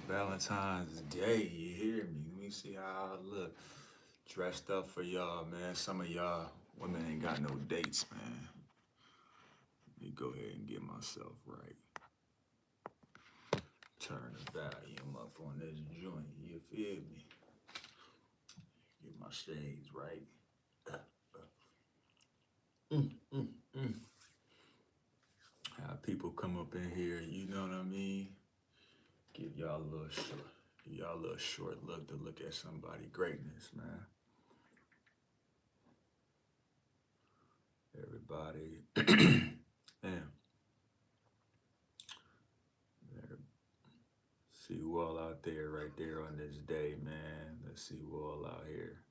Valentine's Day, you hear me? Let me see how I look. Dressed up for y'all, man. Some of y'all women ain't got no dates, man. Let me go ahead and get myself right. Turn the volume up on this joint, you feel me? Get my shades right. Mm. How people come up in here, you know what I mean? Give y'all a little short, give y'all a little short look to look at somebody greatness, man. Everybody, man. See who all out there right there on this day, man. Let's see who all out here.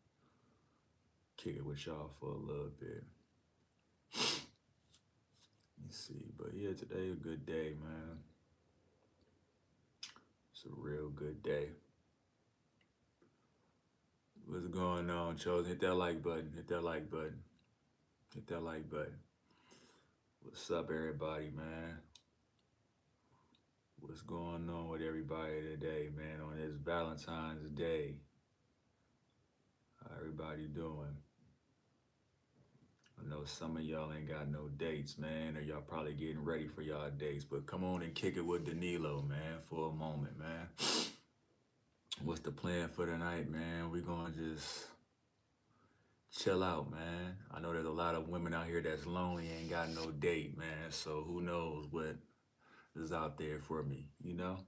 Kick it with y'all for a little bit. Let's see. But yeah, today a good day, man. It's a real good day. What's going on, Chosen? Hit that like button. Hit that like button. Hit that like button. What's up, everybody, man? What's going on with everybody today, man, on this Valentine's Day? How everybody doing? I know some of y'all ain't got no dates, man, or y'all probably getting ready for y'all dates, but come on and kick it with Danilo, man, for a moment, man. What's the plan for tonight, man? We gonna just chill out, man. I know there's a lot of women out here that's lonely, ain't got no date, man, so who knows what is out there for me, you know?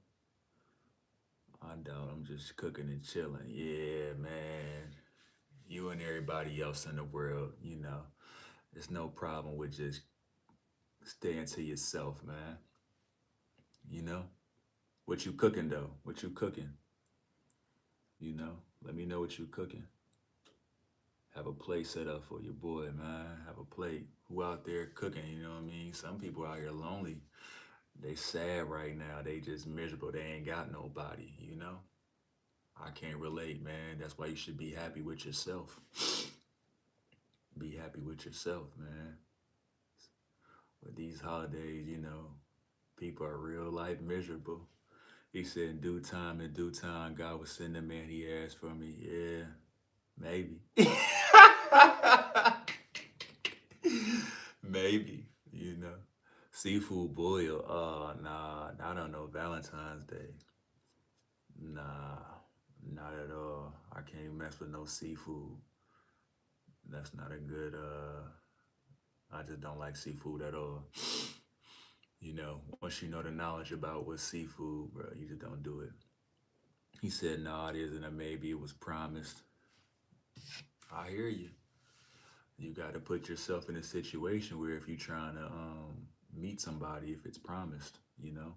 I doubt I'm just cooking and chilling. Yeah, man. You and everybody else in the world, you know. There's no problem with just staying to yourself, man. You know? What you cooking though? What you cooking? You know? Let me know what you cooking. Have a plate set up for your boy, man. Have a plate. Who out there cooking, you know what I mean? Some people out here lonely. They sad right now. They just miserable. They ain't got nobody, you know? I can't relate, man. That's why you should be happy with yourself. Be happy with yourself, man. With these holidays, you know, people are real life miserable. He said, in due time, God will send the man he asked for me. Yeah, maybe. Maybe, you know. Seafood boil. Nah, I don't know. Valentine's Day. Nah, not at all. I can't mess with no seafood. That's not a good, I just don't like seafood at all. You know, once you know the knowledge about what seafood, bro, you just don't do it. He said, no, it isn't a maybe. It was promised. I hear you. You got to put yourself in a situation where if you're trying to meet somebody, if it's promised, you know,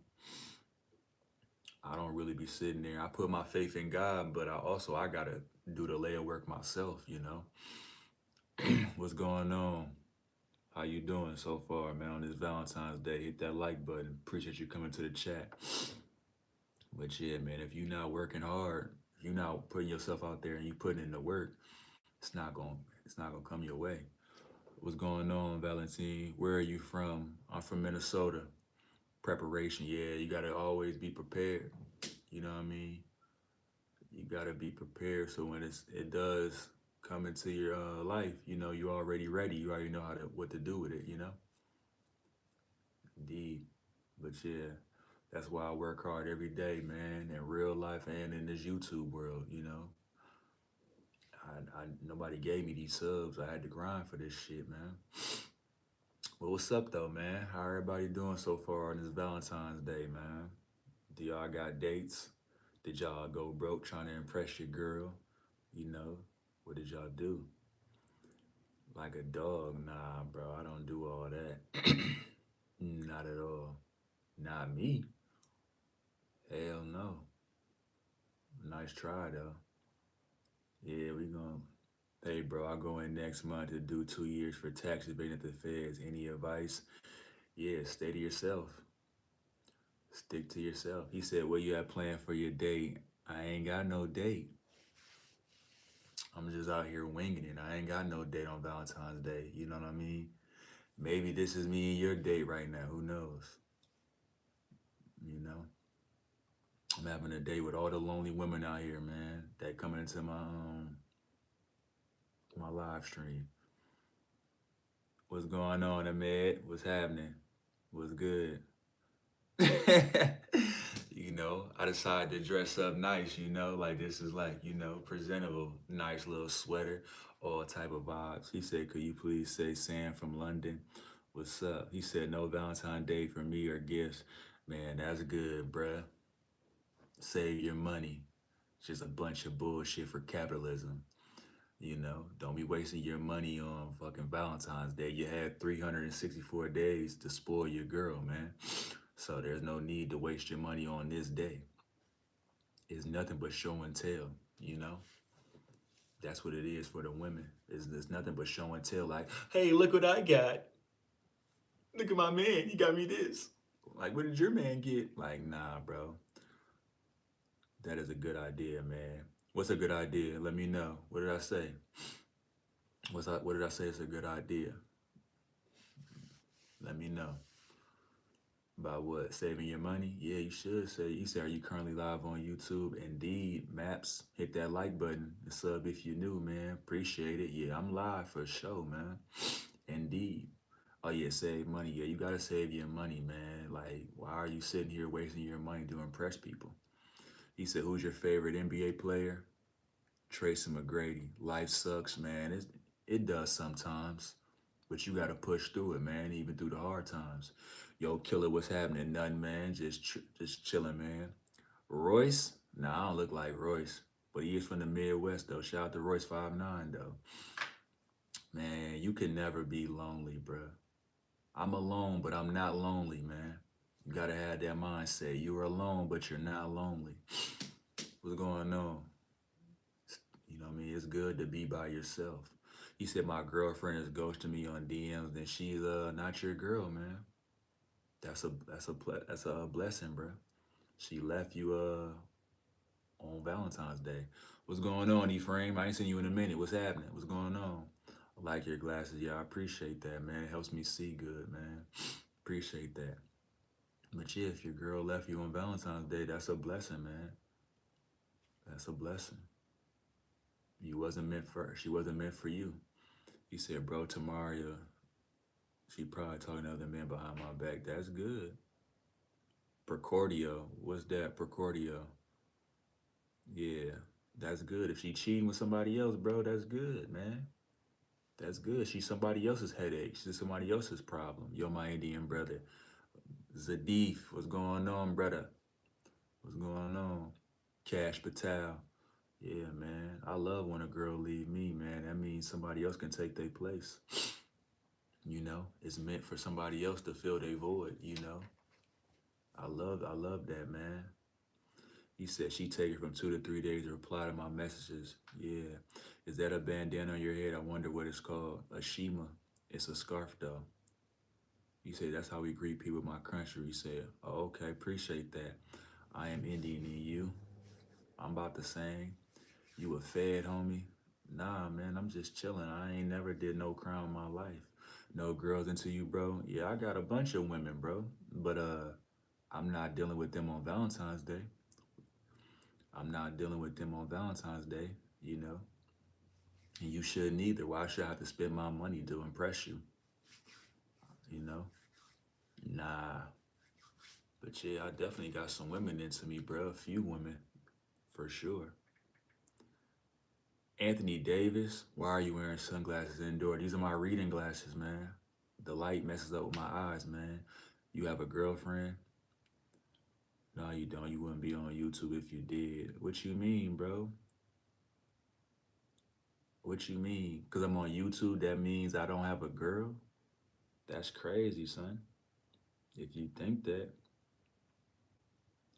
I don't really be sitting there. I put my faith in God, but I gotta do the layer work myself, you know. What's going on? How you doing so far, man? On this Valentine's Day, hit that like button. Appreciate you coming to the chat. But yeah, man, if you're not working hard, if you're not putting yourself out there and you putting in the work, it's not gonna come your way. What's going on, Valentine? Where are you from? I'm from Minnesota. Preparation, yeah, you gotta always be prepared. You know what I mean? You gotta be prepared so when it does come into your life, you know you're already ready. You already know what to do with it. You know, indeed. But yeah, that's why I work hard every day, man, in real life and in this YouTube world. You know, nobody gave me these subs. I had to grind for this shit, man. Well, what's up though, man? How everybody doing so far on this Valentine's Day, man? Do y'all got dates? Did y'all go broke trying to impress your girl? You know, what did y'all do? Like a dog? Nah, bro, I don't do all that. Not at all. Not me. Hell no. Nice try though. Yeah, we gonna. Hey, bro, I go in next month to do 2 years for tax evasion at the feds. Any advice? Yeah, stay to yourself. Stick to yourself. He said, "What you have planned for your date?" I ain't got no date. I'm just out here winging it. I ain't got no date on Valentine's Day. You know what I mean? Maybe this is me and your date right now. Who knows? You know? I'm having a day with all the lonely women out here, man, that coming into my live stream. What's going on, Ahmed? What's happening? What's good? I decided to dress up nice, like this is like, presentable, nice little sweater, all type of vibes. He said, could you please say Sam from London? What's up? He said, no Valentine Day for me or gifts. Man, that's good, bruh. Save your money. It's just a bunch of bullshit for capitalism. Don't be wasting your money on fucking Valentine's Day. You had 364 days to spoil your girl, man. So there's no need to waste your money on this day. It's nothing but show and tell, you know? That's what it is for the women. It's nothing but show and tell, like, hey, look what I got. Look at my man. He got me this. Like, what did your man get? Like, nah, bro. That is a good idea, man. What's a good idea? Let me know. What did I say? What did I say is a good idea? Let me know. About what? Saving your money? Yeah, you should say. You say, are you currently live on YouTube? Indeed, Maps. Hit that like button and sub if you're new, man. Appreciate it. Yeah, I'm live for sure, man. Indeed. Oh yeah, save money. Yeah, you gotta save your money, man. Like, why are you sitting here wasting your money to impress people? He said, who's your favorite NBA player? Tracy McGrady. Life sucks, man. It does sometimes, but you gotta push through it, man. Even through the hard times. Yo, killer, what's happening? Nothing, man. Just chilling, man. Royce? Nah, I don't look like Royce, but he is from the Midwest though. Shout out to Royce 59 though. Man, you can never be lonely, bruh. I'm alone, but I'm not lonely, man. You gotta have that mindset. You're alone, but you're not lonely. What's going on? You know what I mean? It's good to be by yourself. He said my girlfriend is ghosting me on DMs, then she's not your girl, man. That's a blessing, bro. She left you on Valentine's Day. What's going on, Ephraim? I ain't seen you in a minute. What's happening? What's going on? I like your glasses. Yeah, I appreciate that, man. It helps me see good, man. Appreciate that. But yeah, if your girl left you on Valentine's Day, that's a blessing, man. That's a blessing. She wasn't meant for you. He said, bro, Tamaria, she probably talking to other men behind my back. That's good. Precordio. What's that? Precordio. Yeah, that's good. If she cheating with somebody else, bro, that's good, man. That's good. She's somebody else's headache. She's somebody else's problem. Yo, my Indian brother. Zadif, what's going on, brother? What's going on? Cash Patel. Yeah, man. I love when a girl leave me, man. That means somebody else can take their place. It's meant for somebody else to fill their void. I love that, man. He said she take it from 2 to 3 days to reply to my messages. Yeah. Is that a bandana on your head? I wonder what it's called. A shima. It's a scarf though. He said that's how we greet people in my country. He said, oh, okay, appreciate that. I am Indian and you. I'm about the same. You a fed, homie? Nah, man, I'm just chilling. I ain't never did no crime in my life. No girls into you, bro. Yeah, I got a bunch of women, bro. But I'm not dealing with them on Valentine's Day. I'm not dealing with them on Valentine's Day, you know. And you shouldn't either. Why should I have to spend my money to impress you? You know? Nah. But yeah, I definitely got some women into me, bro. A few women, for sure. Anthony Davis, why are you wearing sunglasses indoor? These are my reading glasses, man. The light messes up with my eyes, man. You have a girlfriend? No, you don't. You wouldn't be on YouTube if you did. What you mean, bro? What you mean? Because I'm on YouTube, that means I don't have a girl? That's crazy, son. If you think that,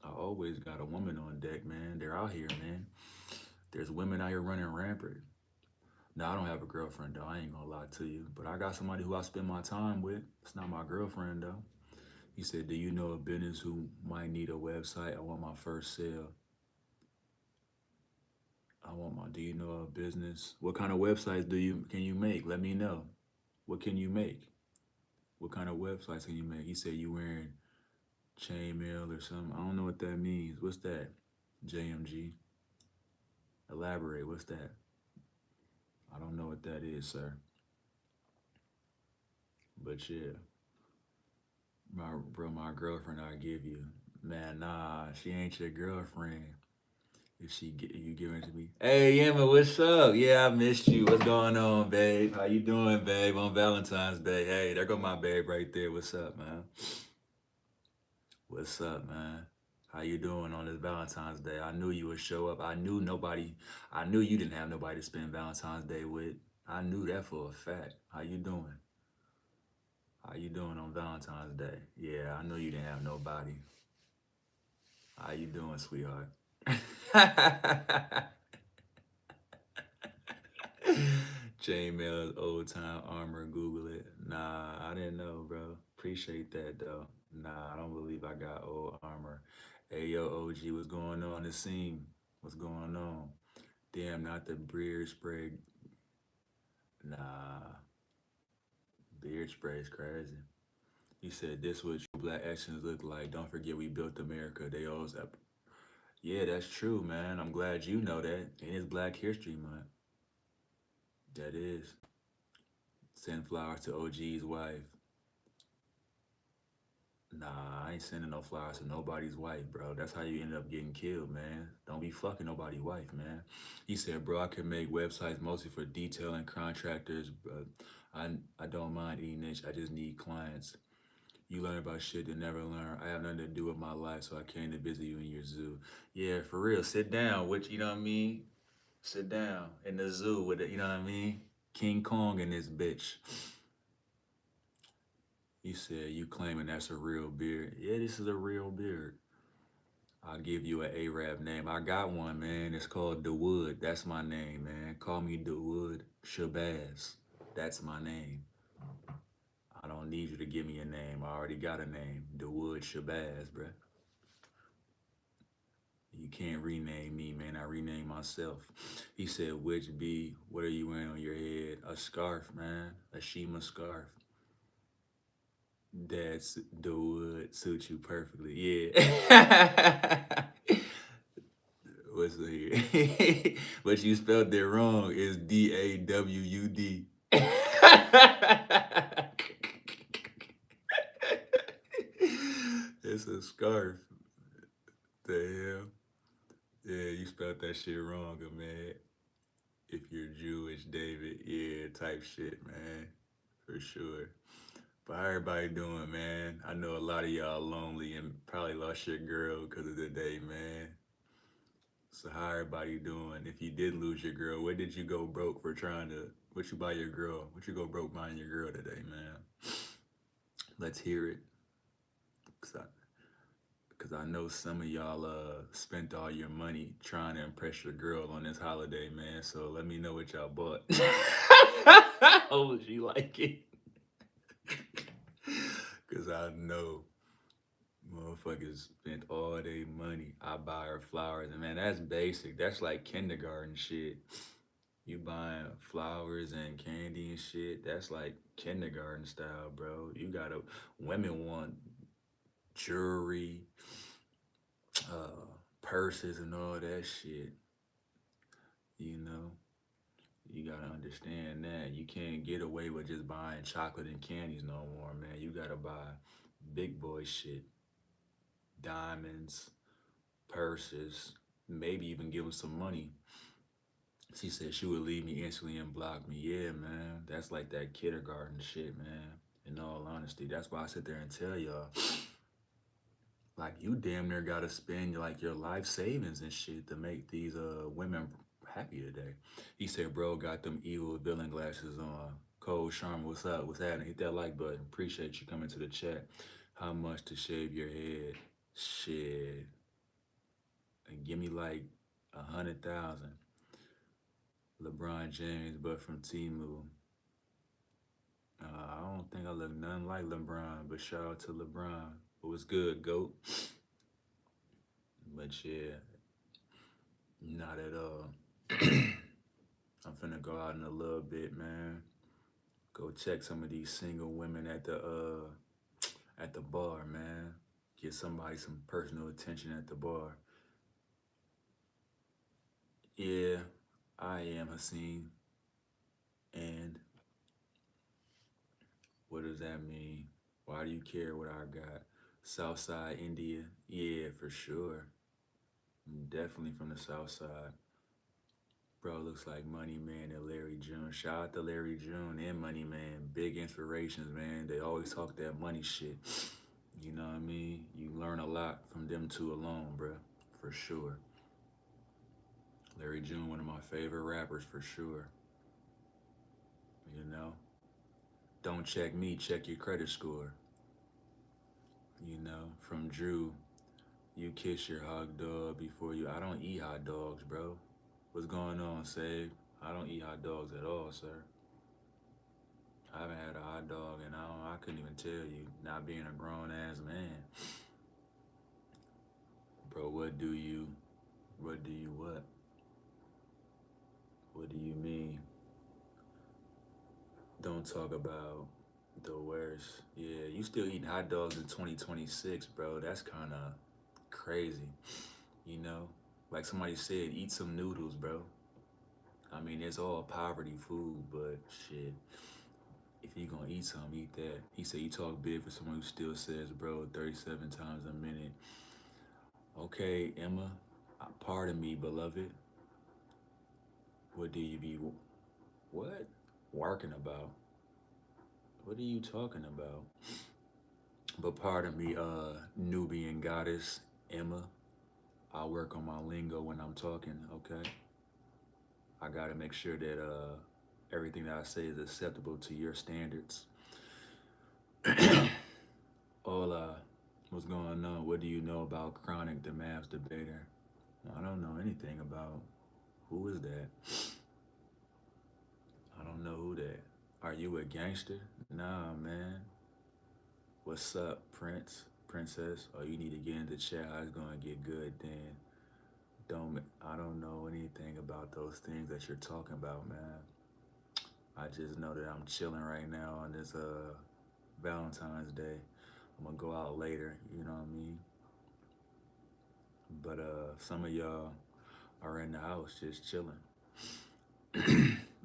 I always got a woman on deck, man. They're out here, man. There's women out here running rampant. No, I don't have a girlfriend, though. I ain't gonna lie to you. But I got somebody who I spend my time with. It's not my girlfriend, though. He said, do you know a business who might need a website? I want my first sale. Do you know a business? What kind of websites can you make? Let me know. What can you make? What kind of websites can you make? He said, you wearing Chainmail or something. I don't know what that means. What's that? JMG. Elaborate. What's that? I don't know what that is, sir. But yeah, my girlfriend I give you. Man, nah, she ain't your girlfriend. If she get you giving it to me. Hey Emma, what's up? Yeah, I missed you. What's going on, babe? How you doing, babe? On Valentine's Day. Hey, there go my babe right there. What's up, man? What's up, man? How you doing on this Valentine's Day? I knew you would show up. I knew you didn't have nobody to spend Valentine's Day with. I knew that for a fact. How you doing? How you doing on Valentine's Day? Yeah, I know you didn't have nobody. How you doing, sweetheart? Chainmail's old time armor. Google it. Nah, I didn't know, bro. Appreciate that though. Nah, I don't believe I got old armor. Hey yo, OG, what's going on? The scene. What's going on? Damn, not the beard spray. Nah, beard spray is crazy. He said this what true black actions look like. Don't forget we built America. They always up. Yeah, that's true, man. I'm glad you know that. And it's Black History Month. That is. Send flowers to OG's wife. Nah, I ain't sending no flowers to nobody's wife, bro. That's how you end up getting killed, man. Don't be fucking nobody's wife, man. He said, bro, I can make websites mostly for detailing contractors, but I don't mind eating niche. I just need clients. You learn about shit that never learn. I have nothing to do with my life, so I came to visit you in your zoo. Yeah, for real. Sit down, which you know what I mean? Sit down in the zoo with it, you know what I mean? King Kong in this bitch. He said, you claiming that's a real beard. Yeah, this is a real beard. I'll give you an Arab name. I got one, man. It's called The Wood. That's my name, man. Call me The Wood Shabazz. That's my name. I don't need you to give me a name. I already got a name. The Wood Shabazz, bruh. You can't rename me, man. I rename myself. He said, which B, what are you wearing on your head? A scarf, man. A Shima scarf. That's the wood suits you perfectly. Yeah. What's here? But you spelled it wrong. It's Dawud. It's a scarf. The hell? Yeah, you spelled that shit wrong, man. If you're Jewish, David, yeah, type shit, man, for sure. But how everybody doing, man? I know a lot of y'all lonely and probably lost your girl because of the day, man. So how everybody doing? If you did lose your girl, what did you go broke for trying to? What you buy your girl? What you go broke buying your girl today, man? Let's hear it, cause I know some of y'all spent all your money trying to impress your girl on this holiday, man. So let me know what y'all bought. Oh, she like it, cause I know motherfuckers spent all their money. I buy her flowers, and man, that's basic. That's like kindergarten shit. You buying flowers and candy and shit. That's like kindergarten style, bro. You gotta. Women want jewelry, purses, and all that shit. You know, you gotta understand that you can't get away with just buying chocolate and candies no more, man. You gotta buy big boy shit, diamonds, purses, maybe even give them some money. She said she would leave me instantly and block me. Yeah, man, that's like that kindergarten shit, man. In all honesty, that's why I sit there and tell y'all, like, you damn near gotta spend like your life savings and shit to make these women happy today. He said, bro, got them evil villain glasses on. Cold Sharma, what's up? What's happening? Hit that like button. Appreciate you coming to the chat. How much to shave your head? Shit. And give me like 100,000. LeBron James, but from Timu. I don't think I look nothing like LeBron, but shout out to LeBron. It was good, GOAT. But yeah, not at all. I'm finna go out in a little bit, man. Go check some of these single women at the bar, man. Get somebody some personal attention at the bar. Yeah, I am Haseen. And what does that mean? Why do you care what I got? Southside India? Yeah, for sure. I'm definitely from the South Side. Bro, looks like Money Man and Larry June. Shout out to Larry June and Money Man. Big inspirations, man. They always talk that money shit. You know what I mean? You learn a lot from them two alone, bro. For sure. Larry June, one of my favorite rappers, for sure. You know? Don't check me, check your credit score. You know? From Drew, you kiss your hot dog before you. I don't eat hot dogs, bro. What's going on, Save? I don't eat hot dogs at all, sir. I haven't had a hot dog and I couldn't even tell you, not being a grown ass man. Bro, what do you what? What do you mean? Don't talk about the worst. Yeah, you still eating hot dogs in 2026, bro. That's kind of crazy, you know? Like somebody said, eat some noodles, bro. I mean, it's all poverty food, but shit, if you gonna eat some, eat that. He said you talk big for someone who still says, bro, 37 times a minute. Okay, Emma, pardon me, beloved. What do you be, what? Working about? What are you talking about? But pardon me, Nubian goddess, Emma. I'll work on my lingo when I'm talking, okay? I gotta make sure that everything that I say is acceptable to your standards. Hola, what's going on? What do you know about Chronic, the Mavs debater? I don't know anything about who is that. I don't know who that. Are you a gangster? Nah, man. What's up, Prince? Princess? Oh, you need to get into chat. How it's gonna get good then. I don't know anything about those things that you're talking about, man. I just know that I'm chilling right now on this Valentine's Day. I'm gonna go out later, you know what I mean? But some of y'all are in the house just chilling.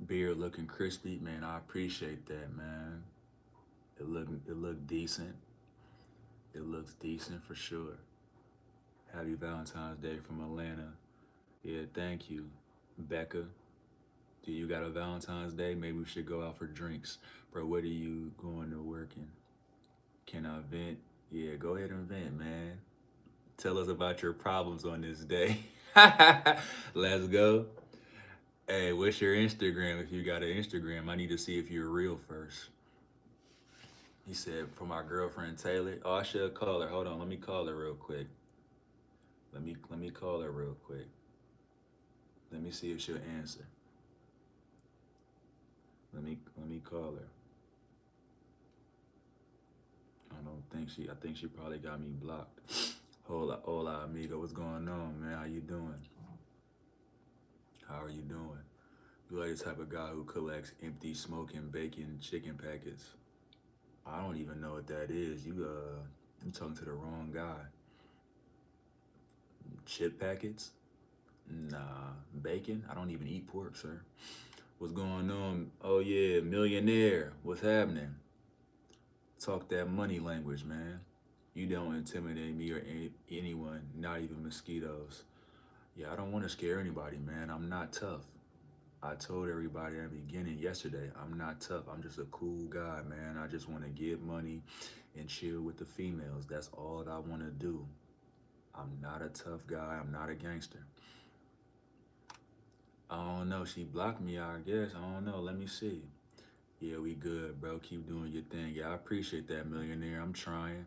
Beard looking crispy, man. I appreciate that, man. It looked decent. It looks decent for sure. Happy Valentine's Day from Atlanta. Yeah, thank you, Becca. Do you got a Valentine's Day? Maybe we should go out for drinks. Bro, what are you going to working? Can I vent? Yeah, go ahead and vent, man. Tell us about your problems on this day. Let's go. Hey, what's your Instagram if you got an Instagram? I need to see if you're real first. He said, for my girlfriend Taylor. Oh, I should call her. Hold on, let me call her real quick. Let me call her real quick. Let me see if she'll answer. Let me call her. I think she probably got me blocked. Hola, amigo. What's going on, man? How you doing? How are you doing? You like the type of guy who collects empty smoking bacon chicken packets. I don't even know what that is. You talking to the wrong guy. Chip packets? Nah. Bacon? I don't even eat pork, sir. What's going on? Oh yeah, millionaire. What's happening? Talk that money language, man. You don't intimidate me or anyone, not even mosquitoes. Yeah, I don't want to scare anybody, man. I'm not tough. I told everybody at the beginning yesterday, I'm not tough. I'm just a cool guy, man. I just want to get money and chill with the females. That's all that I want to do. I'm not a tough guy. I'm not a gangster. I don't know. She blocked me, I guess. I don't know. Let me see. Yeah, we good, bro. Keep doing your thing. Yeah, I appreciate that, millionaire. I'm trying.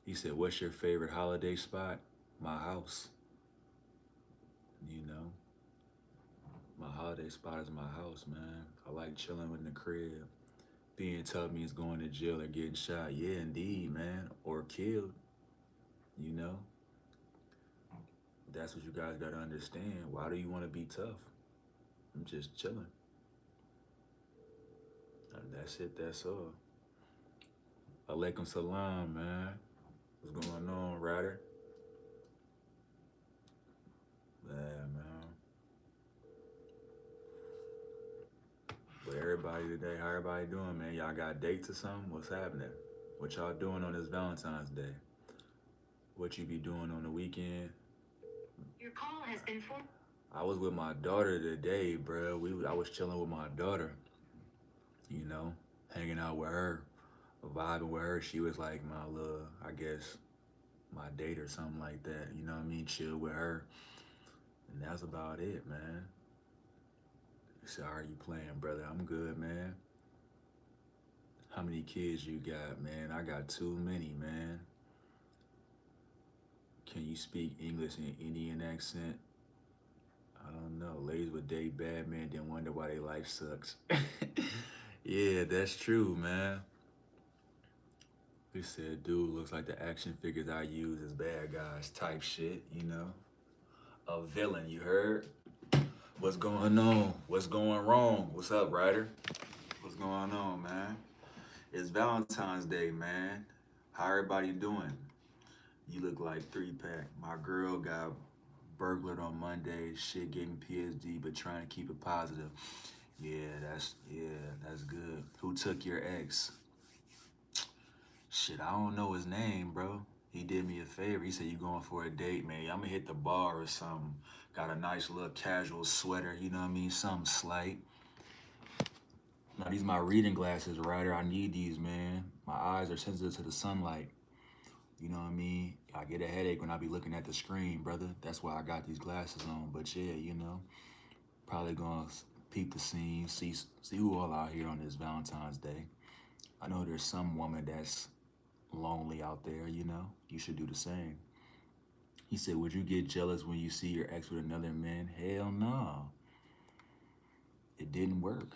He said, what's your favorite holiday spot? My house. You know, my holiday spot is my house, man. I like chilling in the crib. Being tough means going to jail or getting shot. Yeah, indeed, man. Or killed, you know? That's what you guys gotta understand. Why do you wanna be tough? I'm just chilling. That's it, that's all. Alaikum salam, man. What's going on, Ryder? Yeah, man. But everybody today, how everybody doing, man? Y'all got dates or something? What's happening? What y'all doing on this Valentine's Day? What you be doing on the weekend? Your call has been for. I was with my daughter today, bro. I was chilling with my daughter, you know, hanging out with her, vibing with her. She was like my little, I guess, my date or something like that. You know what I mean? Chill with her, and that's about it, man. He said, "How are you playing, brother?" I'm good, man. How many kids you got, man? I got too many, man. Can you speak English in Indian accent? I don't know. Ladies would date bad men, then wonder why their life sucks. Yeah, that's true, man. He said, dude looks like the action figures I use as bad guys type shit, you know? A villain, you heard? What's going on? What's going wrong? What's up, Ryder? What's going on, man? It's Valentine's Day, man. How everybody doing? You look like 3 pack. My girl got burglared on Monday. Shit getting PSD, but trying to keep it positive. Yeah, that's good. Who took your ex? Shit, I don't know his name, bro. He did me a favor. He said, you going for a date, man. I'm gonna hit the bar or something. Got a nice little casual sweater, you know what I mean? Something slight. Now, these my reading glasses, Ryder. I need these, man. My eyes are sensitive to the sunlight. You know what I mean? I get a headache when I be looking at the screen, brother. That's why I got these glasses on. But yeah, you know, probably gonna peep the scene, see who all out here on this Valentine's Day. I know there's some woman that's lonely out there, you know. You should do the same. He said, would you get jealous when you see your ex with another man? Hell no. It didn't work.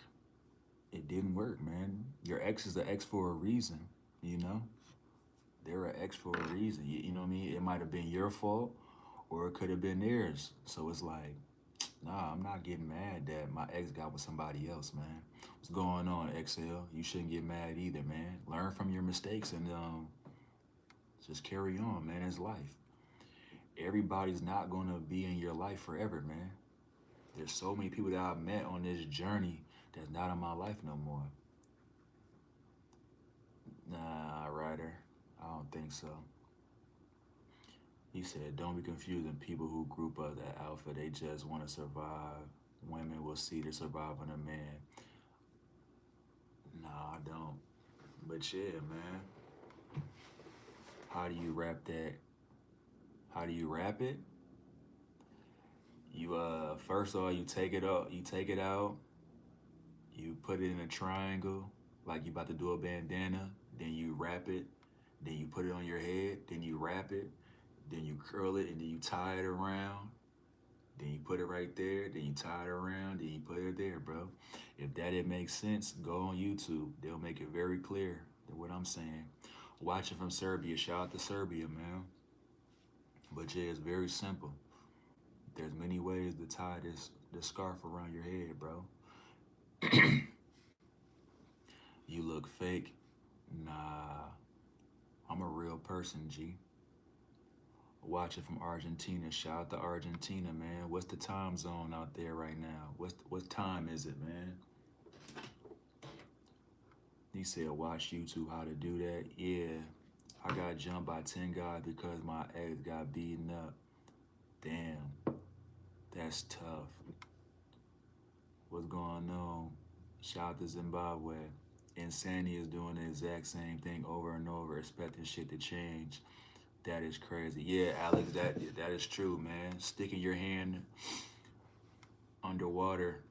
It didn't work, man. Your ex is the ex for a reason, you know? They're an ex for a reason. You know what I mean? It might have been your fault or it could have been theirs. So it's like, nah, I'm not getting mad that my ex got with somebody else, man. What's going on, XL? You shouldn't get mad either, man. Learn from your mistakes and just carry on, man. It's life. Everybody's not gonna be in your life forever, man. There's so many people that I've met on this journey that's not in my life no more. Nah, Ryder, I don't think so. He said, don't be confusing people who group up that alpha. They just want to survive. Women will see the survival in a man. Nah, I don't. But yeah, man. How do you wrap that? How do you wrap it? You first of all you take it out, you put it in a triangle, like you about to do a bandana, then you wrap it, then you put it on your head, then you wrap it, then you curl it, and then you tie it around, then you put it right there, then you tie it around, then you put it there, bro. If that didn't make sense, go on YouTube. They'll make it very clear that what I'm saying. Watching from Serbia, shout out to Serbia, man. But yeah, it's very simple. There's many ways to tie this scarf around your head, bro. You look fake. Nah, I'm a real person, G. Watching from Argentina. Shout out to Argentina, man. What's the time zone out there right now? What time is it, man? He said, watch YouTube how to do that. Yeah, I got jumped by 10 guys because my ex got beaten up. Damn, that's tough. What's going on? Shout out to Zimbabwe. Insanity is doing the exact same thing over and over, expecting shit to change. That is crazy. Yeah, Alex, that is true, man. Sticking your hand underwater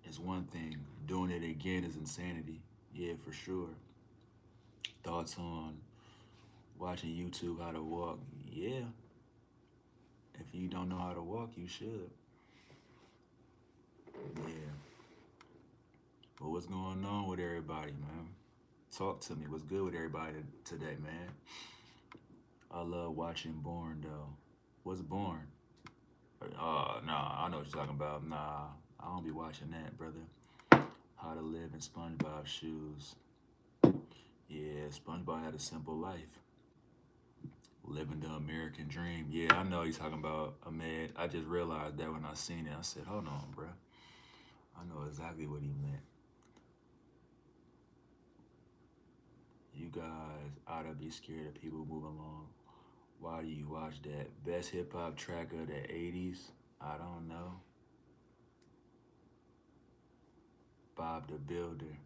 is one thing. Doing it again is insanity. Yeah, for sure. Thoughts on watching YouTube how to walk? Yeah. If you don't know how to walk, you should. Yeah. But what's going on with everybody, man? Talk to me. What's good with everybody today, man? I love watching Born, though. What's Born? Nah, I know what you're talking about. Nah, I don't be watching that, brother. How to live in SpongeBob shoes. Yeah, SpongeBob had a simple life. Living the American dream. Yeah, I know he's talking about Ahmed. I just realized that when I seen it. I said, hold on, bro. I know exactly what he meant. You guys ought to be scared of people moving along. Why do you watch that? Best hip hop track of the 80s? I don't know. Bob the Builder.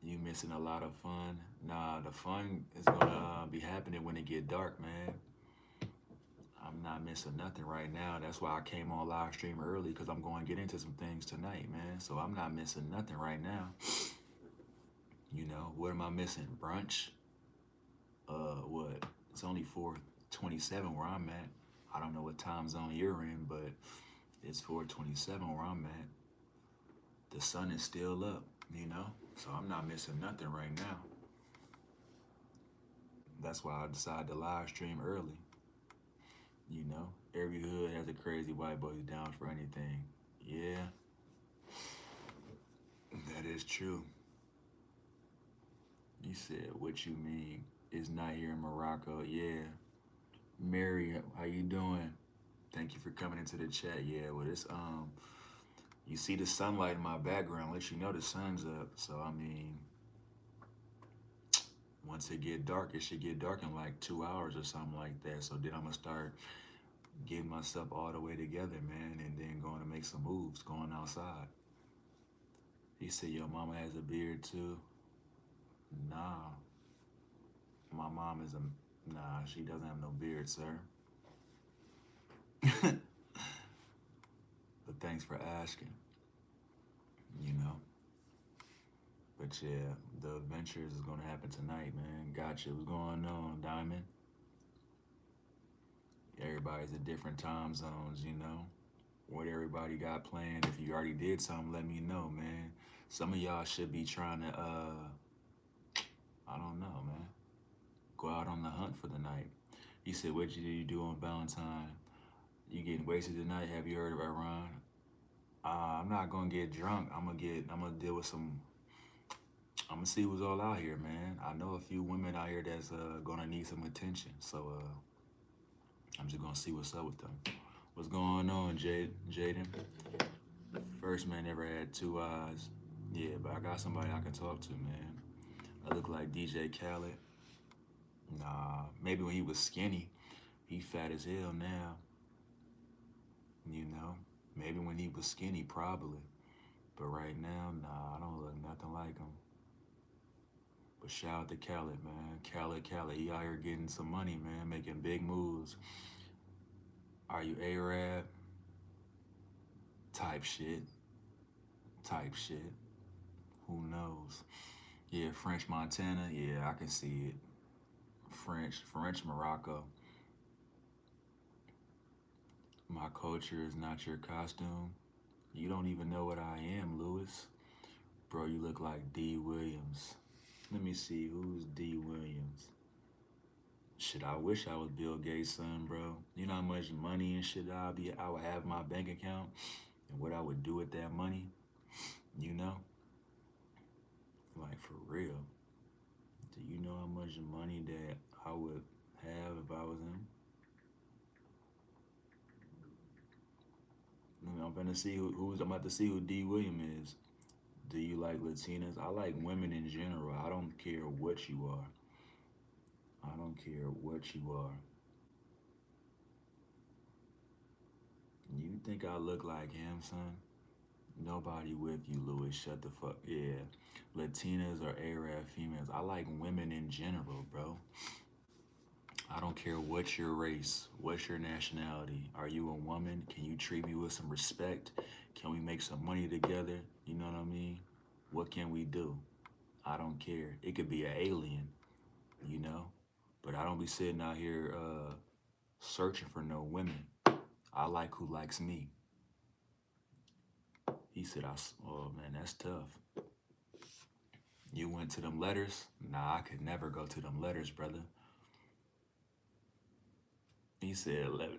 You missing a lot of fun? Nah, the fun is gonna be happening when it get dark, man. I'm not missing nothing right now. That's why I came on live stream early because I'm going to get into some things tonight, man. So I'm not missing nothing right now. You know, what am I missing? Brunch? What? It's only 4:27 where I'm at. I don't know what time zone you're in, but it's 4:27 where I'm at. The sun is still up, you know? So I'm not missing nothing right now. That's why I decided to live stream early. You know, every hood has a crazy white boy who's down for anything. Yeah, that is true. You said, what you mean? Is not here in Morocco. Yeah. Mary, how you doing? Thank you for coming into the chat. Yeah, well, you see the sunlight in my background, let you know the sun's up. So, I mean, once it get dark, it should get dark in like 2 hours or something like that. So then I'm gonna start getting myself all the way together, man, and then going to make some moves, going outside. He said, your mama has a beard too. Nah, my mom is a, nah, she doesn't have no beard, sir. But thanks for asking, you know. But yeah, the adventures is gonna happen tonight, man. Gotcha. What's going on, Diamond? Everybody's in different time zones, you know. What everybody got planned. If you already did something, let me know, man. Some of y'all should be trying to I don't know, man. Go out on the hunt for the night. He said, what did you do on Valentine? You getting wasted tonight? Have you heard of Iran? I'm not gonna get drunk. I'm gonna deal with some. I'm gonna see who's all out here, man. I know a few women out here that's gonna need some attention. So I'm just gonna see what's up with them. What's going on, Jaden? First man ever had two eyes. Yeah, but I got somebody I can talk to, man. I look like DJ Khaled. Nah, maybe when he was skinny. He fat as hell now. You know, maybe when he was skinny, probably. But right now, nah, I don't look nothing like him. But shout out to Khaled, man. Khaled, he out here getting some money, man, making big moves. Are you Arab? Type shit. Type shit. Who knows? Yeah, French Montana. Yeah, I can see it. French Morocco. My culture is not your costume. You don't even know what I am, Lewis. Bro, you look like D. Williams. Let me see, who's D. Williams? Shit, I wish I was Bill Gates' son, bro. You know how much money and shit I would have in my bank account and what I would do with that money, you know? Like, for real. Do you know how much money that I would have if I was him? I'm about to see who D. William is. Do you like Latinas? I like women in general. I don't care what you are. I don't care what you are. You think I look like him, son? Nobody with you, Louis. Shut the fuck. Yeah. Latinas or Arab females. I like women in general, bro. I don't care what's your race, what's your nationality. Are you a woman? Can you treat me with some respect? Can we make some money together? You know what I mean? What can we do? I don't care. It could be an alien, you know? But I don't be sitting out here searching for no women. I like who likes me. He said, oh man, that's tough. You went to them letters? Nah, I could never go to them letters, brother. He said 11.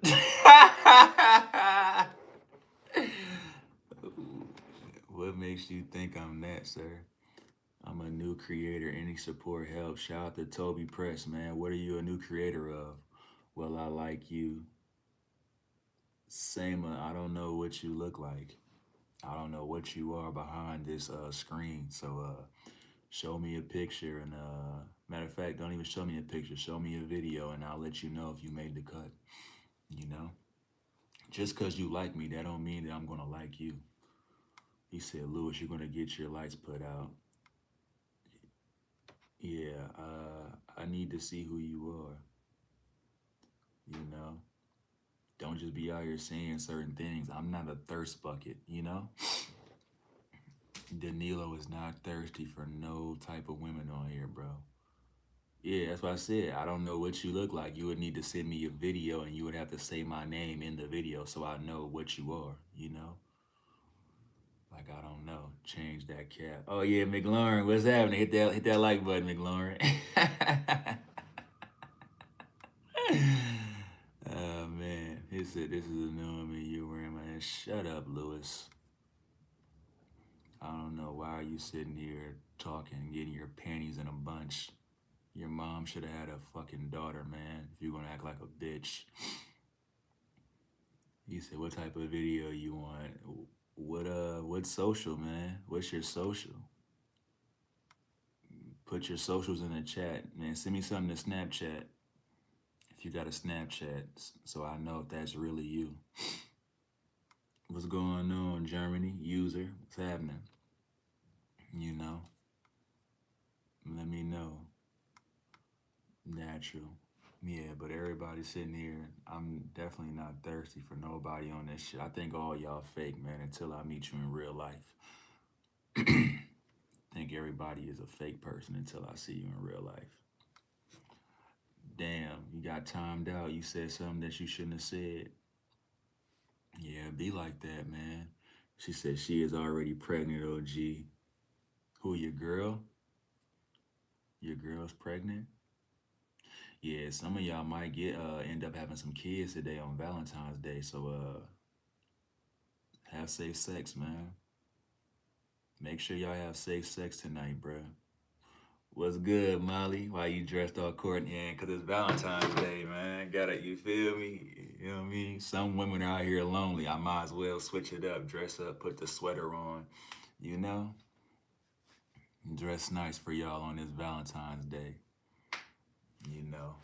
What makes you think I'm that, sir? I'm a new creator. Any support helps. Shout out to Toby Press, man. What are you a new creator of? Well, I like you. Same. I don't know what you look like. I don't know what you are behind this screen. So show me a picture and matter of fact, don't even show me a picture. Show me a video and I'll let you know if you made the cut. You know, just cause you like me, that don't mean that I'm gonna like you. He said, Lewis, you're gonna get your lights put out. Yeah, I need to see who you are. You know, don't just be out here saying certain things. I'm not a thirst bucket. You know, Danilo is not thirsty for no type of women on here, bro. Yeah, that's what I said. I don't know what you look like. You would need to send me a video and you would have to say my name in the video so I know what you are, you know? Like I don't know. Change that cap. Oh yeah, McLaurin, what's happening? Hit that like button, McLaurin. Oh man. He said this is annoying me. You're wearing my hand. Shut up, Lewis. I don't know. Why are you sitting here talking, getting your panties in a bunch? Your mom should have had a fucking daughter, man. If you're gonna act like a bitch. He said, "What type of video you want? What social, man? What's your social? Put your socials in the chat, man. Send me something to Snapchat if you got a Snapchat, so I know if that's really you. What's going on, Germany user? What's happening? You know, let me know. Natural." Yeah, but everybody sitting here, I'm definitely not thirsty for nobody on this shit. I think all y'all fake, man, until I meet you in real life. Think everybody is a fake person until I see you in real life. Damn, you got timed out. You said something that you shouldn't have said. Yeah, be like that, man. She said she is already pregnant, OG. Who, your girl? Your girl's pregnant? Yeah, some of y'all might get end up having some kids today on Valentine's Day. So have safe sex, man. Make sure y'all have safe sex tonight, bruh. What's good, Molly? Why you dressed all Courtney in? Cause it's Valentine's Day, man. Got it, you feel me? You know what I mean? Some women are out here lonely. I might as well switch it up, dress up, put the sweater on, you know? Dress nice for y'all on this Valentine's Day, you know?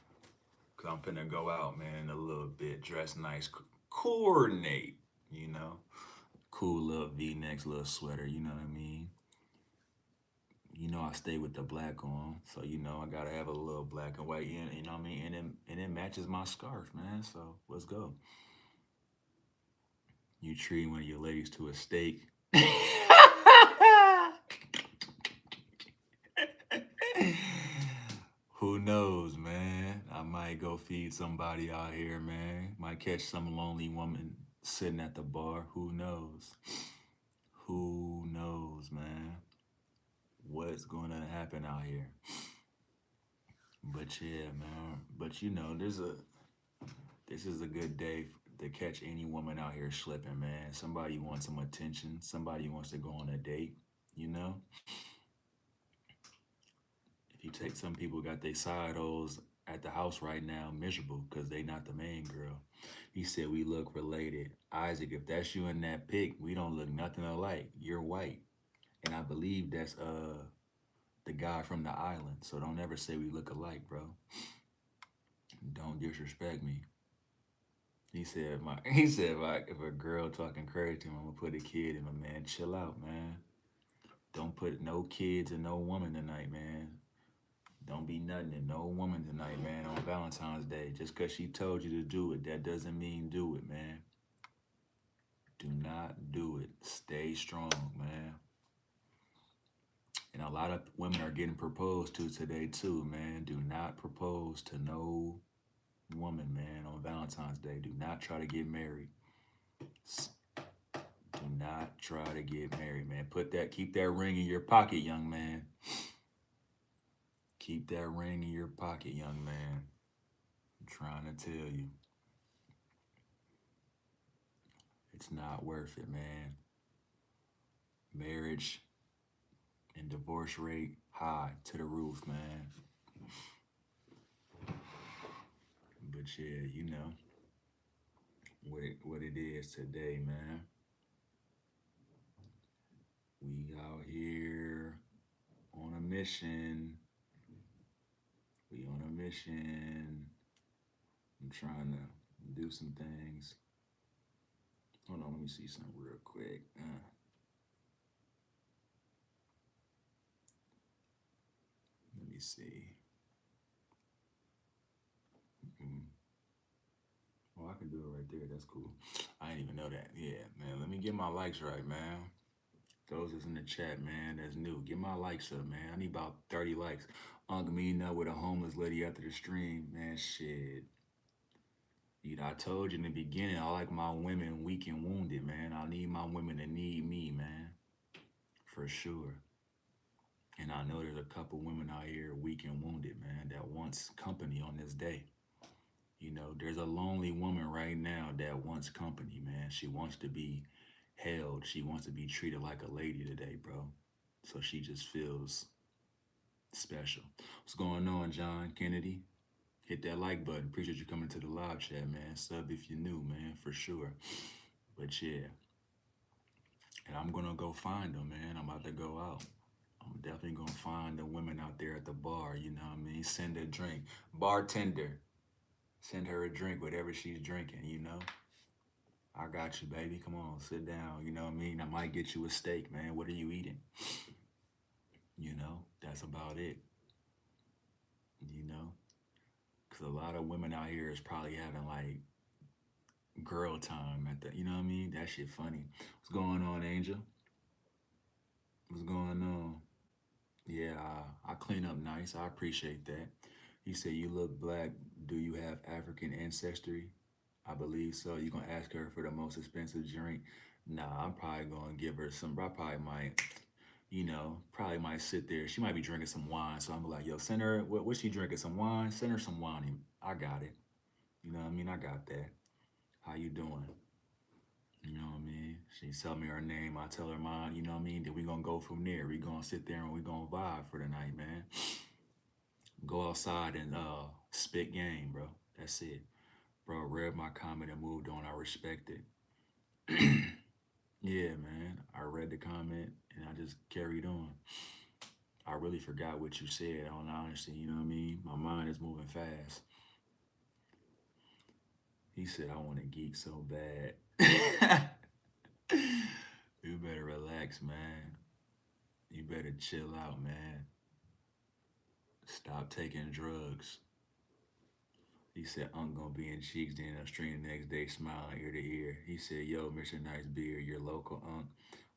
Cause I'm finna go out, man, in a little bit. Dress nice, coordinate, you know? Cool little V-necks, little sweater, you know what I mean? You know I stay with the black on, so you know I gotta have a little black and white in, you know what I mean? And it matches my scarf, man. So let's go. You treat one of your ladies to a steak. Who knows, man? I might go feed somebody out here, man. Might catch some lonely woman sitting at the bar. Who knows? Who knows, man? What's gonna happen out here? But yeah, man. But you know, this is a good day to catch any woman out here slipping, man. Somebody wants some attention. Somebody wants to go on a date, you know? If you take some people got their side hoes at the house right now miserable because they not the main girl. He said we look related. Isaac, if that's you in that pic, we don't look nothing alike. You're white. And I believe that's the guy from the island. So don't ever say we look alike, bro. Don't disrespect me. He said if a girl talking crazy to him, I'm gonna put a kid in him, man. Chill out, man. Don't put no kids and no woman tonight, man. Don't be nothing to no woman tonight, man, on Valentine's Day. Just cause she told you to do it, that doesn't mean do it, man. Do not do it. Stay strong, man. And a lot of women are getting proposed to today too, man. Do not propose to no woman, man, on Valentine's Day. Do not try to get married. Do not try to get married, man. Keep that ring in your pocket, young man. Keep that ring in your pocket, young man. I'm trying to tell you. It's not worth it, man. Marriage and divorce rate high to the roof, man. But yeah, what it is today, man. We out here on a mission. We on a mission. I'm trying to do some things. Hold on, let me see something real quick. Let me see. Mm. Oh, I can do it right there. That's cool. I didn't even know that. Yeah, man. Let me get my likes right, man. Those that's in the chat, man, that's new. Get my likes up, man. I need about 30 likes. Uncle meeting up with a homeless lady after the stream, man. Shit. I told you in the beginning, I like my women weak and wounded, man. I need my women to need me, man. For sure. And I know there's a couple women out here weak and wounded, man, that wants company on this day. There's a lonely woman right now that wants company, man. She wants to be held. She wants to be treated like a lady today, bro. So she just feels special. What's going on, John Kennedy? Hit that like button. Appreciate you coming to the live chat, man. Sub if you're new, man, for sure. But yeah, and I'm gonna go find them, man. I'm about to go out. I'm definitely gonna find the women out there at the bar. You know what I mean? Send a drink, bartender. Send her a drink, whatever she's drinking. I got you, baby. Come on, sit down. You know what I mean? I might get you a steak, man. What are you eating? That's about it. You know, because a lot of women out here is probably having like girl time at the. You know what I mean? That shit funny. What's going on, Angel? What's going on? Yeah, I clean up nice. I appreciate that. He said, "You look black. Do you have African ancestry?" I believe so. You gonna ask her for the most expensive drink? Nah, I'm probably gonna give her some. I probably might, probably might sit there. She might be drinking some wine, so I'm like, "Yo, send her. What's she drinking? Some wine? Send her some wine. I got it. You know what I mean? I got that. How you doing? You know what I mean? She tell me her name. I tell her mine. You know what I mean? Then we gonna go from there. We gonna sit there and we gonna vibe for the night, man. Go outside and spit game, bro. That's it, bro. Read my comment and moved on. I respect it. Yeah, man. I read the comment and I just carried on. I really forgot what you said, on honesty, you know what I mean? My mind is moving fast. He said, I want to geek so bad. You better relax, man. You better chill out, man. Stop taking drugs. He said, I'm gonna be in Cheeks, then upstream the next day, smiling ear to ear. He said, Yo, Mr. Nice Beard, your local Unc.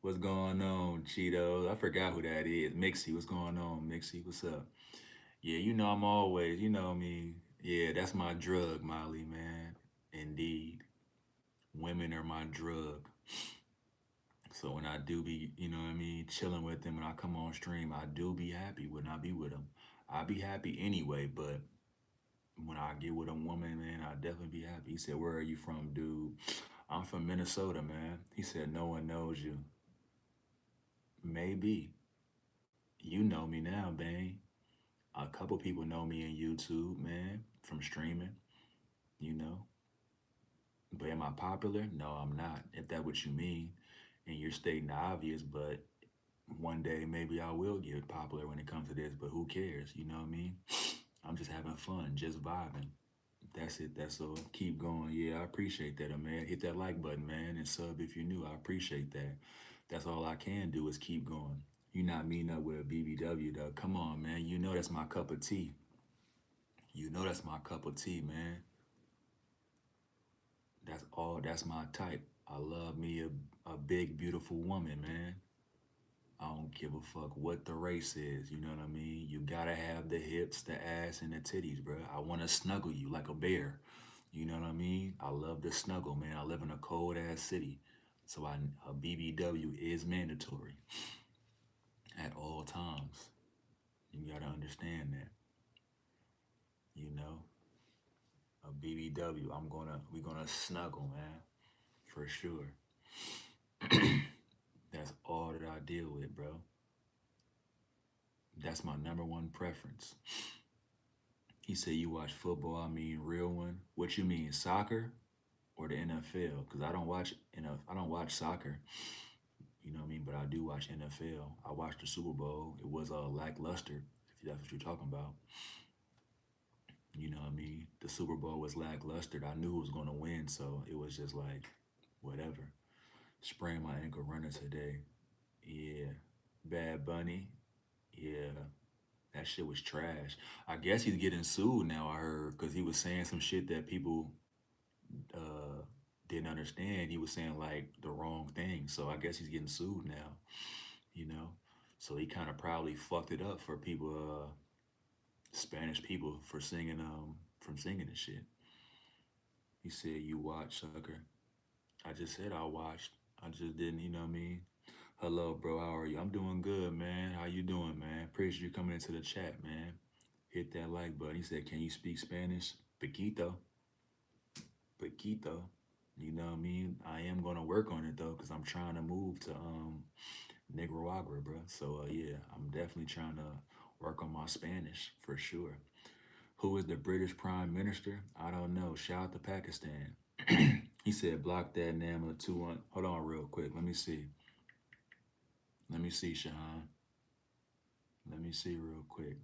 What's going on, Cheetos? I forgot who that is. Mixie, what's going on, Mixie? What's up? Yeah, I'm always, me. Yeah, that's my drug, Molly, man. Indeed. Women are my drug. So when I do be, what I mean, chilling with them when I come on stream, I do be happy when I be with them. I be happy anyway, but when I get with a woman, man, I definitely be happy. He said, Where are you from, dude? I'm from Minnesota, man. He said, No one knows you. Maybe. You know me now, Bang. A couple people know me in YouTube, man, from streaming, you know. But am I popular? No, I'm not. If that's what you mean, and you're stating the obvious, but one day maybe I will get popular when it comes to this, but who cares? You know what I mean? I'm just having fun, just vibing. That's it. That's all. Keep going. Yeah, I appreciate that, man. Hit that like button, man, and sub if you're new. I appreciate that. That's all I can do is keep going. You're not meeting up with a BBW, though. Come on, man. You know that's my cup of tea. You know that's my cup of tea, man. That's all. That's my type. I love me a big, beautiful woman, man. I don't give a fuck what the race is. You know what I mean? You gotta have the hips, the ass, and the titties, bro. I want to snuggle you like a bear. You know what I mean? I love to snuggle, man. I live in a cold ass city, so a BBW is mandatory at all times. You gotta understand that. You know, a BBW. We gonna snuggle, man, for sure. That's all that I deal with, bro. That's my number one preference. He said, "You watch football? I mean, real one. What you mean, soccer or the NFL? Because I don't watch soccer. You know what I mean? But I do watch NFL. I watched the Super Bowl. It was lackluster. If that's what you're talking about. You know what I mean? The Super Bowl was lackluster. I knew who was going to win, so it was just like, whatever. Sprained my ankle running today. Yeah. Bad Bunny. Yeah. That shit was trash. I guess he's getting sued now, I heard, because he was saying some shit that people uh, didn't understand. He was saying like the wrong thing. So I guess he's getting sued now, you know? So he kind of probably fucked it up for people, Spanish people, for singing, from singing and shit. He said, "You watch soccer." I just said I watched. I just didn't, you know what I mean? Hello, bro. How are you? I'm doing good, man. How you doing, man? Appreciate you coming into the chat, man. Hit that like button. He said, "Can you speak Spanish?" Poquito, poquito. You know what I mean? I am gonna work on it though, cause I'm trying to move to Nicaragua, bro. So yeah, I'm definitely trying to work on my Spanish for sure. Who is the British Prime Minister? I don't know. Shout out to Pakistan. He said, "Block that Nama 2-1." Hold on, real quick. Let me see. Let me see, Shahan. Let me see real quick.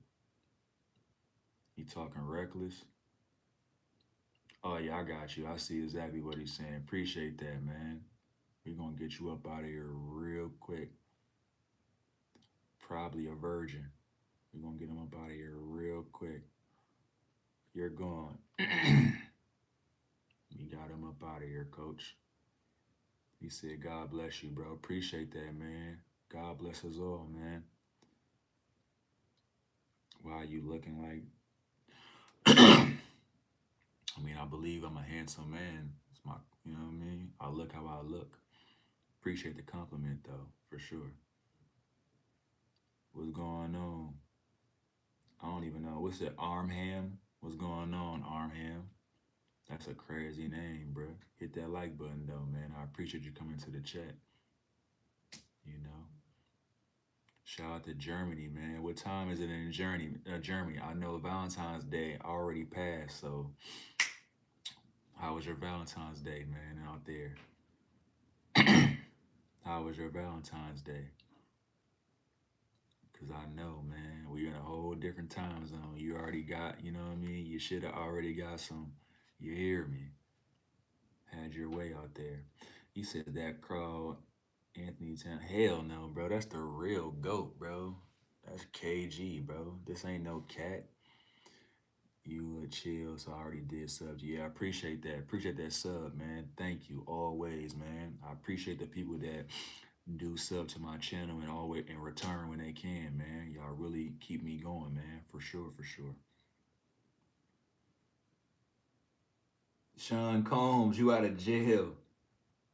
You talking reckless? Oh yeah, I got you. I see exactly what he's saying. Appreciate that, man. We gonna get you up out of here real quick. Probably a virgin. We gonna get him up out of here real quick. You're gone. We got him up out of here, coach. He said, "God bless you, bro. Appreciate that, man. God bless us all, man." Why are you looking like? I mean, I believe I'm a handsome man. It's my, you know what I mean? I look how I look. Appreciate the compliment though, for sure. What's going on? I don't even know. What's it? Armham? What's going on, Armham? That's a crazy name, bro. Hit that like button though, man. I appreciate you coming to the chat. You know, shout out to Germany, man. What time is it in Germany? Germany. I know Valentine's Day already passed. So, how was your Valentine's Day, man, out there? How was your Valentine's Day? Cause I know, man, we're in a whole different time zone. You already got, you know what I mean? You should have already got some. You hear me? Had your way out there. He said that crowd, Anthony Town. Hell no, bro. That's the real goat, bro. That's KG, bro. This ain't no cat. You chill, so I already did subs. Yeah, I appreciate that. Appreciate that sub, man. Thank you always, man. I appreciate the people that do sub to my channel and always in return when they can, man. Y'all really keep me going, man. For sure, for sure. Sean Combs, you out of jail.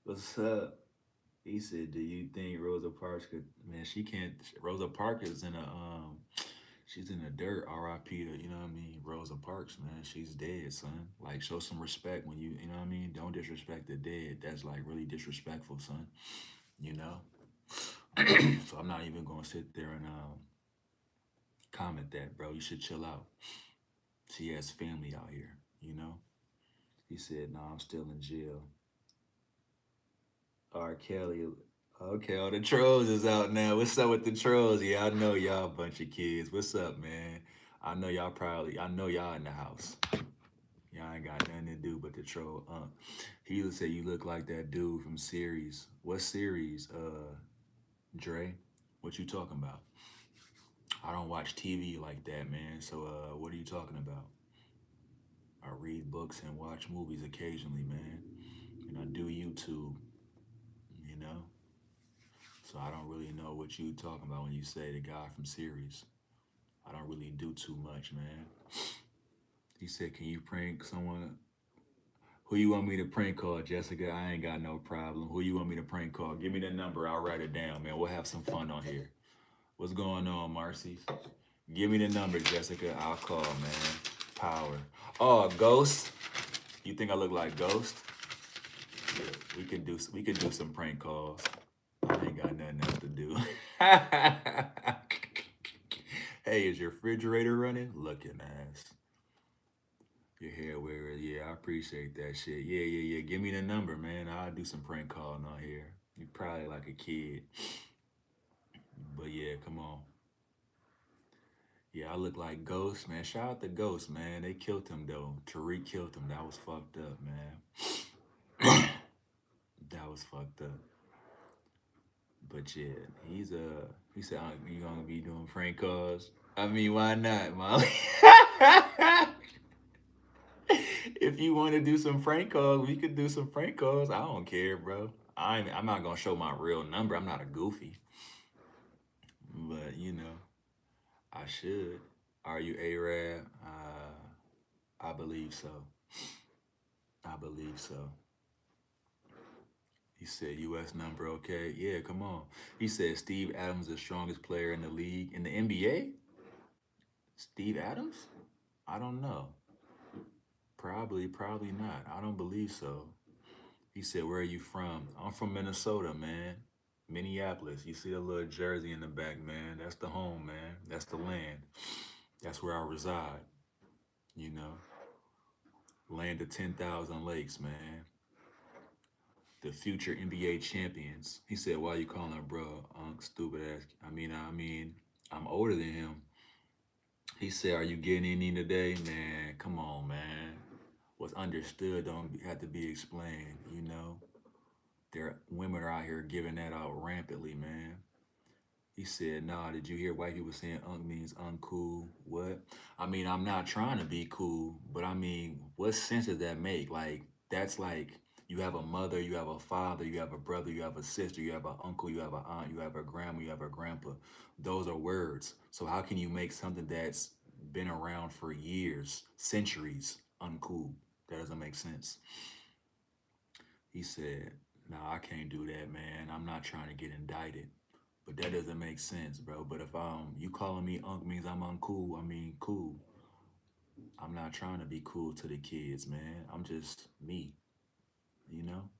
What's up? He said, "Do you think Rosa Parks could?" Man, she can't. Rosa Parks is in a she's in the dirt. R.I.P. to, you know what I mean, Rosa Parks, man. She's dead, son. Like, show some respect when you know what I mean. Don't disrespect the dead. That's like really disrespectful, son. You know. So I'm not even gonna sit there and comment that, bro. You should chill out. She has family out here, you know. He said, "No, I'm still in jail." R. Kelly. Okay, all the trolls is out now. What's up with the trolls? Yeah, I know y'all a bunch of kids. What's up, man? I know y'all in the house. Y'all ain't got nothing to do but the troll. He would say you look like that dude from series. What series, Dre? What you talking about? I don't watch TV like that, man. So, what are you talking about? I read books and watch movies occasionally, man. And I do YouTube, you know? So I don't really know what you talking about when you say the guy from series. I don't really do too much, man. He said, "Can you prank someone?" Who you want me to prank call, Jessica? I ain't got no problem. Who you want me to prank call? Give me the number. I'll write it down, man. We'll have some fun on here. What's going on, Marcy? Give me the number, Jessica. I'll call, man. Power. Oh, Ghost. You think I look like Ghost? Yeah, we could do some prank calls. I ain't got nothing else to do. Hey, is your refrigerator running? Looking ass. Your hair wearer. Yeah, I appreciate that shit. Yeah, yeah, yeah. Give me the number, man. I'll do some prank calling on here. You probably like a kid. But yeah, come on. Yeah, I look like Ghost, man. Shout out to Ghost, man. They killed him though. Tariq killed him. That was fucked up, man. That was fucked up. But yeah, he said you gonna be doing prank calls. I mean, why not, Molly? If you want to do some prank calls, we could do some prank calls. I don't care, bro. I'm not gonna show my real number. I'm not a goofy, but I should. Are you Arab? I believe so. I believe so. He said U.S. number, okay. Yeah, come on. He said Steve Adams is the strongest player in the league in the NBA. Steve Adams? I don't know. Probably, probably not. I don't believe so. He said, "Where are you from?" I'm from Minnesota, man. Minneapolis. You see the little jersey in the back, man. That's the home, man. That's the land. That's where I reside. You know, land of 10,000 lakes, man. The future NBA champions. He said, "Why you calling her bro, stupid ass?" I mean, I'm older than him. He said, "Are you getting any today, man? Come on, man. What's understood don't have to be explained. There women are out here giving that out rampantly, man." He said, "Nah, did you hear white people saying unk means uncool? What? I mean, I'm not trying to be cool, but I mean, what sense does that make? Like, that's like you have a mother, you have a father, you have a brother, you have a sister, you have an uncle, you have an aunt, you have a grandma, you have a grandpa. Those are words. So how can you make something that's been around for years, centuries, uncool? That doesn't make sense." He said, "Nah, I can't do that, man. I'm not trying to get indicted. But that doesn't make sense, bro. But if you calling me unk means I'm uncool, I mean cool. I'm not trying to be cool to the kids, man. I'm just me, you know?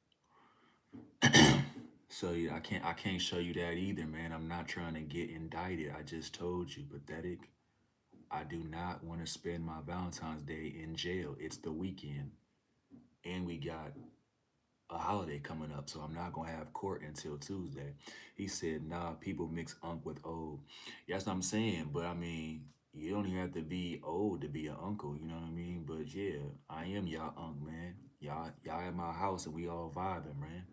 So yeah, I can't show you that either, man. I'm not trying to get indicted. I just told you, pathetic. I do not want to spend my Valentine's Day in jail. It's the weekend. And we got a holiday coming up, so I'm not gonna have court until Tuesday. He said, "Nah, people mix unk with old." Yeah, that's what I'm saying. But I mean, you don't even have to be old to be an uncle. You know what I mean? But yeah, I am y'all unk, man. Y'all at my house and we all vibing, man.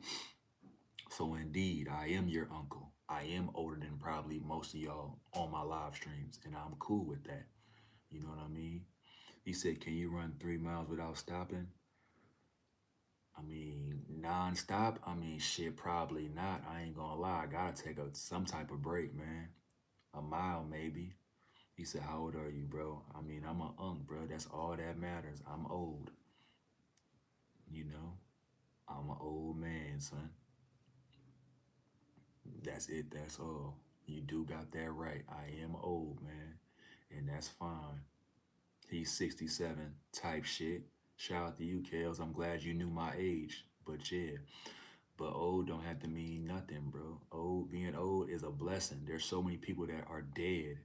So indeed, I am your uncle. I am older than probably most of y'all on my live streams, and I'm cool with that. You know what I mean? He said, "Can you run 3 miles without stopping?" I mean, non-stop. I mean, shit, probably not. I ain't gonna lie. I gotta take some type of break, man. A mile, maybe. He said, "How old are you, bro?" I mean, I'm a unk, bro. That's all that matters. I'm old. You know, I'm an old man, son. That's it. That's all. You do got that right. I am old, man, and that's fine. He's 67 type shit. Shout out to you, Kales. I'm glad you knew my age. But yeah, but old don't have to mean nothing, bro. Being old is a blessing. There's so many people that are dead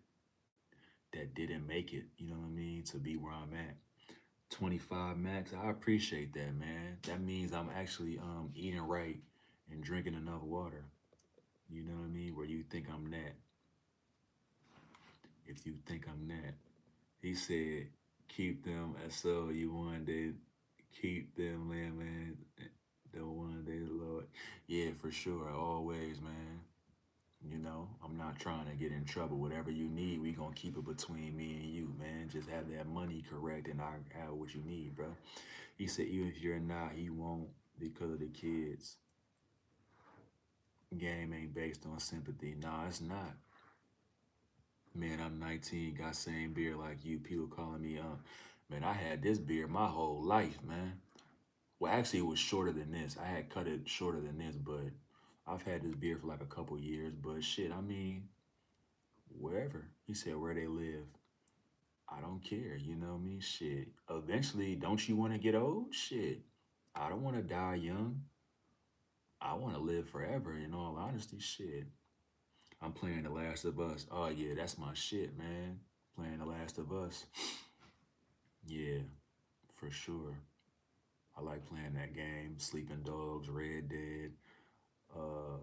that didn't make it, you know what I mean, to be where I'm at. 25 max, I appreciate that, man. That means I'm actually eating right and drinking enough water. You know what I mean? Where you think I'm that. If you think I'm that. He said, "Keep them as so you one day keep them, man. The one day, Lord." Yeah, for sure. Always, man. I'm not trying to get in trouble. Whatever you need, we gonna keep it between me and you, man. Just have that money correct and I have what you need, bro. He said, "Even if you're not, he won't because of the kids. Game ain't based on sympathy." Nah, it's not. Man, I'm 19, got same beard like you. People calling me man, I had this beard my whole life, man. Well, actually, it was shorter than this. I had cut it shorter than this, but I've had this beard for like a couple years. But shit, I mean, wherever. He said where they live. I don't care, you know what I mean? Shit. Eventually, don't you want to get old? Shit. I don't want to die young. I want to live forever, in all honesty. Shit. I'm playing The Last of Us. Oh yeah, that's my shit, man. Playing The Last of Us. Yeah, for sure. I like playing that game. Sleeping Dogs, Red Dead, uh,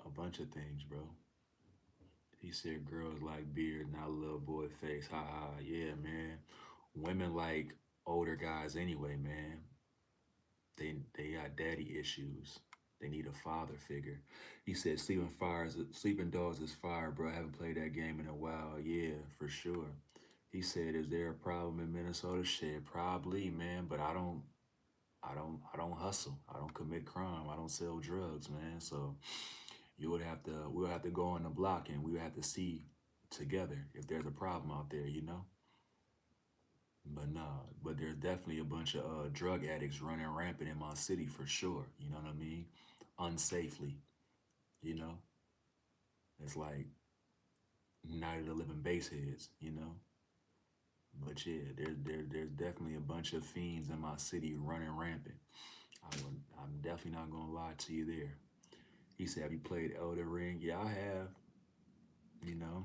a bunch of things, bro. He said girls like beard, not little boy face. Ha ha. Yeah, man. Women like older guys anyway, man. They got daddy issues. They need a father figure. He said sleeping dogs is fire, bro. I haven't played that game in a while. Yeah, for sure. He said, is there a problem in Minnesota? Shit, probably, man. But I don't hustle. I don't commit crime. I don't sell drugs, man. So we'll have to go on the block and we would have to see together if there's a problem out there, you know. But nah, but there's definitely a bunch of drug addicts running rampant in my city for sure. You know what I mean? Unsafely, you know. It's like Night of the Living Baseheads, you know. But yeah, there's definitely a bunch of fiends in my city running rampant. I'm definitely not gonna lie to you there. He said, "Have you played Elder Ring?" Yeah, I have. You know,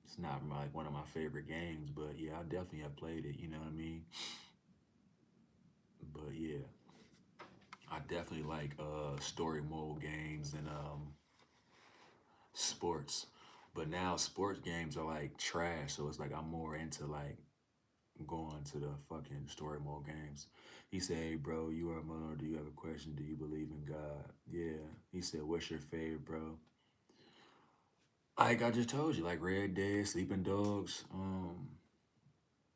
it's not like one of my favorite games, but yeah, I definitely have played it. You know what I mean? But yeah, I definitely like story mode games and sports. But now sports games are like trash, so it's like I'm more into like going to the fucking story mode games. He said, "Hey, bro, you are a Mona. Do you have a question? Do you believe in God?" Yeah. He said, "What's your favorite, bro?" Like I just told you, like Red Dead, Sleeping Dogs,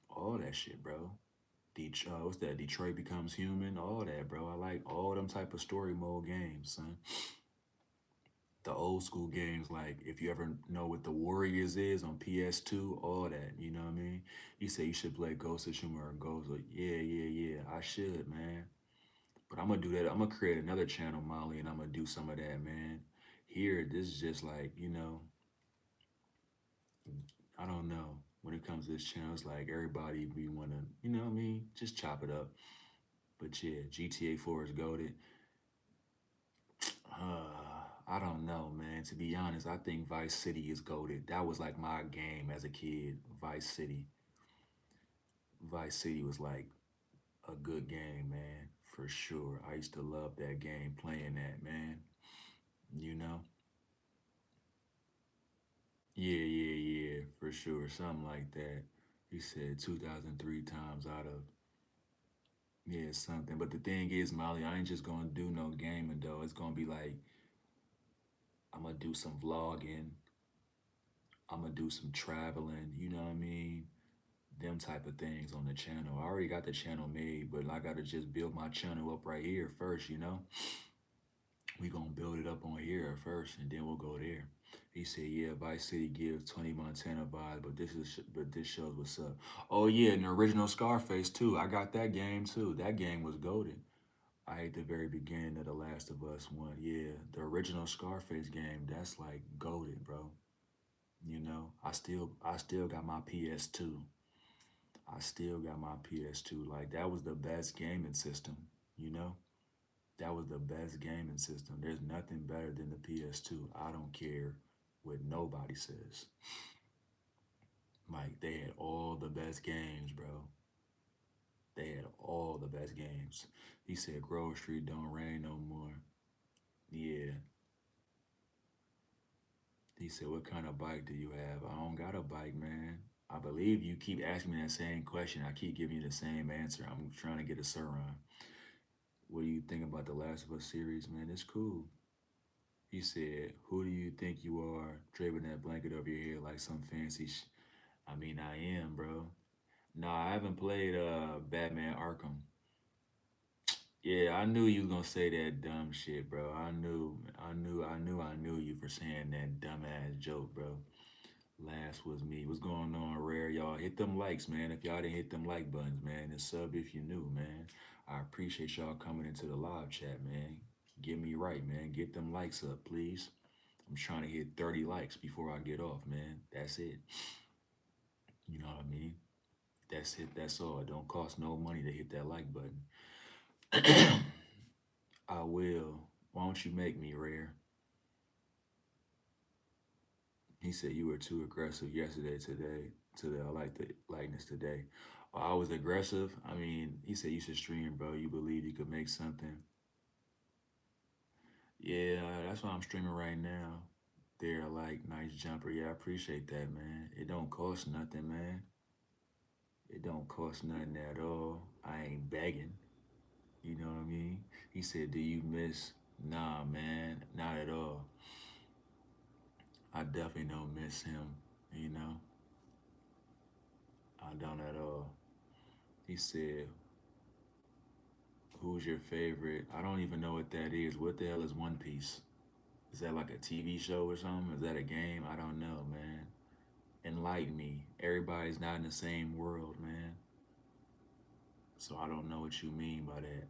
all that shit, bro. What's that? Detroit Becomes Human, all that, bro. I like all them type of story mode games, son. The old school games, like if you ever know what the Warriors is on PS2, all that, you know what I mean? You say you should play Ghost of Tsushima or Ghost, like, yeah, yeah, yeah, I should, man. But I'm gonna do that. I'm gonna create another channel, Molly, and I'm gonna do some of that, man. Here, this is just like, you know, I don't know. When it comes to this channel, it's like everybody be wanna, you know what I mean? Just chop it up. But yeah, GTA 4 is goaded. I don't know, man. To be honest, I think Vice City is goaded. That was like my game as a kid. Vice City. Vice City was like a good game, man, for sure. I used to love that game, playing that, man. You know? Yeah, yeah, yeah, for sure. Something like that. He said 2003 times out of, yeah, something. But the thing is, Molly, I ain't just gonna do no gaming though. It's gonna be like I'm gonna do some vlogging. I'm gonna do some traveling. You know what I mean? Them type of things on the channel. I already got the channel made, but I gotta just build my channel up right here first, you know? We gonna build it up on here first and then we'll go there. He said, yeah, Vice City gives 20 Montana vibes, but this shows what's up. Oh yeah, and the original Scarface too. I got that game too. That game was golden. I hate the very beginning of The Last of Us one. Yeah, the original Scarface game, that's like golden, bro. You know, I still got my PS2. I still got my PS2. Like that was the best gaming system, you know? That was the best gaming system. There's nothing better than the PS2. I don't care what nobody says. Like they had all the best games, bro. They had all the best games. He said Grove Street don't rain no more. Yeah. He said, what kind of bike do you have? I don't got a bike, man. I believe you keep asking me that same question. I keep giving you the same answer. I'm trying to get a Suron. What do you think about the Last of Us series, man? It's cool. He said, who do you think you are draping that blanket over your head like some fancy I mean, I am, bro. No, I haven't played Batman Arkham. Yeah, I knew you was gonna say that dumb shit, bro. I knew you for saying that dumbass joke, bro. Last was me. What's going on, Rare? Y'all hit them likes, man. If y'all didn't hit them like buttons, man, and sub if you new, man. I appreciate y'all coming into the live chat, man. Get me right, man. Get them likes up, please. I'm trying to hit 30 likes before I get off, man. That's it. You know what I mean? That's it. That's all. It don't cost no money to hit that like button. I will. Why don't you make me, Rare? He said you were too aggressive yesterday, today, today. I like the likeness today. I was aggressive. I mean, he said you should stream, bro. You believe you could make something. Yeah, that's why I'm streaming right now. They're like nice jumper. Yeah, I appreciate that, man. It don't cost nothing, man. It don't cost nothing at all. I ain't begging. You know what I mean? He said, "Do you miss?" Nah, man, not at all. I definitely don't miss him. You know, I don't at all. He said, "Who's your favorite?" I don't even know what that is. What the hell is One Piece? Is that like a TV show or something? Is that a game? I don't know, man. Enlighten me. Everybody's not in the same world, man. So I don't know what you mean by that.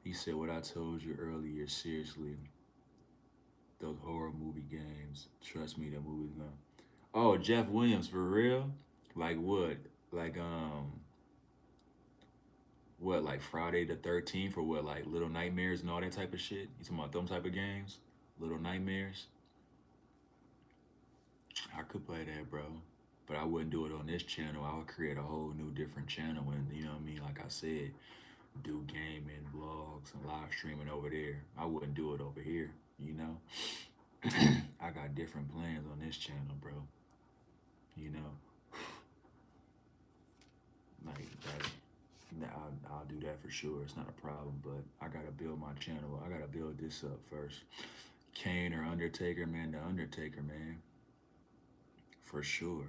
He said, "What I told you earlier, seriously, those horror movie games. Trust me, the movie's gonna." Oh, Jeff Williams, for real? Like what? Like what? Like Friday the 13th or what? Like Little Nightmares and all that type of shit? You talking about them type of games? Little Nightmares? I could play that, bro. But I wouldn't do it on this channel. I would create a whole new different channel and you know what I mean? Like I said, do gaming, vlogs, and live streaming over there. I wouldn't do it over here, you know? I got different plans on this channel, bro. You know? Like that. I'll do that for sure. It's not a problem, but I gotta build my channel. I gotta build this up first. Kane or Undertaker, man. The Undertaker, man, for sure.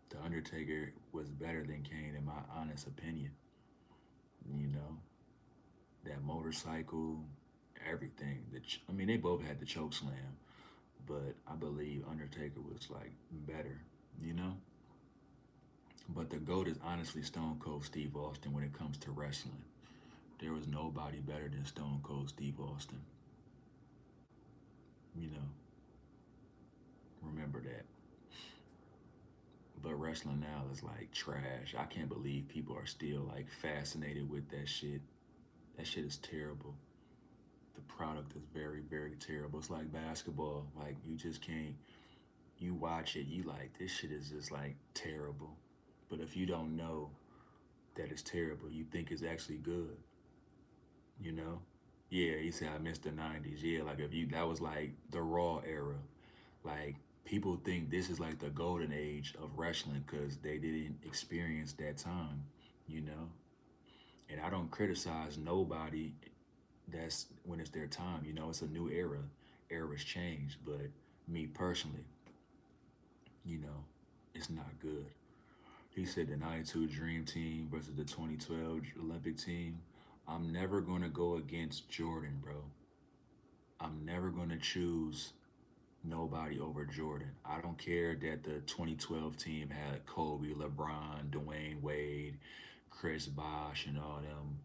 The Undertaker was better than Kane, in my honest opinion. You know, that motorcycle, everything. I mean, they both had the choke slam, but I believe Undertaker was like better. You know, but the GOAT is honestly Stone Cold Steve Austin when it comes to wrestling. There was nobody better than Stone Cold Steve Austin. You know, remember that. But wrestling now is like trash. I can't believe people are still like fascinated with that shit. That shit is terrible. The product is very, very terrible. It's like basketball. Like you just can't. You watch it, you like this shit is just like terrible. But if you don't know that it's terrible, you think it's actually good. You know? Yeah, he said I missed the '90s. Yeah, like if you that was like the Raw era. Like people think this is like the golden age of wrestling because they didn't experience that time, you know. And I don't criticize nobody. That's when it's their time, you know. It's a new era. Eras change, but me personally, you know, it's not good. He said the '92 Dream Team versus the 2012 Olympic team. I'm never gonna go against Jordan, bro. I'm never gonna choose nobody over Jordan. I don't care that the 2012 team had Kobe, LeBron, Dwayne Wade, Chris Bosh, and all them.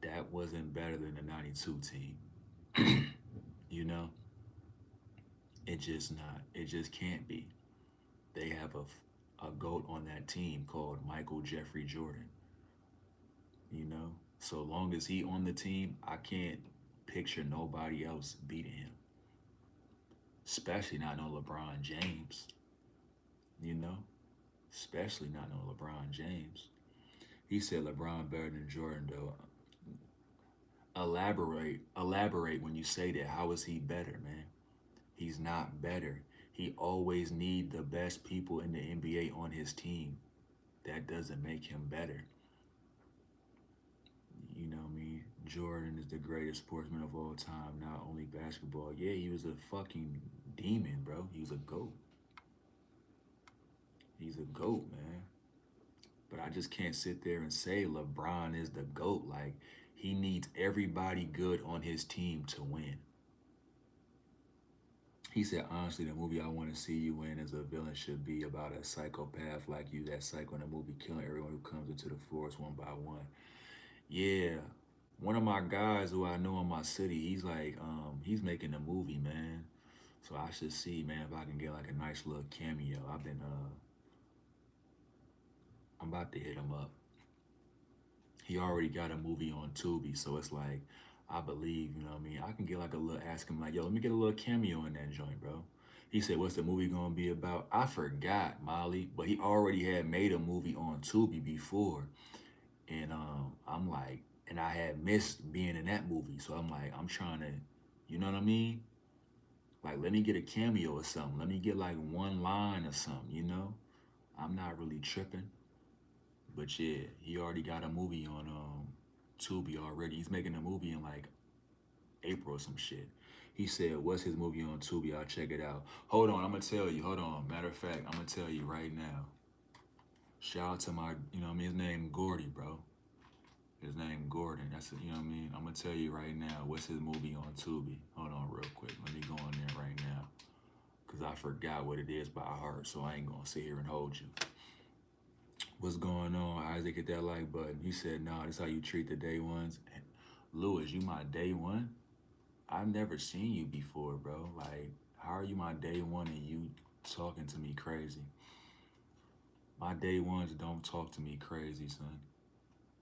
That wasn't better than the '92 team. You know, it just not. It just can't be. They have a goat on that team called Michael Jeffrey Jordan. You know, so long as he on the team, I can't picture nobody else beating him. Especially not no LeBron James. You know, especially not no LeBron James. He said LeBron better than Jordan though. Elaborate when you say that. How is he better, man? He's not better. He always need the best people in the NBA on his team. That doesn't make him better. You know me. Jordan is the greatest sportsman of all time, not only basketball. Yeah, he was a fucking demon, bro. He was a goat. He's a goat, man. But I just can't sit there and say LeBron is the GOAT. Like, he needs everybody good on his team to win. He said, honestly, the movie I want to see you in as a villain should be about a psychopath like you, that psycho in the movie killing everyone who comes into the forest one by one. Yeah. One of my guys who I know in my city, he's like, he's making a movie, man. So I should see, man, if I can get like a nice little cameo. I'm about to hit him up. He already got a movie on Tubi, so it's like, I believe, you know what I mean? I can get like a little, ask him like, yo, let me get a little cameo in that joint, bro. He said, "What's the movie gonna be about?" I forgot, Molly, but he already had made a movie on Tubi before, and I'm like, and I had missed being in that movie, so I'm like, I'm trying to, you know what I mean? Like, let me get a cameo or something. Let me get like one line or something, you know? I'm not really tripping, but yeah, he already got a movie on Tubi already. He's making a movie in like April or some shit. He said, "What's his movie on Tubi? I'll check it out." Hold on, I'm gonna tell you. Hold on. Matter of fact, I'm gonna tell you right now. Shout out to my, you know what I mean? His name Gordy, bro. His name Gordon. That's, you know what I mean? I'm gonna tell you right now. What's his movie on Tubi? Hold on, real quick. Let me go on there right now, cause I forgot what it is by heart. So I ain't gonna sit here and hold you. What's going on, Isaac? Hit that like button. He said, "Nah, this how you treat the day ones." Lewis, you my day one? I've never seen you before, bro. Like, how are you my day one and you talking to me crazy? My day ones don't talk to me crazy, son.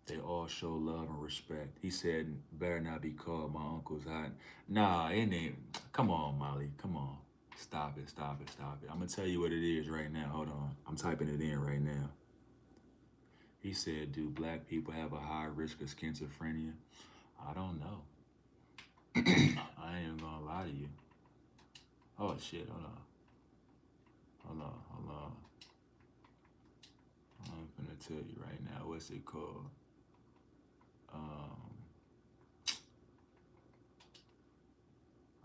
They all show love and respect. He said, "Better not be called my uncle's hot." Nah, it ain't. Come on, Molly. Come on. Stop it, stop it, stop it. I'm going to tell you what it is right now. Hold on. I'm typing it in right now. He said, "Do black people have a high risk of schizophrenia?" I don't know. I ain't even going to lie to you. Oh, shit. Hold on. Hold on. Hold on. I'm gonna tell you right now. What's it called? Um,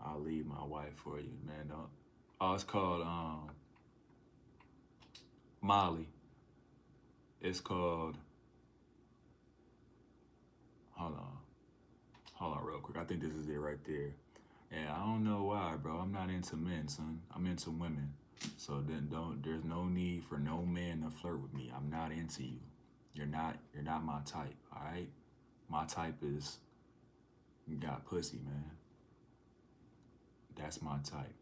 I'll leave my wife for you, man. Don't. Oh, it's called Molly. It's called. Hold on. Hold on, real quick. I think this is it right there. And I don't know why, bro. I'm not into men, son. I'm into women. So then don't. There's no need for no man to flirt with me. I'm not into you. You're not. You're not my type. All right. My type is you got pussy, man. That's my type.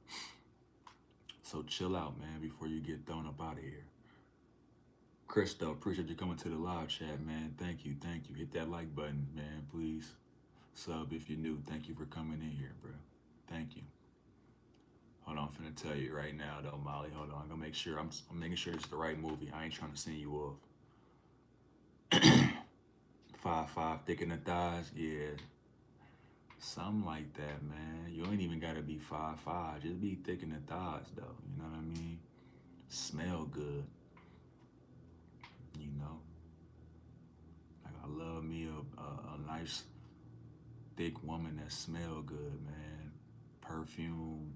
So chill out, man, before you get thrown up out of here. Christo, appreciate you coming to the live chat, man. Thank you, thank you. Hit that like button, man, please. Sub if you're new. Thank you for coming in here, bro. Thank you. Hold on, I'm finna tell you right now, though, Molly. Hold on, I'm gonna make sure I'm making sure it's the right movie. I ain't trying to send you off. 5'5", thick in the thighs, yeah, something like that, man. You ain't even gotta be 5'5", just be thick in the thighs, though. You know what I mean? Smell good, you know. Like I love me a nice thick woman that smell good, man. Perfume,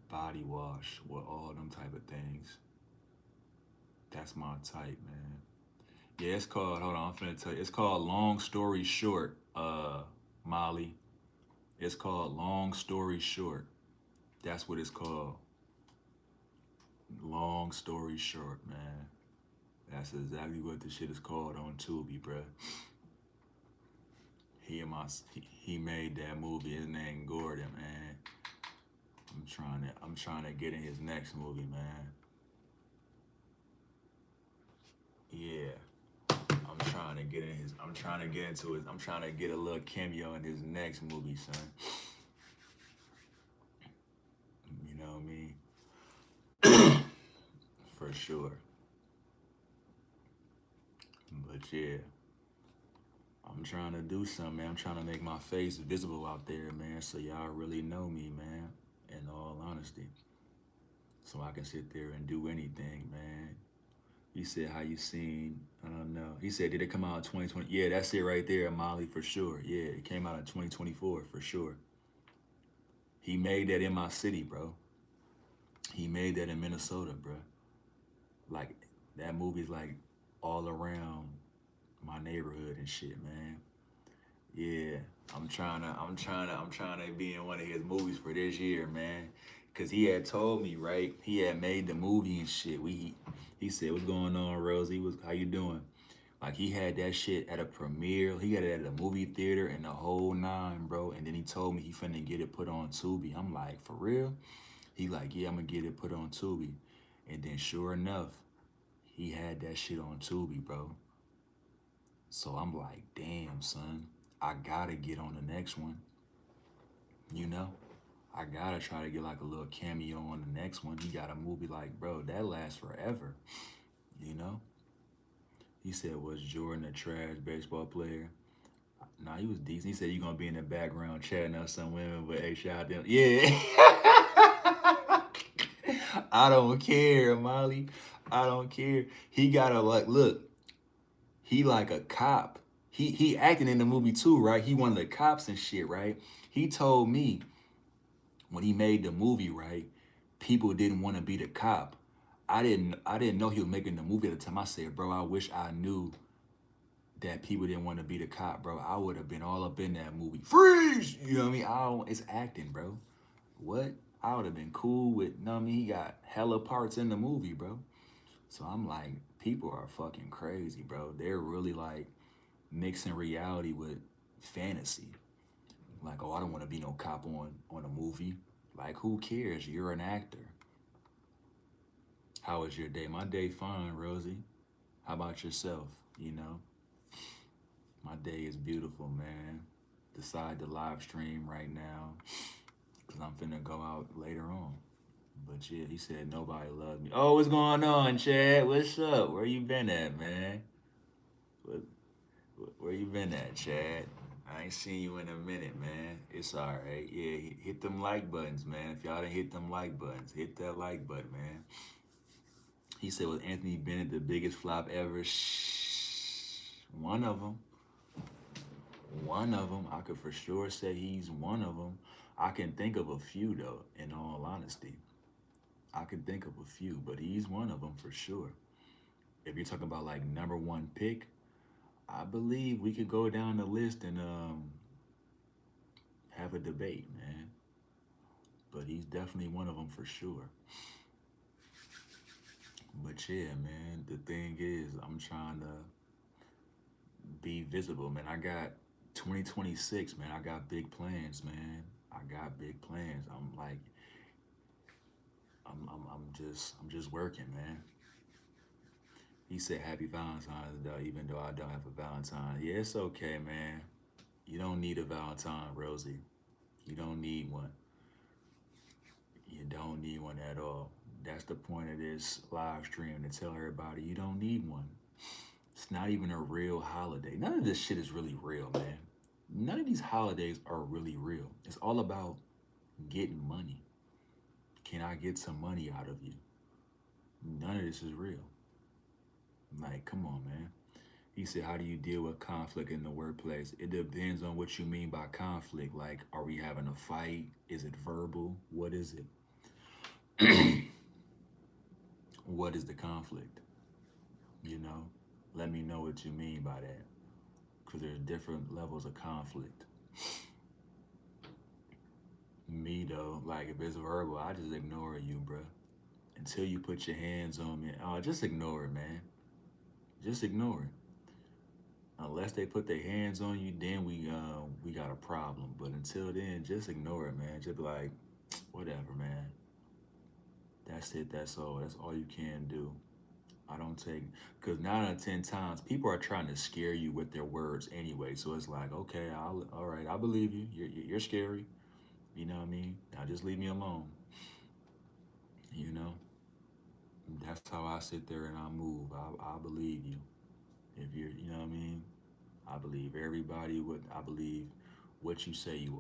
body wash, with all them type of things. That's my type, man. Yeah, it's called. Hold on, I'm finna tell you. It's called Long Story Short. Molly. It's called Long Story Short. That's what it's called. Long Story Short, man. That's exactly what the shit is called on Tubi, bruh. He made that movie. His name Gordon, man. I'm trying to get in his next movie, man. Yeah. I'm trying to get into his I'm trying to get a little cameo in his next movie, son. You know what I mean? For sure. But yeah, I'm trying to do something, man. I'm trying to make my face visible out there, man, so y'all really know me, man. In all honesty. So I can sit there and do anything, man. He said, "How you seen?" I don't know. He said, "Did it come out in 2020?" Yeah, that's it right there, Molly, for sure. Yeah, it came out in 2024, for sure. He made that in my city, bro. He made that in Minnesota, bro. Like, that movie's like all around my neighborhood and shit, man. Yeah, I'm trying to be in one of his movies for this year, man. Cause he had told me, right? He had made the movie and shit. He said, "What's going on, Rosie? How you doing?" Like he had that shit at a premiere. He had it at a movie theater and the whole nine, bro. And then he told me he finna get it put on Tubi. I'm like, for real? He like, yeah, I'm gonna get it put on Tubi. And then sure enough, he had that shit on Tubi, bro. So I'm like, damn, son, I gotta get on the next one. You know, I gotta try to get like a little cameo on the next one. He got a movie like, bro, that lasts forever. You know? He said, was Jordan a trash baseball player? Nah, he was decent. He said you gonna be in the background chatting up some women, but hey, shout out them. Yeah. I don't care, Molly. I don't care. He gotta like look, he like a cop. He acting in the movie too, right? He one of the cops and shit, right? He told me when he made the movie, right? People didn't want to be the cop. I didn't know he was making the movie at the time. I said, bro, I wish I knew that people didn't want to be the cop, bro. I would have been all up in that movie. Freeze! You know what I mean? It's acting, bro. What? I would have been cool with, you know what I mean? He got hella parts in the movie, bro. So I'm like, people are fucking crazy, bro. They're really like mixing reality with fantasy. Like, oh, I don't want to be no cop on a movie. Like, who cares? You're an actor. How was your day? My day fine, Rosie. How about yourself? You know, my day is beautiful, man. Decide to live stream right now because I'm finna go out later on. But yeah, he said nobody loves me. Oh, what's going on, Chad? What's up? Where you been at, man? What, where you been at, Chad? I ain't seen you in a minute, man. It's all right. Yeah, hit them like buttons, man. If y'all didn't hit them like buttons, hit that like button, man. He said, was Anthony Bennett the biggest flop ever? Shh. One of them. One of them. I could for sure say he's one of them. I can think of a few, though, in all honesty. I can think of a few, but he's one of them for sure. If you're talking about like number one pick, I believe we could go down the list and have a debate, man. But he's definitely one of them for sure. But yeah, man, the thing is, I'm trying to be visible, man. I got 2026, man. I got big plans, man. I got big plans. I'm like, I'm just working, man. He said Happy Valentine's Day, even though I don't have a Valentine. Yeah, it's okay, man. You don't need a Valentine, Rosie. You don't need one. You don't need one at all. That's the point of this live stream to tell everybody you don't need one. It's not even a real holiday. None of this shit is really real, man. None of these holidays are really real. It's all about getting money. Can I get some money out of you? None of this is real. Like, come on, man. He said, how do you deal with conflict in the workplace? It depends on what you mean by conflict. Like, are we having a fight? Is it verbal? What is it? What is the conflict? You know? Let me know what you mean by that. Because there's different levels of conflict. Me, though, like, if it's verbal, I just ignore you, bruh. Until you put your hands on me. Oh, just ignore it, man. Just ignore it. Unless they put their hands on you, then we got a problem. But until then, just ignore it, man. Just be like, whatever, man. That's it. That's all. That's all you can do. I don't take because 9 out of 10 times people are trying to scare you with their words anyway. So it's like, okay, all right, I believe you. You're scary. You know what I mean? Now just leave me alone. You know, that's how I sit there and I move. I believe you. If you're, you know what I mean? I believe everybody. What I believe, what you say you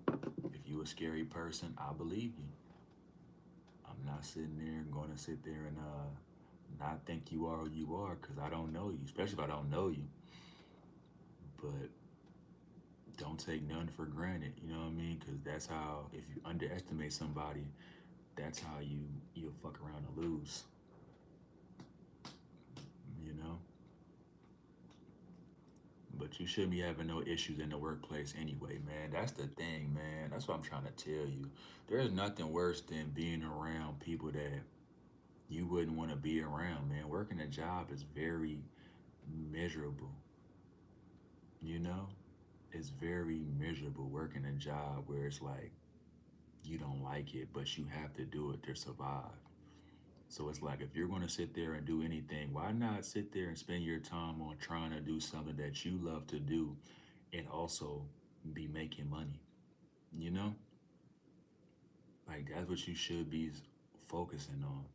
are. If you a scary person, I believe you. I'm not sitting there going to sit there and not think you are who you are because I don't know you, especially if I don't know you. But don't take none for granted. You know what I mean? Because that's how if you underestimate somebody, that's how you'll fuck around and lose. You know. But you shouldn't be having no issues in the workplace anyway, man. That's the thing, man. That's what I'm trying to tell you. There's nothing worse than being around people that you wouldn't want to be around, man. Working a job is very miserable. You know, it's very miserable working a job where it's like you don't like it, but you have to do it to survive. So it's like if you're going to sit there and do anything, why not sit there and spend your time on trying to do something that you love to do and also be making money? You know, like that's what you should be focusing on.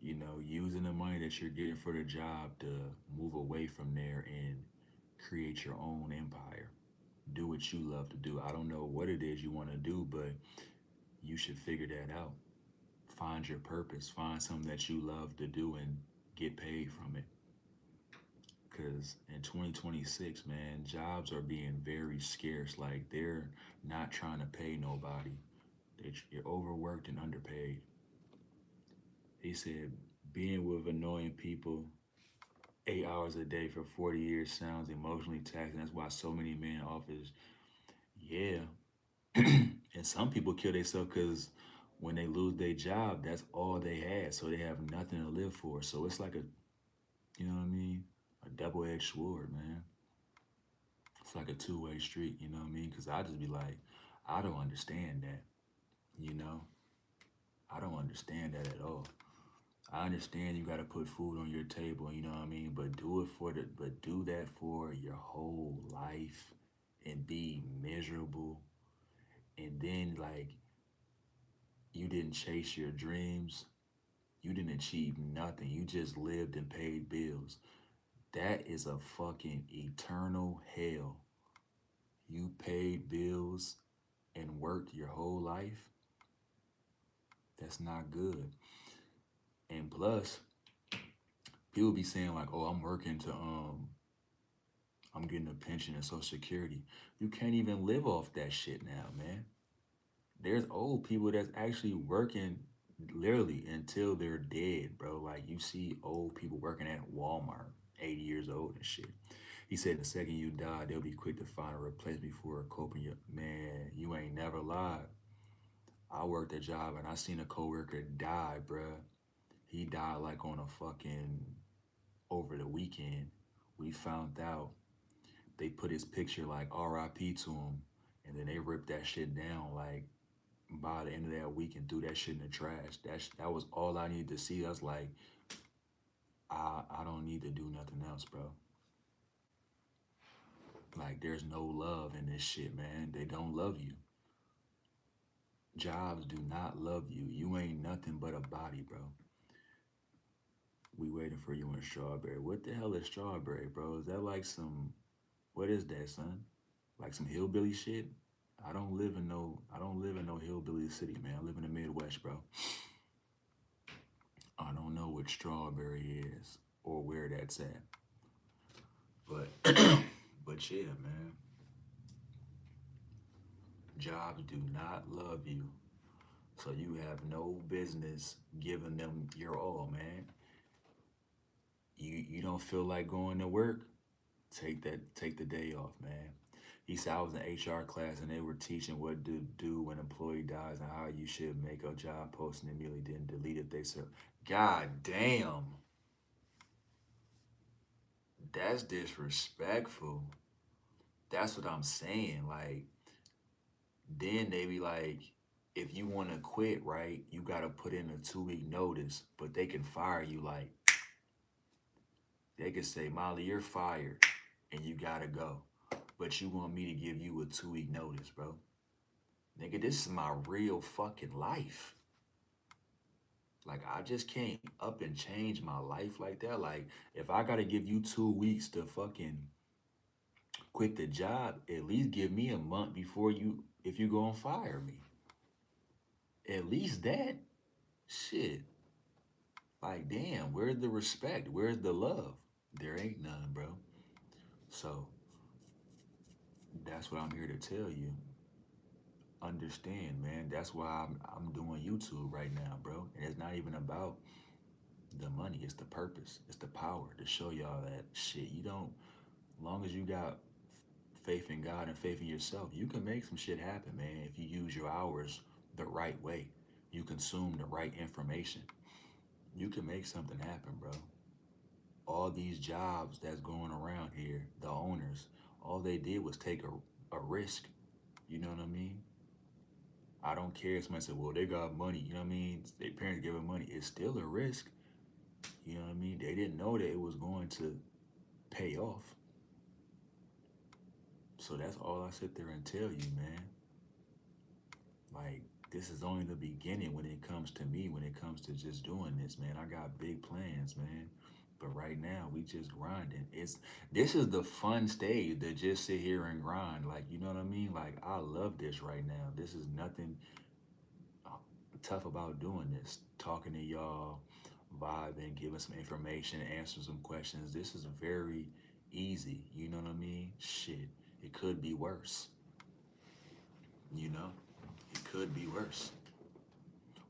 You know, using the money that you're getting for the job to move away from there and create your own empire. Do what you love to do. I don't know what it is you want to do, but you should figure that out. Find your purpose. Find something that you love to do and get paid from it. Because in 2026, man, jobs are being very scarce. Like they're not trying to pay nobody. You're overworked and underpaid. He said, being with annoying people 8 hours a day for 40 years sounds emotionally taxing. That's why so many men in office, yeah. And some people kill themselves because when they lose their job, that's all they had. So they have nothing to live for. So it's like a, you know what I mean? A double edged sword, man. It's like a two-way street, you know what I mean? Because I just be like, I don't understand that, you know? I don't understand that at all. I understand you got to put food on your table, you know what I mean? But do that for your whole life and be miserable. And then, like, you didn't chase your dreams. You didn't achieve nothing. You just lived and paid bills. That is a fucking eternal hell. You paid bills and worked your whole life. That's not good. And plus, people be saying like, "Oh, I'm getting a pension and Social Security." You can't even live off that shit now, man. There's old people that's actually working literally until they're dead, bro. Like you see old people working at Walmart, 80 years old and shit. He said the second you die, they'll be quick to find a replacement before coping you. Man, you ain't never lied. I worked a job and I seen a coworker die, bruh. He died like on a fucking over the weekend. We found out they put his picture like RIP to him, and then they ripped that shit down like by the end of that week and threw that shit in the trash. That was all I needed to see. I was like, I don't need to do nothing else, bro. Like there's no love in this shit, man. They don't love you. Jobs do not love you. You ain't nothing but a body, bro. We waiting for you in Strawberry. What the hell is Strawberry, bro? Is that like some what is that, son? Like some hillbilly shit? I don't live in no hillbilly city, man. I live in the Midwest, bro. I don't know what Strawberry is or where that's at. But but yeah, man. Jobs do not love you. So you have no business giving them your all, man. You don't feel like going to work? Take the day off, man. He said I was in HR class and they were teaching what to do when an employee dies and how you should make a job post and immediately didn't delete it. They said, God damn, that's disrespectful. That's what I'm saying. Like, then they be like, if you want to quit, right, you got to put in a 2 week notice, but they can fire you. Like, they could say, Molly, you're fired and you got to go. But you want me to give you a 2 week notice, bro. Nigga, this is my real fucking life. Like, I just can't up and change my life like that. Like, if I got to give you 2 weeks to fucking quit the job, at least give me a month before if you go and fire me. At least that. Shit. Like, damn, where's the respect? Where's the love? There ain't none, bro. So, that's what I'm here to tell you. Understand, man. That's why I'm doing YouTube right now, bro. And it's not even about the money, it's the purpose, it's the power to show y'all that shit. You don't, as long as you got faith in God and faith in yourself, you can make some shit happen, man. If you use your hours the right way, you consume the right information, you can make something happen, bro. All these jobs that's going around here, the owners, all they did was take a risk. You know what I mean? I don't care if somebody said, well, they got money. You know what I mean? Their parents give them money. It's still a risk. You know what I mean? They didn't know that it was going to pay off. So that's all I sit there and tell you, man. Like, this is only the beginning when it comes to me, when it comes to just doing this, man. I got big plans, man. But right now, we just grinding. This is the fun stage to just sit here and grind. Like, you know what I mean? Like, I love this right now. This is nothing uh, tough about doing this. Talking to y'all, vibing, giving some information, answering some questions. This is very easy. You know what I mean? Shit, it could be worse. You know, it could be worse.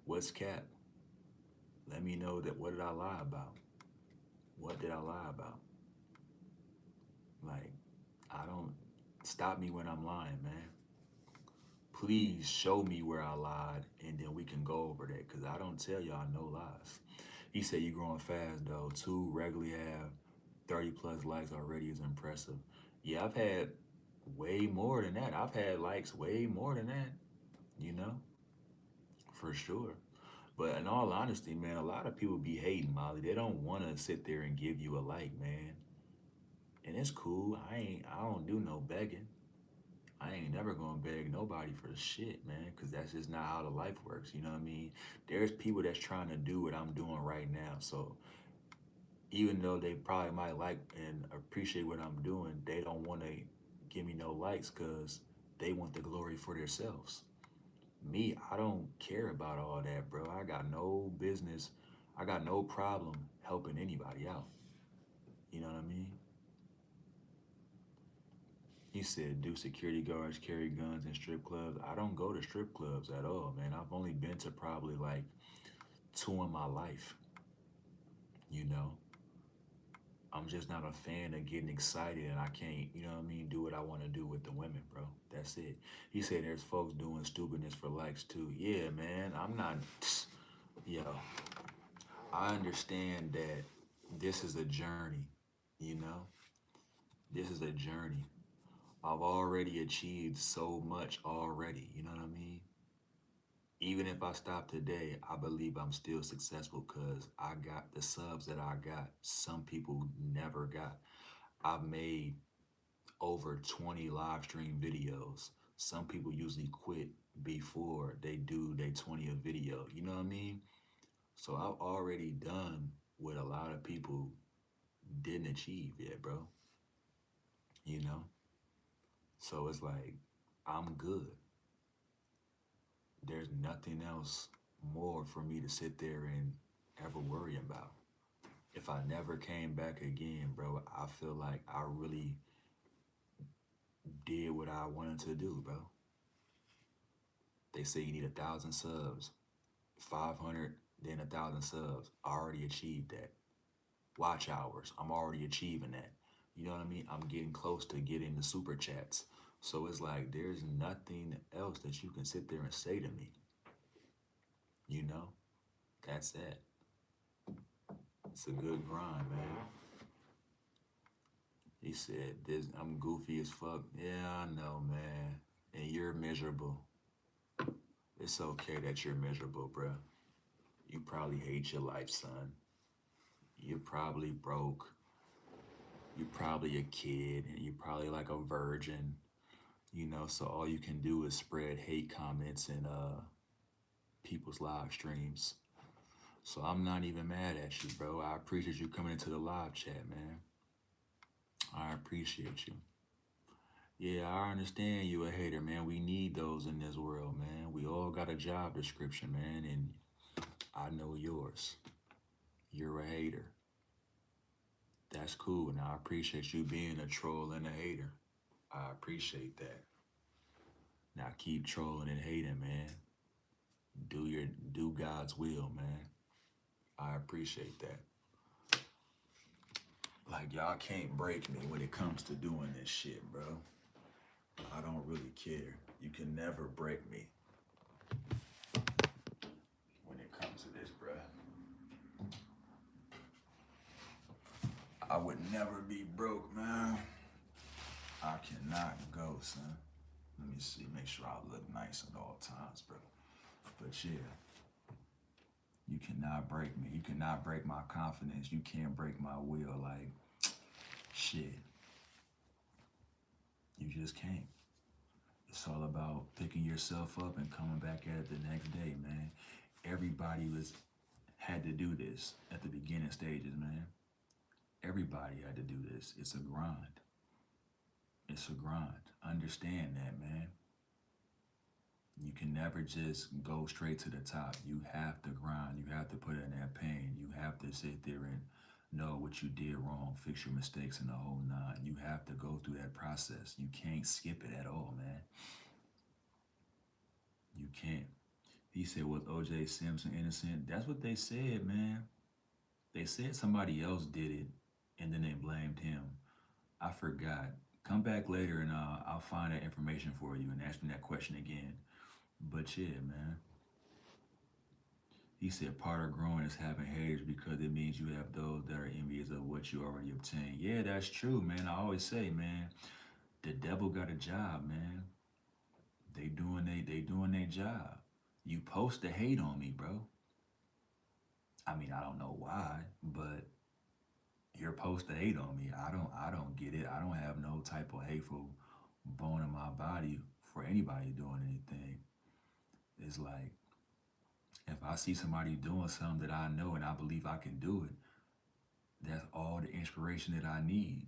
What's cap? Let me know that what did I lie about? What did I lie about? Like, I don't stop me when I'm lying, man. Please show me where I lied and then we can go over that because I don't tell y'all no lies. He said you growing fast though. Two regularly have 30 plus likes already is impressive. Yeah, I've had way more than that. I've had likes way more than that, you know, for sure. But in all honesty, man, a lot of people be hating, Molly. They don't want to sit there and give you a like, man. And it's cool. I don't do no begging. I ain't never gonna beg nobody for shit, man, because that's just not how the life works. You know what I mean? There's people that's trying to do what I'm doing right now. So even though they probably might like and appreciate what I'm doing, they don't want to give me no likes because they want the glory for themselves. Me, I don't care about all that, bro. I got no business. I got no problem helping anybody out. You know what I mean? He said, do security guards carry guns in strip clubs? I don't go to strip clubs at all, man. I've only been to probably like two in my life, you know? I'm just not a fan of getting excited and I can't, you know what I mean, do what I want to do with the women, bro. That's it. He said there's folks doing stupidness for likes too. Yeah, man, I'm not, yo, I understand that this is a journey, you know? This is a journey. I've already achieved so much already, you know what I mean? Even if I stop today, I believe I'm still successful because I got the subs that I got. Some people never got. I've made over 20 live stream videos. Some people usually quit before they do their 20th video. You know what I mean? So I've already done what a lot of people didn't achieve yet, bro. You know? So it's like, I'm good. There's nothing else more for me to sit there and ever worry about. If I never came back again, bro, I feel like I really did what I wanted to do, bro. They say you need 1,000 subs, 500, then 1,000 subs. I already achieved that. Watch hours, I'm already achieving that. You know what I mean? I'm getting close to getting the super chats. So it's like there's nothing else that you can sit there and say to me. You know? That's it. It's a good grind, man. He said, "This I'm goofy as fuck." Yeah, I know, man. And you're miserable. It's okay that you're miserable, bruh. You probably hate your life, son. You're probably broke. You're probably a kid, and you're probably like a virgin. You know, so all you can do is spread hate comments and people's live streams. So I'm not even mad at you, bro. I appreciate you coming into the live chat, man. I appreciate you. Yeah, I understand you a hater, man. We need those in this world, man. We all got a job description, man, and I know yours. You're a hater. That's cool. Now I appreciate you being a troll and a hater. I appreciate that. Now keep trolling and hating, man. Do God's will, man. I appreciate that. Like y'all can't break me when it comes to doing this shit, bro. I don't really care. You can never break me when it comes to this, bro. I would never be broke, man. I cannot go, son. Let me see, make sure I look nice at all times, bro. But yeah, you cannot break me. You cannot break my confidence. You can't break my will. Like, shit. You just can't. It's all about picking yourself up and coming back at it the next day, man. Everybody was had to do this at the beginning stages, man. Everybody had to do this. It's a grind. It's a grind. Understand that, man. You can never just go straight to the top. You have to grind. You have to put in that pain. You have to sit there and know what you did wrong, fix your mistakes and the whole nine. You have to go through that process. You can't skip it at all, man. You can't. He said, was OJ Simpson innocent? That's what they said, man. They said somebody else did it and then they blamed him. I forgot. Come back later and I'll find that information for you and ask me that question again. But yeah, man. He said part of growing is having haters because it means you have those that are envious of what you already obtained. Yeah, that's true, man. I always say, man, the devil got a job, man. They doing their job. You post to hate on me, bro. I mean, I don't know why, but you're supposed to hate on me. I don't get it. I don't have no type of hateful bone in my body for anybody doing anything. It's like if I see somebody doing something that I know and I believe I can do it, that's all the inspiration that I need.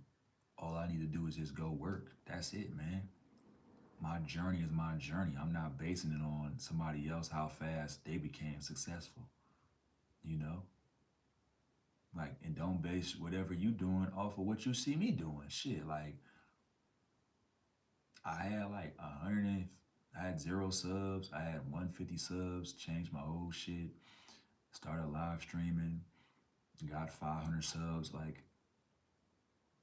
All I need to do is just go work. That's it, man. My journey is my journey. I'm not basing it on somebody else how fast they became successful. You know, like and don't base whatever you doing off of what you see me doing. Shit, like I had like 100 and I had 0 subs. I had 150 subs. Changed my whole shit. Started live streaming. Got 500 subs like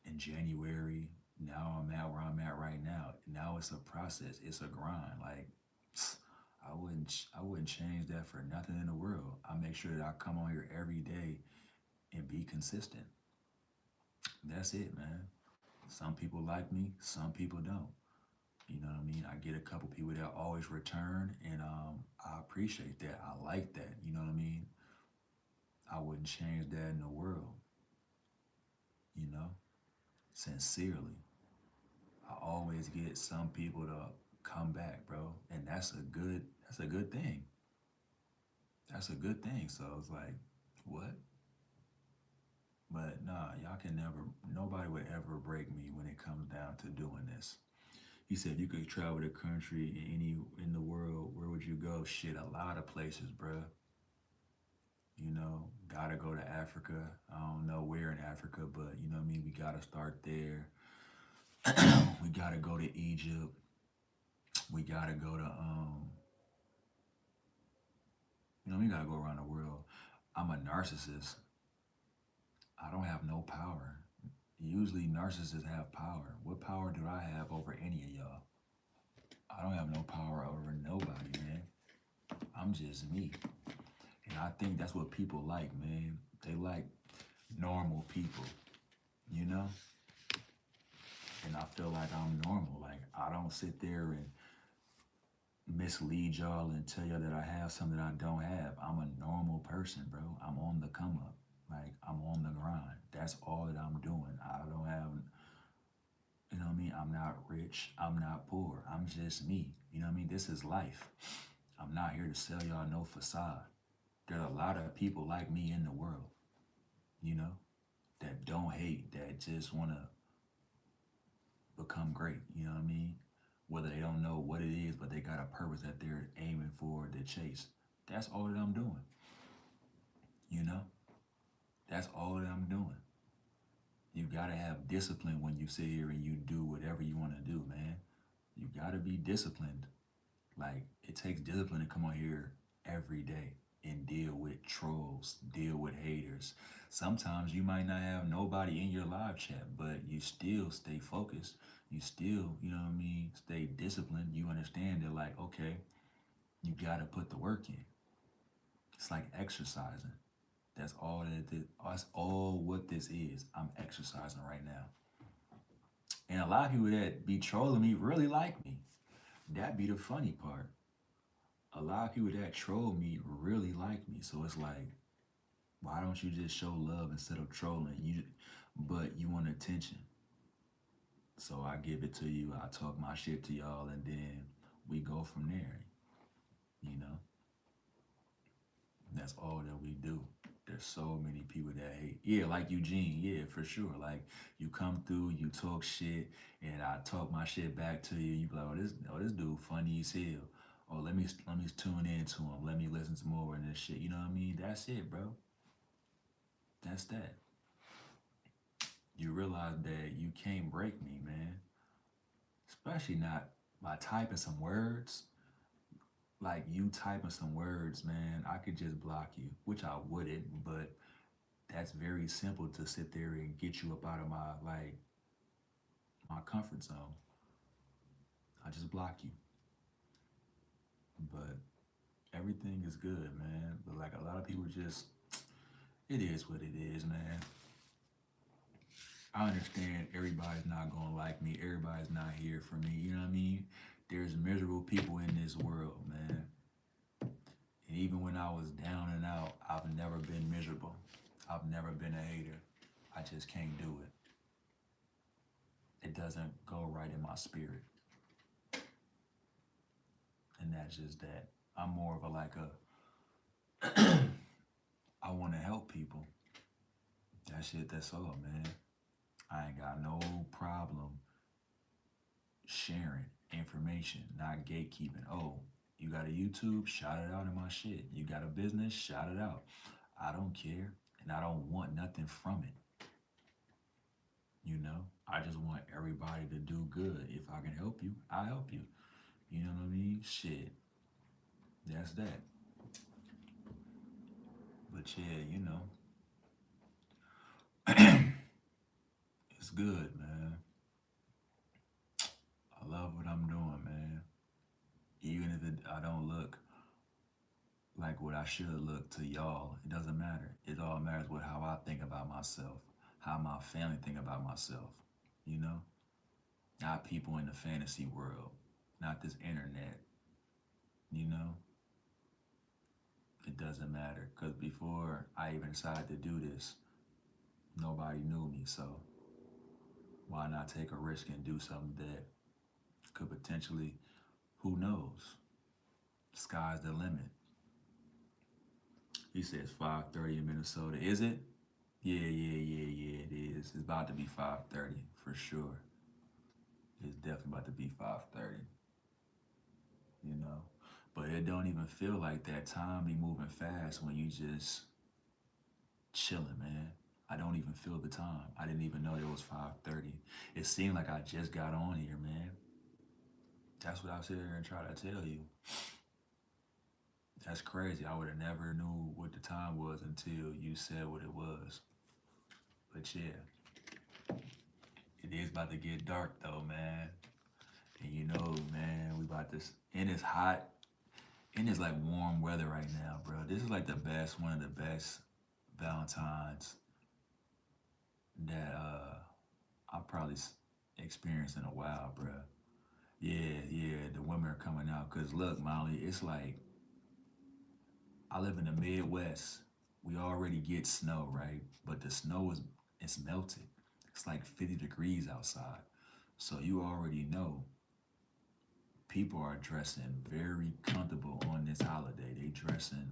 in January. Now I'm at where I'm at right now. Now it's a process. It's a grind. Like I wouldn't change that for nothing in the world. I make sure that I come on here every day and be consistent. That's it, man. Some people like me, some people don't. You know what I mean? I get a couple people that always return, and I appreciate that. I like that. You know what I mean? I wouldn't change that in the world. You know, sincerely. I always get some people to come back, bro, and that's a good thing. That's a good thing. So it's like, what? But nah, y'all can never. Nobody would ever break me when it comes down to doing this. He said, you could travel the country in the world, where would you go? Shit, a lot of places, bruh. You know, gotta go to Africa. I don't know where in Africa, but you know what I mean? We gotta start there. We gotta go to Egypt. We gotta go to we gotta go around the world. I'm a narcissist. I don't have no power. Usually narcissists have power. What power do I have over any of y'all? I don't have no power over nobody, man. I'm just me. And I think that's what people like, man. They like normal people, you know? And I feel like I'm normal. Like I don't sit there and mislead y'all and tell y'all that I have something that I don't have. I'm a normal person, bro. I'm on the come up. Like I'm on the grind. That's all that I'm doing. I don't have, you know what I mean? I'm not rich. I'm not poor. I'm just me. You know what I mean? This is life. I'm not here to sell y'all no facade. There's a lot of people like me in the world, you know, that don't hate, that just want to become great. You know what I mean? Whether they don't know what it is, but they got a purpose that they're aiming for to chase. That's all that I'm doing. You know? That's all that I'm doing. You gotta have discipline when you sit here and you do whatever you want to do, man. You gotta be disciplined. Like it takes discipline to come on here every day and deal with trolls, deal with haters. Sometimes you might not have nobody in your live chat, but you still stay focused. You still, you know what I mean, stay disciplined. You understand that like, okay, you gotta put the work in. It's like exercising. That's all what this is. I'm exercising right now. And a lot of people that be trolling me really like me. That be the funny part. A lot of people that troll me really like me. So it's like, why don't you just show love instead of trolling? But you want attention. So I give it to you, I talk my shit to y'all, and then we go from there. You know, that's all that we do. There's so many people that hate. Yeah, like Eugene. Yeah, for sure. Like you come through, you talk shit, and I talk my shit back to you. You be like, oh this dude funny as hell. Oh, let me tune into him. Let me listen to more of this shit. You know what I mean? That's it, bro. That's that. You realize that you can't break me, man. Especially not by typing some words. Like you typing some words, man. I could just block you, which I wouldn't, but that's very simple to sit there and get you up out of my comfort zone. I just block you. But everything is good, man. But like a lot of people just it is what it is, man. I understand everybody's not gonna like me. Everybody's not here for me. You know what I mean? There's miserable people in this world, man. And even when I was down and out, I've never been miserable. I've never been a hater. I just can't do it. It doesn't go right in my spirit. And that's just that. I'm more of a like a I wanna help people. That's it, that's all, man. I ain't got no problem sharing information, not gatekeeping. Oh, you got a YouTube? Shout it out in my shit. You got a business? Shout it out. I don't care, and I don't want nothing from it. You know, I just want everybody to do good. If I can help you, I help you. You know what I mean? Shit, that's that. But yeah, it's good, man. I love what I'm doing, man. Even if I don't look like what I should look to y'all. It doesn't matter. It all matters with how I think about myself, how my family think about myself. You know, not people in the fantasy world, not this internet. You know, it doesn't matter because before I even decided to do this, nobody knew me. So why not take a risk and do something that could potentially, who knows? Sky's the limit. He says 5:30 in Minnesota. Is it? Yeah. It is. It's about to be 5:30 for sure. It's definitely about to be 5:30. You know, but it don't even feel like that. Time be moving fast when you just chilling, man. I don't even feel the time. I didn't even know it was 5:30. It seemed like I just got on here, man. That's what I sit here and try to tell you. That's crazy. I would have never knew what the time was until you said what it was. But yeah, it is about to get dark though, man. And you know, man, we about this, and it's hot, and it's like warm weather right now, bro. This is like the best, one of the best Valentines that I probably experienced in a while, bro. Yeah, the women are coming out. Cause look, Molly, it's like I live in the Midwest. We already get snow, right? But the snow is it's melted. It's like 50 degrees outside. So you already know people are dressing very comfortable on this holiday. They dressing.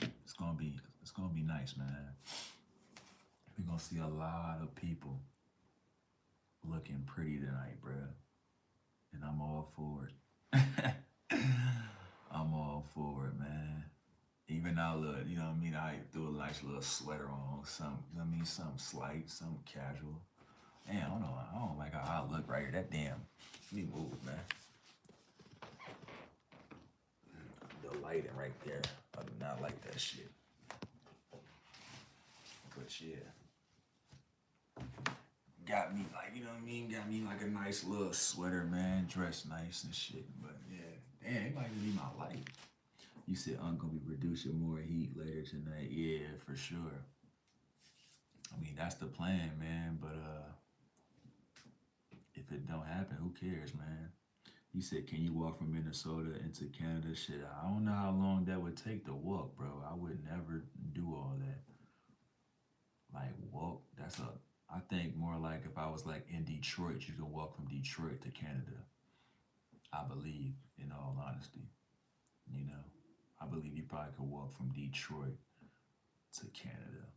It's gonna be nice, man. We're gonna see a lot of people looking pretty tonight, bruh. And I'm all for it. I'm all for it, man. Even I look, you know what I mean? I threw a nice little sweater on, some, you know what I mean, something slight, something casual. Man, I don't like how I look right here. That damn, let me move, man. The lighting right there. I do not like that shit. But yeah, got me like, you know what I mean? Got me like a nice little sweater, man. Dressed nice and shit. But yeah, damn, it might be my light. You said I'm gonna be producing more heat later tonight. Yeah, for sure. I mean, that's the plan, man. But if it don't happen, who cares, man? You said, can you walk from Minnesota into Canada? Shit, I don't know how long that would take to walk, bro. I would never do all that. Like walk, that's a I think more like if I was like in Detroit, you can walk from Detroit to Canada. I believe, in all honesty, you know, I believe you probably could walk from Detroit to Canada.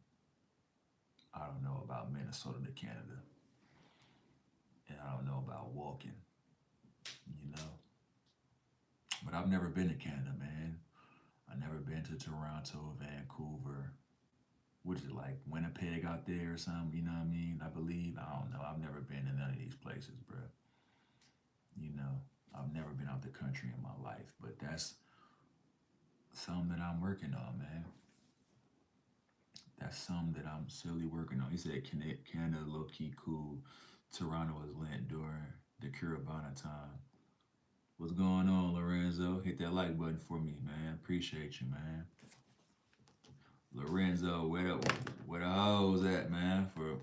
I don't know about Minnesota to Canada, and I don't know about walking, you know. But I've never been to Canada, man. I've never been to Toronto, Vancouver. What is it like Winnipeg out there or something? You know what I mean? I believe. I don't know. I've never been to none of these places, bro. You know, I've never been out the country in my life, but that's something that I'm working on, man. That's something that I'm silly working on. He said Canada low key cool. Toronto was lit during the Carabana time. What's going on, Lorenzo? Hit that like button for me, man. Appreciate you, man. Lorenzo, where the hoes at, man? For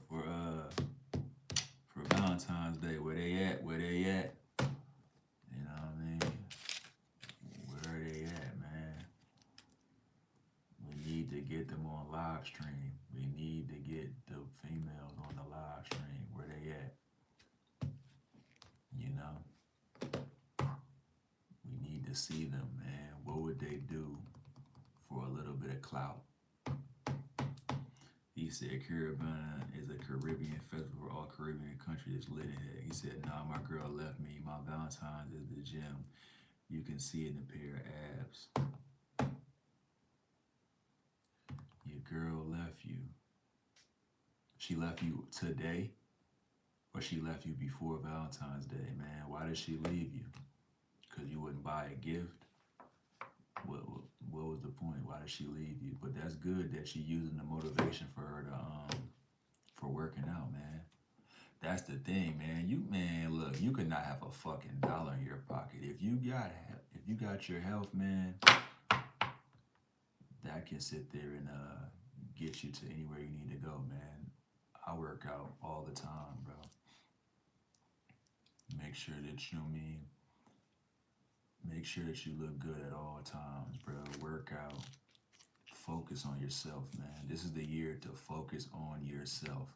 Valentine's Day, where they at? Where they at? You know what I mean? Where are they at, man? We need to get them on live stream. We need to get the females on the live stream. Where they at? You know? We need to see them, man. What would they do for a little bit of clout? He said Caribbean is a Caribbean festival where all Caribbean countries is lit in here. He said, nah, my girl left me. My Valentine's is the gym. You can see it in a pair of abs. Your girl left you. She left you today, or she left you before Valentine's Day, man. Why did she leave you? Because you wouldn't buy a gift? What, what what was the point? Why did she leave you? But that's good that she using the motivation for her to for working out, man. That's the thing, man. You man, look, you could not have a fucking dollar in your pocket. If you got your health, man, that can sit there and get you to anywhere you need to go, man. I work out all the time, bro. Make sure that you know what I mean. Make sure that you look good at all times, bro. Work out. Focus on yourself, man. This is the year to focus on yourself.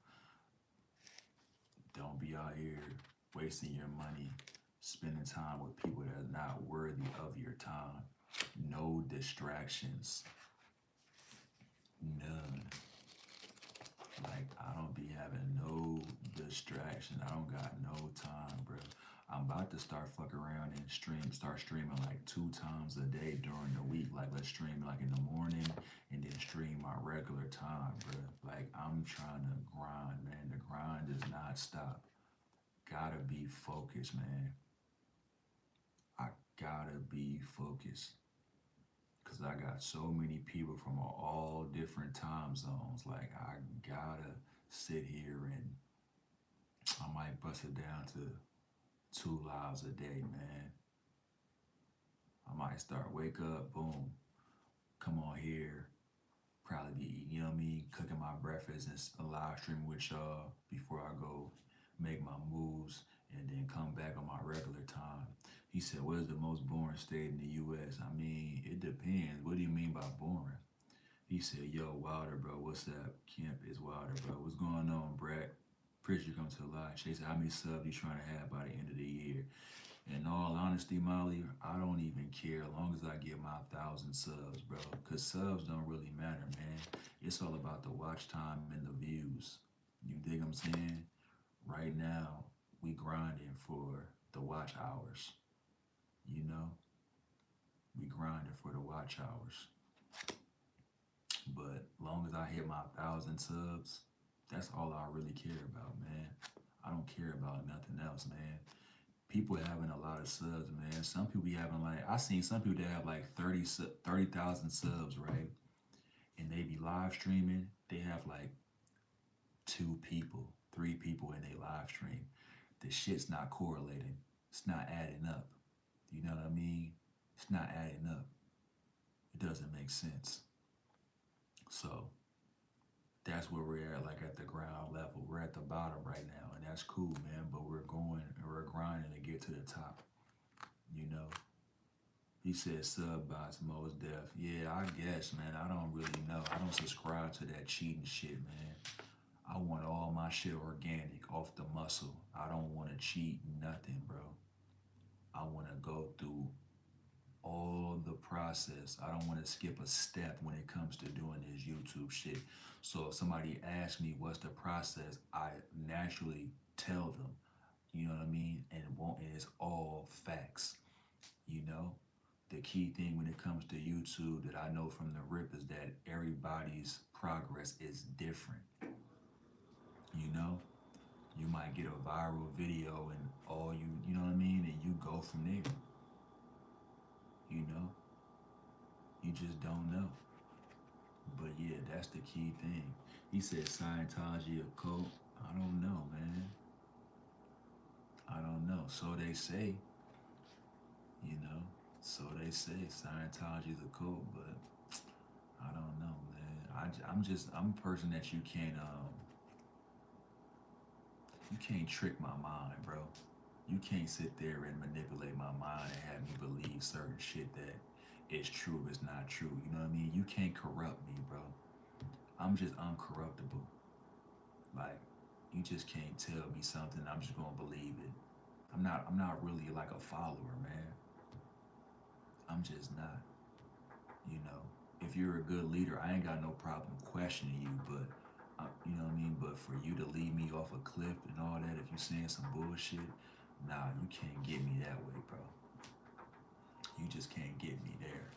Don't be out here wasting your money, spending time with people that are not worthy of your time. No distractions. None. Like, I don't be having no distraction. I don't got no time, bro. I'm about to start fucking around and start streaming like 2 times a day during the week. Like, let's stream like in the morning and then stream my regular time, bro. Like, I'm trying to grind, man. The grind does not stop. Gotta be focused, man. I gotta be focused. Cause I got so many people from all different time zones. Like I gotta sit here and I might bust it down to 2 lives a day, man. I might start wake up, boom, come on here, probably be, you know what I mean, cooking my breakfast and live streaming with y'all before I go make my moves and then come back on my regular time. He said, what is the most boring state in the US? I mean, it depends. What do you mean by boring? He said, yo, Wilder, bro, what's up? Kemp is Wilder, bro. What's going on, Brad? Appreciate you coming to the live. She said, how many subs you trying to have by the end of the year? In all honesty, Molly, I don't even care as long as I get my 1,000 subs, bro. Because subs don't really matter, man. It's all about the watch time and the views. You dig what I'm saying? Right now, we grinding for the watch hours. You know? We grinding for the watch hours. But long as I hit my 1,000 subs, that's all I really care about, man. I don't care about nothing else, man. People having a lot of subs, man. Some people be having like I seen some people that have like 30,000 subs, right? And they be live streaming. They have like 2 people, 3 people in their live stream. The shit's not correlating. It's not adding up. You know what I mean? It's not adding up. It doesn't make sense. So that's where we're at, like at the ground level. We're at the bottom right now, and that's cool, man. But we're going and we're grinding to get to the top. You know. He said sub bots most def. Yeah, I guess, man. I don't really know. I don't subscribe to that cheating shit, man. I want all my shit organic, off the muscle. I don't want to cheat nothing, bro. I want to go through all the process. I don't want to skip a step when it comes to doing this YouTube shit. So if somebody asks me what's the process, I naturally tell them, you know what I mean? And it won't, and it's all facts, you know? The key thing when it comes to YouTube that I know from the rip is that everybody's progress is different, you know? You might get a viral video and all you know what I mean? And you go from there, you know? You just don't know. But yeah, that's the key thing. He said Scientology a cult. I don't know, man. I don't know. So they say, you know. So they say Scientology is a cult, but I don't know, man. I'm a person that you can't trick my mind, bro. You can't sit there and manipulate my mind and have me believe certain shit that is true, is not true. You know what I mean? You can't corrupt me, bro. I'm just uncorruptible. Like, you just can't tell me something. I'm just gonna believe it. I'm not really like a follower, man. I'm just not. You know, if you're a good leader, I ain't got no problem questioning you, but you know what I mean. But for you to lead me off a cliff and all that, if you saying some bullshit, nah, you can't get me that way, bro. You just can't get me there.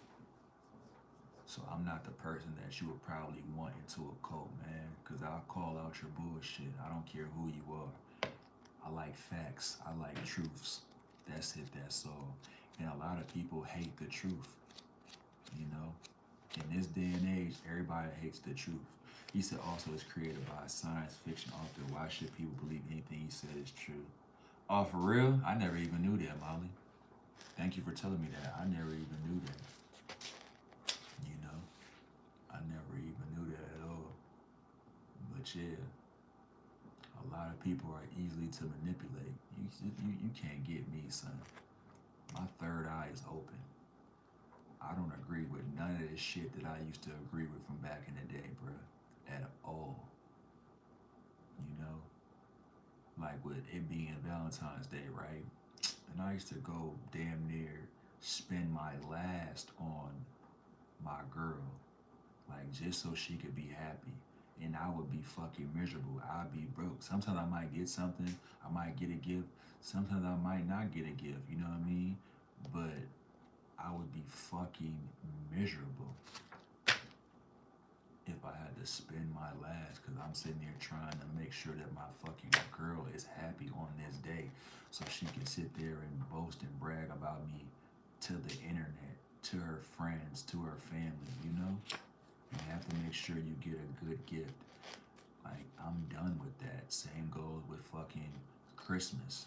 So I'm not the person that you would probably want into a cult, man. Cause I'll call out your bullshit. I don't care who you are. I like facts. I like truths. That's it. That's all. And a lot of people hate the truth. You know, in this day and age, everybody hates the truth. He said also it's created by a science fiction author. Why should people believe anything he said is true? Oh, for real? I never even knew that, Molly. Thank you for telling me that. I never even knew that. You know, I never even knew that at all. But yeah, a lot of people are easily to manipulate. You can't get me, son. My third eye is open. I don't agree with none of this shit that I used to agree with from back in the day, bruh. At all. You know? Like with it being Valentine's Day, right? And I used to go damn near spend my last on my girl. Like just so she could be happy. And I would be fucking miserable. I'd be broke. Sometimes I might get something. I might get a gift. Sometimes I might not get a gift. You know what I mean? But I would be fucking miserable if I had to spend my last, because I'm sitting there trying to make sure that my fucking girl is happy on this day so she can sit there and boast and brag about me to the internet, to her friends, to her family, you know? You have to make sure you get a good gift. Like, I'm done with that. Same goes with fucking Christmas.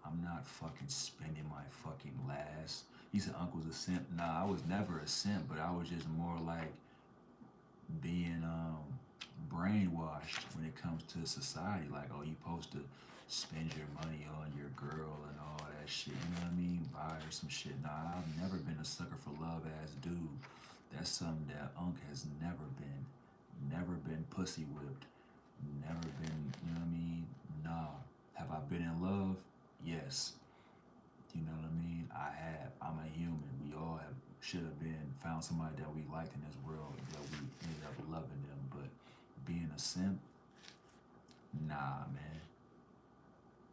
I'm not fucking spending my fucking last. He said uncle's a simp. Nah, I was never a simp, but I was just more like being brainwashed when it comes to society. Like, oh, you supposed to spend your money on your girl and all that shit. You know what I mean? Buy her some shit. Nah, I've never been a sucker for love ass dude. That's something that Unc has never been. Never been pussy whipped. Never been, you know what I mean? Nah. Have I been in love? Yes. You know what I mean? I have. I'm a human. We all have should have been found somebody that we liked in this world that we ended up loving them. But being a simp, nah, man.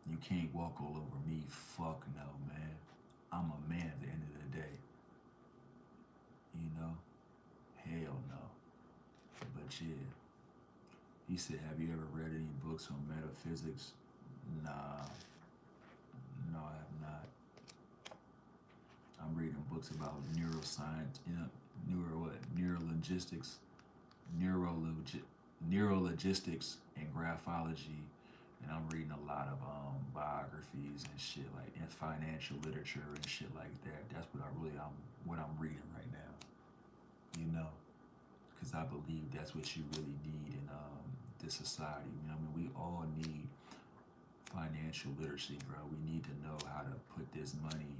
You can't walk all over me. Fuck no, man. I'm a man at the end of the day. You know? Hell no. But yeah. He said, have you ever read any books on metaphysics? Nah. No, I have not. I'm reading books about neuroscience, you know, neurolinguistics, neurologistics, and graphology, and I'm reading a lot of biographies and shit like and financial literature and shit like that. That's what I'm reading right now. You know, because I believe that's what you really need in this society. You know, what I mean, we all need financial literacy, bro. We need to know how to put this money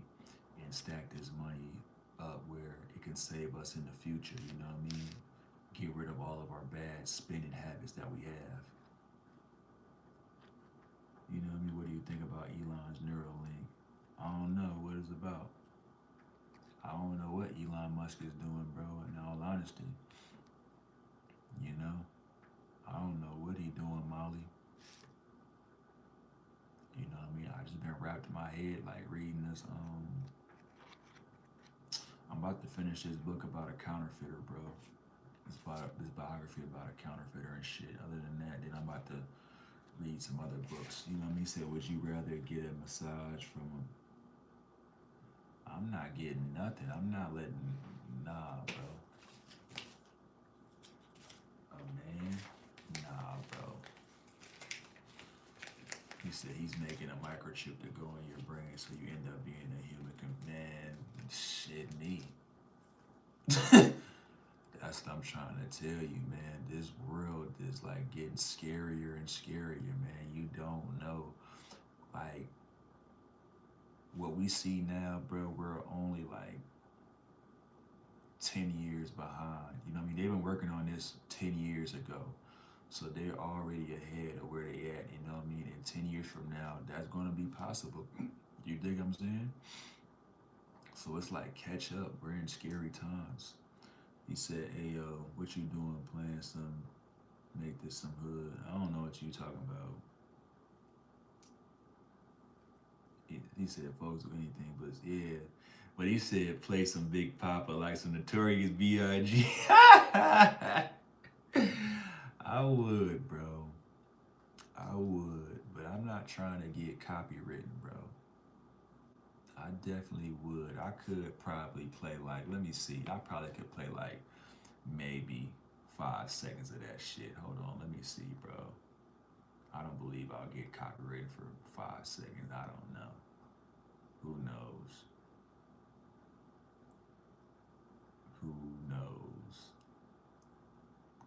and stack this money up where it can save us in the future, you know what I mean? Get rid of all of our bad spending habits that we have. You know what I mean? What do you think about Elon's Neuralink? I don't know what it's about. I don't know what Elon Musk is doing, bro. In all honesty, you know, I don't know what he doing, Molly. You know what I mean? I just been wrapped in my head like reading this. I'm about to finish this book about a counterfeiter, bro. It's about this biography about a counterfeiter and shit. Other than that, then I'm about to read some other books. You know what I mean? He said, would you rather get a massage from a? I'm not getting nothing. I'm not letting. Nah, bro. Oh man. Nah, bro. He said he's making a microchip to go in your brain so you end up being a human. Man, shit, me. That's what I'm trying to tell you, man. This world is like getting scarier and scarier, man. You don't know. Like, what we see now, bro, we're only like 10 years behind. You know what I mean? They've been working on this 10 years ago. So they're already ahead of where they at. You know what I mean? And 10 years from now, that's going to be possible. You dig what I'm saying? So it's like catch up. We're in scary times. He said, hey, yo, what you doing playing some, make this some hood? I don't know what you talking about. He said, folks, do anything, but yeah. But he said, play some Big Papa, like some Notorious B.I.G. I would, bro. I would, but I'm not trying to get copywritten, bro. I definitely would. I could probably play like, let me see. I probably could play like maybe 5 seconds of that shit. Hold on, let me see, bro. I don't believe I'll get copyrighted for 5 seconds. I don't know. Who knows? Who knows?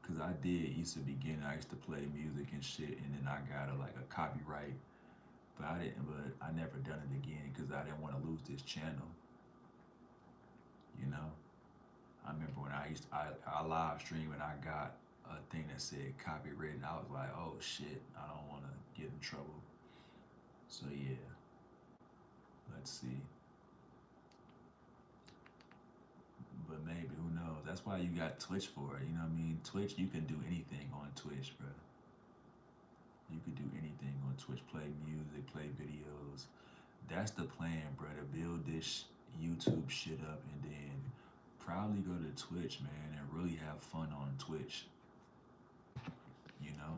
Cause I did used to begin. I used to play music and shit, and then I got a copyright, but I didn't. But I never done it again because I didn't want to lose this channel. You know. I remember when I live stream and I got a thing that said copywritten. I was like, oh shit, I don't want to get in trouble. So yeah, let's see. But maybe who knows? That's why you got Twitch for it. You know what I mean? Twitch, you can do anything on Twitch, bro. You could do anything on Twitch. Play music, play videos. That's the plan, bro. To build this YouTube shit up and then probably go to Twitch, man, and really have fun on Twitch. You know,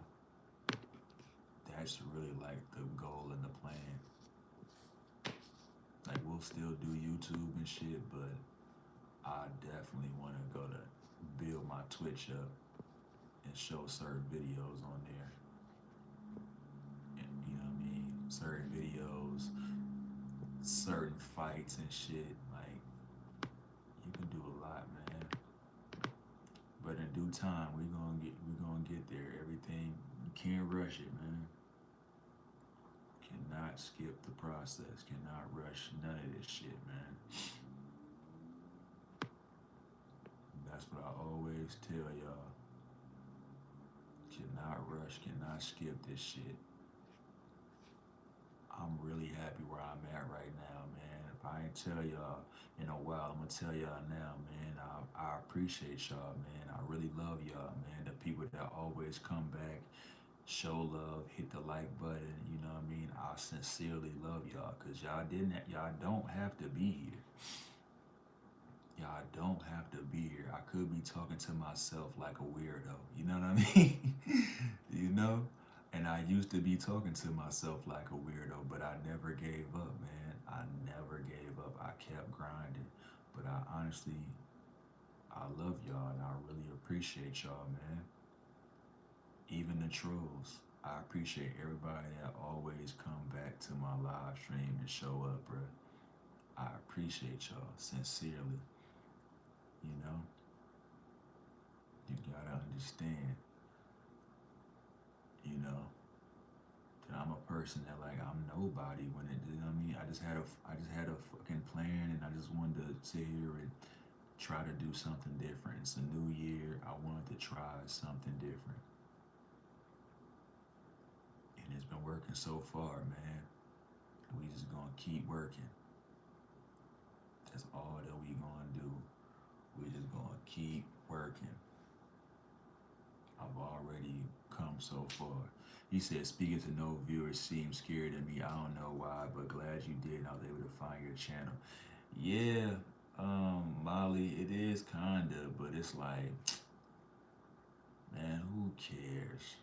that's really like the goal and the plan. Like we'll still do YouTube and shit, but I definitely want to go to build my Twitch up and show certain videos on there. And you know what I mean? Certain videos, certain fights and shit. Like you can do a lot, man. But in due time, we gonna get there. Everything you can't rush it, man. Cannot skip the process. Cannot rush none of this shit, man. That's what I always tell y'all. Cannot rush, cannot skip this shit. I'm really happy where I'm at right now, man. If I ain't tell y'all in a while, I'm gonna tell y'all now, man. I appreciate y'all, man. I really love y'all, man. The people that always come back, show love, hit the like button. You know what I mean? I sincerely love y'all, cause y'all don't have to be here. Y'all don't have to be here. I could be talking to myself like a weirdo. You know what I mean? You know? And I used to be talking to myself like a weirdo, but I never gave up, man. I never gave up. I kept grinding. But I love y'all and I really appreciate y'all, man. Even the trolls. I appreciate everybody that always come back to my live stream and show up, bro. I appreciate y'all sincerely. You know, you gotta understand. You know, that I'm a person that like I'm nobody when it. You know what I mean? I just had a fucking plan, and I just wanted to sit here and try to do something different. It's a new year. I wanted to try something different. And it's been working so far, man. We just gonna keep working. That's all that we gonna do. We just gonna keep working. I've already come so far. He said, speaking to no viewers seems scary to me. I don't know why, but glad you did and I was able to find your channel. Yeah, Molly, it is kinda, but it's like, man, who cares?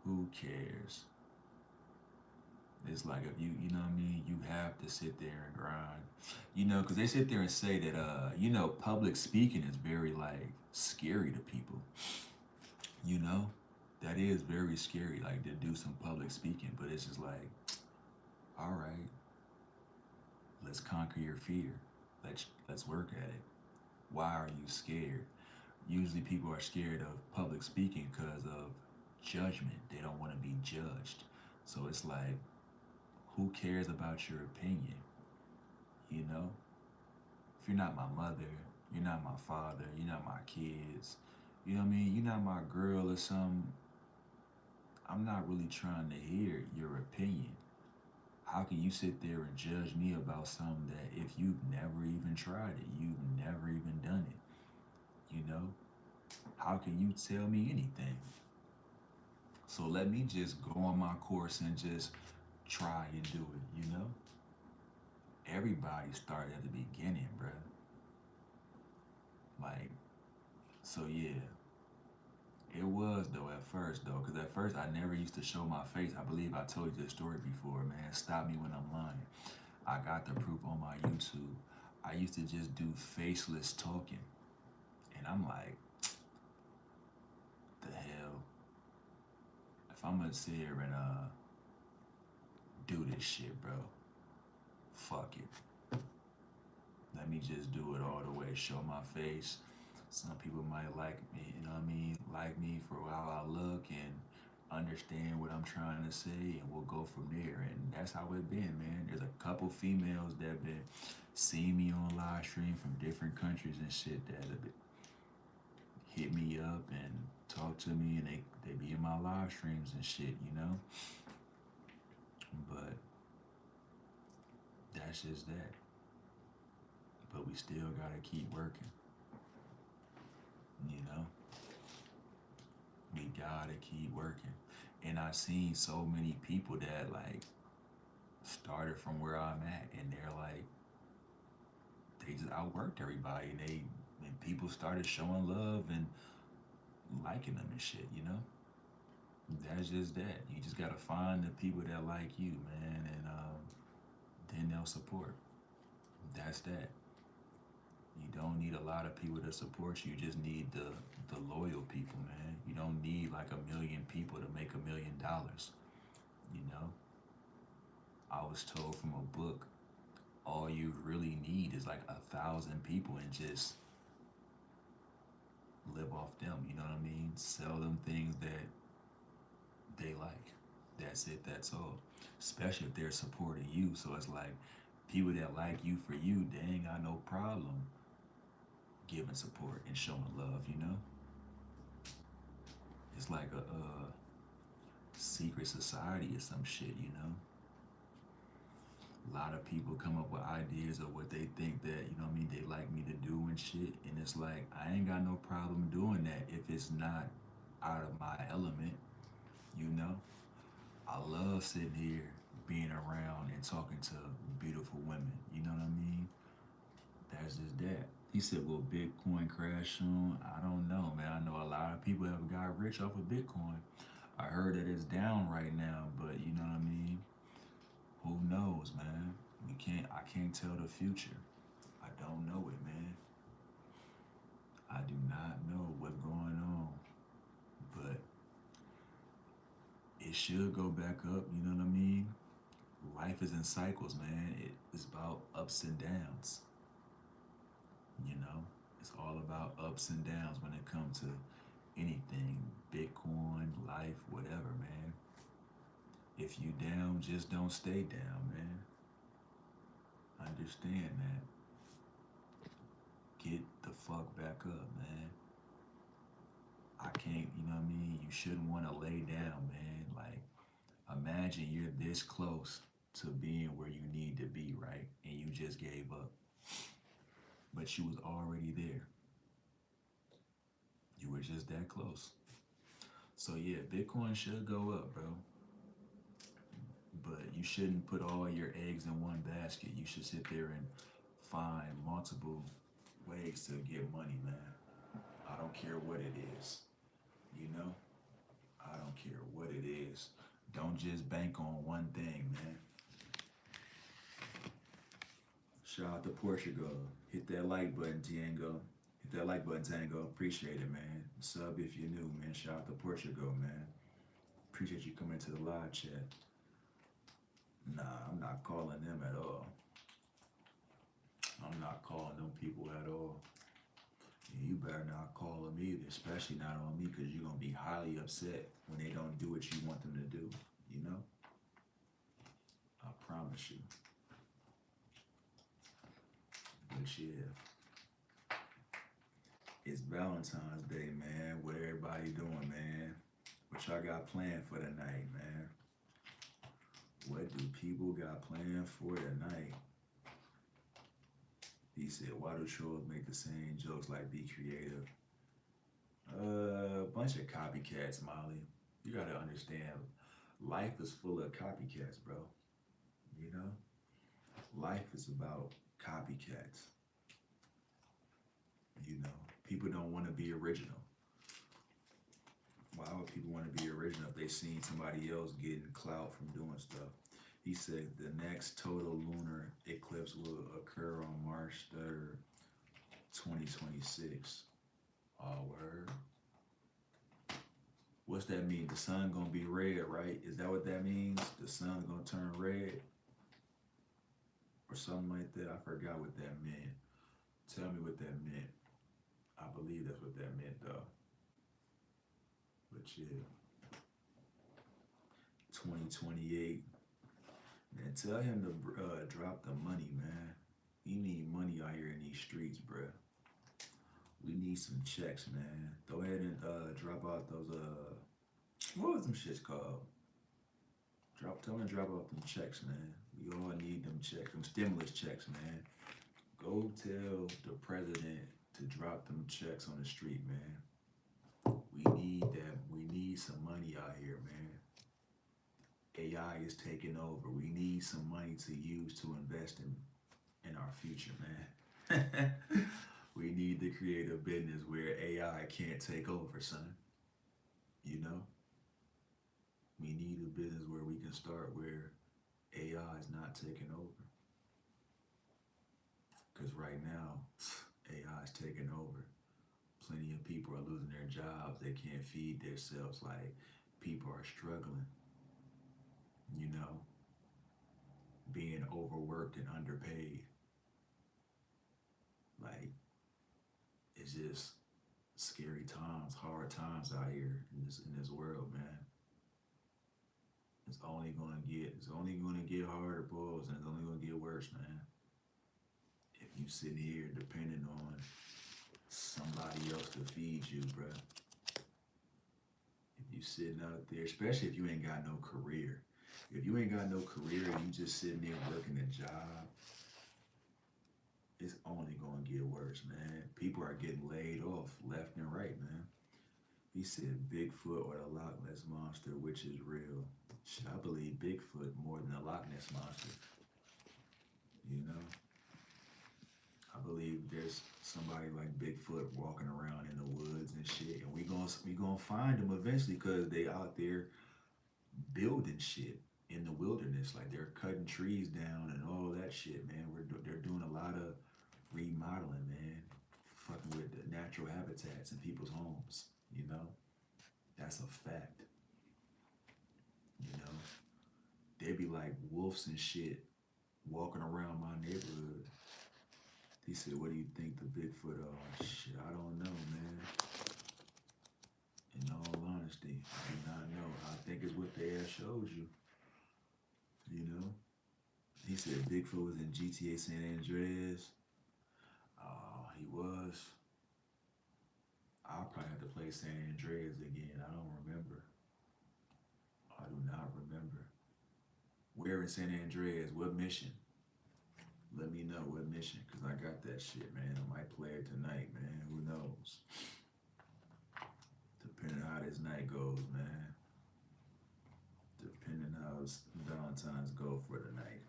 Who cares? It's like if you know what I mean, you have to sit there and grind. Because they sit there and say that, public speaking is very like scary to people. You know, that is very scary, like to do some public speaking. But it's just like, all right, let's conquer your fear. Let's work at it. Why are you scared? Usually, people are scared of public speaking because of judgment. They don't want to be judged. So it's like, who cares about your opinion? You know, if you're not my mother, you're not my father, you're not my kids. You know what I mean? You're not my girl or something. I'm not really trying to hear your opinion. How can you sit there and judge me about something that if you've never even tried it, you've never even done it, you know? How can you tell me anything? So let me just go on my course and just try and do it, you know? Everybody started at the beginning, bruh. Like, so yeah, it was though at first though, because at first I never used to show my face. I believe I told you this story before, man. Stop me when I'm lying. I got the proof on my YouTube. I used to just do faceless talking. And I'm like, the hell? If I'm gonna sit here and do this shit, bro, fuck it. Let me just do it all the way. Show my face. Some people might like me, you know what I mean? Like me for how I look and understand what I'm trying to say, and we'll go from there. And that's how it been, man. There's a couple females that have been seeing me on live stream from different countries and shit that have hit me up and talk to me, and they be in my live streams and shit, you know? But that's just that. But we still gotta keep working, you know? We gotta keep working. And I've seen so many people that like started from where I'm at and they're like they just outworked everybody and people started showing love and liking them and shit, you know? That's just that. You just gotta find the people that like you, man, and then they'll support. That's that. You don't need a lot of people to support you. You just need the loyal people, man. You don't need like 1 million people to make $1 million. You know, I was told from a book, all you really need is like 1,000 people and just live off them. You know what I mean? Sell them things that they like. That's it. That's all. Especially if they're supporting you. So it's like people that like you for you, they ain't got no problem giving support and showing love. You know, it's like a secret society or some shit. You know, a lot of people come up with ideas of what they think that, you know what I mean, they like me to do and shit. And it's like, I ain't got no problem doing that if it's not out of my element, you know? I love sitting here being around and talking to beautiful women, you know what I mean? That's just that. He said, will Bitcoin crash soon? I don't know, man. I know a lot of people have got rich off of Bitcoin. I heard that it's down right now, but you know what I mean? Who knows, man? I can't tell the future. I don't know it, man. I do not know what's going on. But it should go back up, you know what I mean? Life is in cycles, man. It's about ups and downs. You know? It's all about ups and downs when it comes to anything. Bitcoin, life, whatever, man. If you down, just don't stay down, man. Understand that. Get the fuck back up, man. I can't, you know what I mean? You shouldn't want to lay down, man. Like, Imagine you're this close to being where you need to be, right? And you just gave up. But you was already there. You were just that close. So yeah, Bitcoin should go up, bro. But you shouldn't put all your eggs in one basket. You should sit there and find multiple ways to get money, man. I don't care what it is. You know? I don't care what it is. Don't just bank on one thing, man. Shout out to Portugal. Hit that like button, Tango. Hit that like button, Tango. Appreciate it, man. Sub if you're new, man. Shout out to Portugal, man. Appreciate you coming to the live chat. Nah, I'm not calling them at all. I'm not calling them people at all. And you better not call them either, especially not on me, because you're going to be highly upset when they don't do what you want them to do. You know? I promise you. But yeah. It's Valentine's Day, man. What everybody doing, man? What y'all got planned for tonight, man? What do people got planned for tonight? He said, why do trolls make the same jokes like be creative? Bunch of copycats, Molly. You gotta understand, life is full of copycats, bro. You know? Life is about copycats. You know? People don't want to be original. Why would people want to be original if they seen somebody else getting clout from doing stuff? He said the next total lunar eclipse will occur on March 3rd, 2026. Oh, word. What's that mean? The sun gonna be red, right? Is that what that means? The sun's gonna turn red? Or something like that? I forgot what that meant. Tell me what that meant. I believe that's what that meant, though. But yeah. 2028. Man, tell him to drop the money, man. We need money out here in these streets, bruh. We need some checks, man. Go ahead and drop out those what was them shits called? Tell them to drop out them checks, man. We all need them checks, them stimulus checks, man. Go tell the president to drop them checks on the street, man. We need that. We need some money out here, man. AI is taking over. We need some money to use to invest in our future, man. We need to create a business where AI can't take over, son. You know? We need a business where we can start where AI is not taking over. Because right now, AI is taking over. Plenty of people are losing their jobs. They can't feed themselves. Like, people are struggling. You know? Being overworked and underpaid. Like, it's just scary times, hard times out here in this world, man. It's only gonna get harder, boys, and it's only gonna get worse, man. If you sitting here depending on somebody else to feed you, bruh. If you sitting out there, especially if you ain't got no career. If you ain't got no career and you just sitting there working a job, it's only gonna get worse, man. People are getting laid off left and right, man. He said Bigfoot or the Loch Ness Monster, which is real. Shit, I believe Bigfoot more than the Loch Ness Monster. You know? I believe there's somebody like Bigfoot walking around in the woods and shit, and we gonna find them eventually because they out there building shit in the wilderness. Like, they're cutting trees down and all that shit, man. They're doing a lot of remodeling, man. Fucking with the natural habitats in people's homes, you know? That's a fact. You know? They be like wolves and shit walking around my neighborhood. He said, what do you think the Bigfoot are? Shit, I don't know, man. In all honesty, I do not know. I think it's what the air shows you. You know? He said Bigfoot was in GTA San Andreas. Oh, he was. I'll probably have to play San Andreas again. I don't remember. I do not remember. Where in San Andreas? What mission? Let me know what mission, cause I got that shit, man. I might play it tonight, man. Who knows? Depending how this night goes, man. Depending how Valentine's go for the night.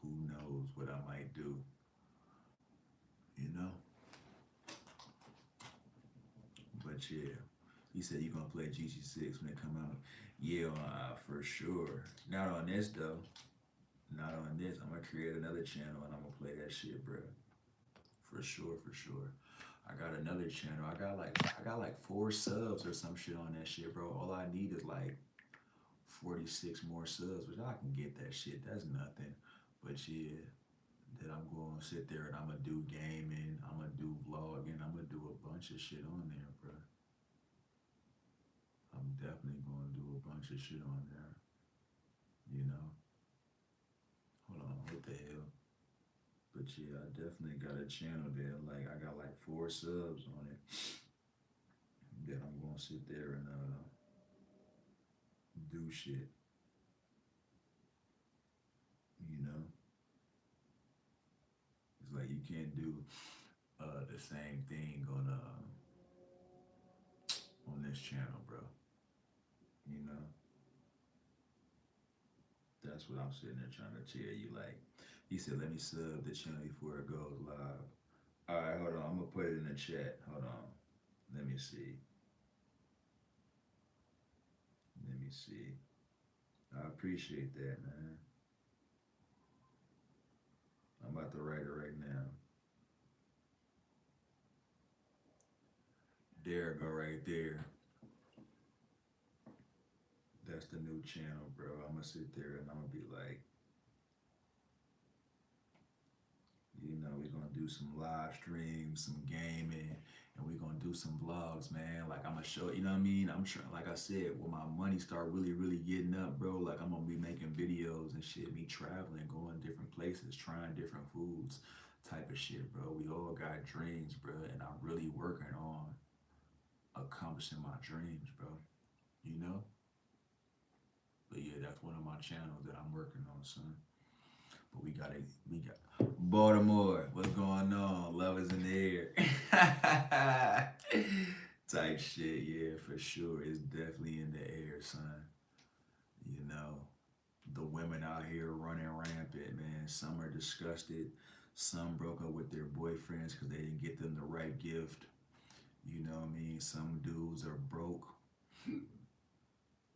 Who knows what I might do? You know. But yeah, he said you gonna play GG6 when it come out. Yeah, for sure. Not on this though. Not on this. I'm gonna create another channel and I'm gonna play that shit, bro. For sure, for sure. I got another channel. I got like 4 subs or some shit on that shit, bro. All I need is like 46 more subs, which I can get that shit. That's nothing. But yeah, that I'm gonna sit there and I'm gonna do gaming. I'm gonna do vlogging. I'm gonna do a bunch of shit on there, bro. I'm definitely gonna do a bunch of shit on there. You know. Hold on, what the hell? But yeah, I definitely got a channel there. Like I got like 4 subs on it. That I'm gonna sit there and do shit. You know, it's like you can't do the same thing on this channel, bro. You know, that's what I'm sitting there trying to tell you. Like he said, let me sub the channel before it goes live. All right, hold on. I'm gonna put it in the chat. Hold on. Let me see. Let me see. I appreciate that, man. I'm about to write it right now. There go right there. That's the new channel, bro. I'm gonna sit there and I'm gonna be like, you know, we're gonna do some live streams, some gaming, and we're gonna do some vlogs, man. Like I'm gonna show, you know what I mean? I'm trying, like I said, when my money start really, really getting up, bro, like I'm gonna be making videos and shit, me traveling, going different places, trying different foods, type of shit, bro. We all got dreams, bro, and I'm really working on accomplishing my dreams, bro. You know? But yeah, that's one of my channels that I'm working on, son. But we got Baltimore. What's going on? Love is in the air. Type shit, yeah, for sure. It's definitely in the air, son. You know, the women out here running rampant, man. Some are disgusted. Some broke up with their boyfriends because they didn't get them the right gift. You know what I mean? Some dudes are broke,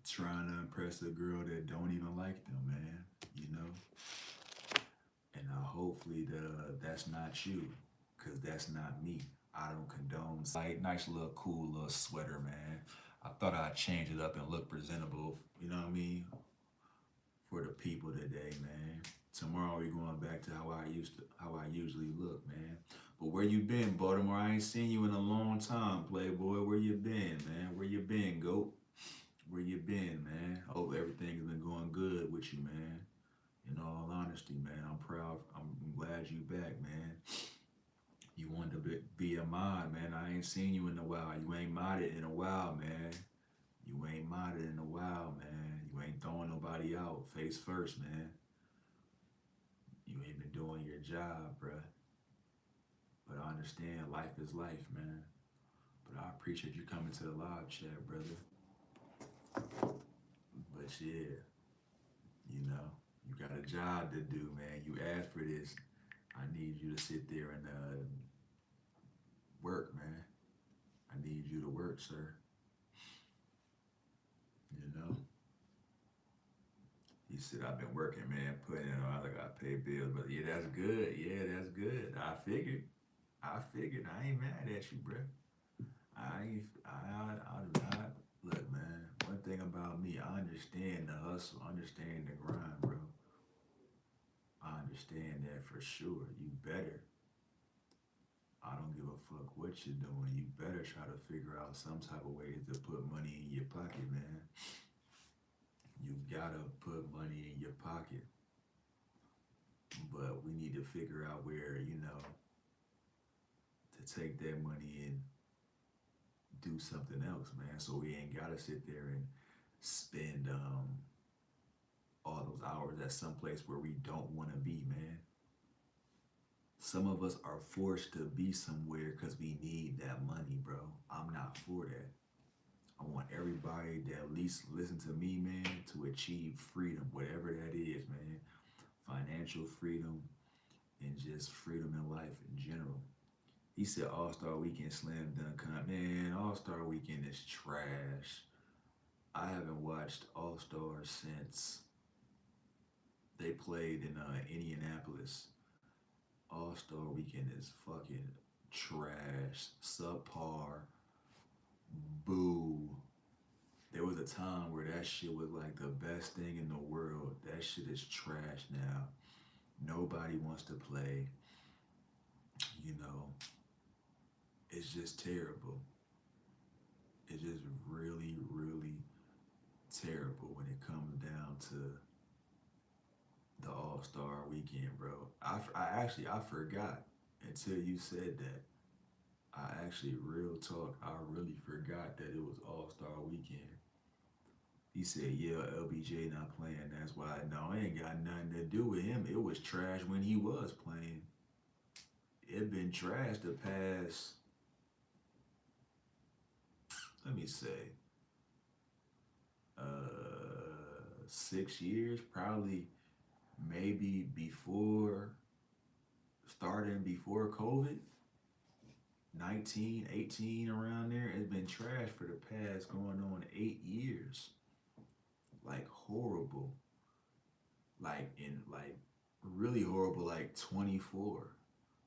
trying to impress a girl that don't even like them, man. You know? And hopefully that's not you, cause that's not me. I don't condone. Like nice little cool little sweater, man. I thought I'd change it up and look presentable. You know what I mean? For the people today, man. Tomorrow we going back to how I usually look, man. But where you been, Baltimore? I ain't seen you in a long time, Playboy. Where you been, man? Where you been, Goat? Where you been, man? Hope everything's been going good with you, man. In all honesty, man, I'm proud. I'm glad you back, man. You wanted to be a mod, man. I ain't seen you in a while. You ain't modded in a while, man. You ain't modded in a while, man. You ain't throwing nobody out face first, man. You ain't been doing your job, bruh. But I understand life is life, man. But I appreciate you coming to the live chat, brother. But yeah, you know, you got a job to do, man. You asked for this. I need you to sit there and work, man. I need you to work, sir. You know? He said, I've been working, man, putting in, I gotta pay bills. But yeah, that's good. Yeah, that's good. I figured. I ain't mad at you, bro. I do not. Look, man, one thing about me, I understand the hustle, I understand the grind, bro. I understand that for sure. You better. I don't give a fuck what you're doing. You better try to figure out some type of ways to put money in your pocket, man. You gotta put money in your pocket. But we need to figure out where, you know, to take that money and do something else, man. So we ain't gotta sit there and spend all those hours at some place where we don't want to be, man. Some of us are forced to be somewhere because we need that money, bro. I'm not for that. I want everybody that at least listen to me, man, to achieve freedom, whatever that is, man. Financial freedom and just freedom in life in general. He said All Star Weekend slam dunk. Man, All Star Weekend is trash. I haven't watched All Star since they played in Indianapolis. All Star Weekend is fucking trash, subpar, boo. There was a time where that shit was like the best thing in the world. That shit is trash now. Nobody wants to play. You know, it's just terrible. It's just really, really terrible when it comes down to the All Star Weekend, bro. I forgot until you said that. I actually, real talk, I really forgot that it was All Star Weekend. He said, yeah, LBJ not playing. That's why. No, it ain't got nothing to do with him. It was trash when he was playing. It been trash the past, let me say, 6 years, probably maybe before, starting before COVID, 19, 18, around there. It's been trash for the past going on 8 years. Like horrible. Like really horrible, like 24.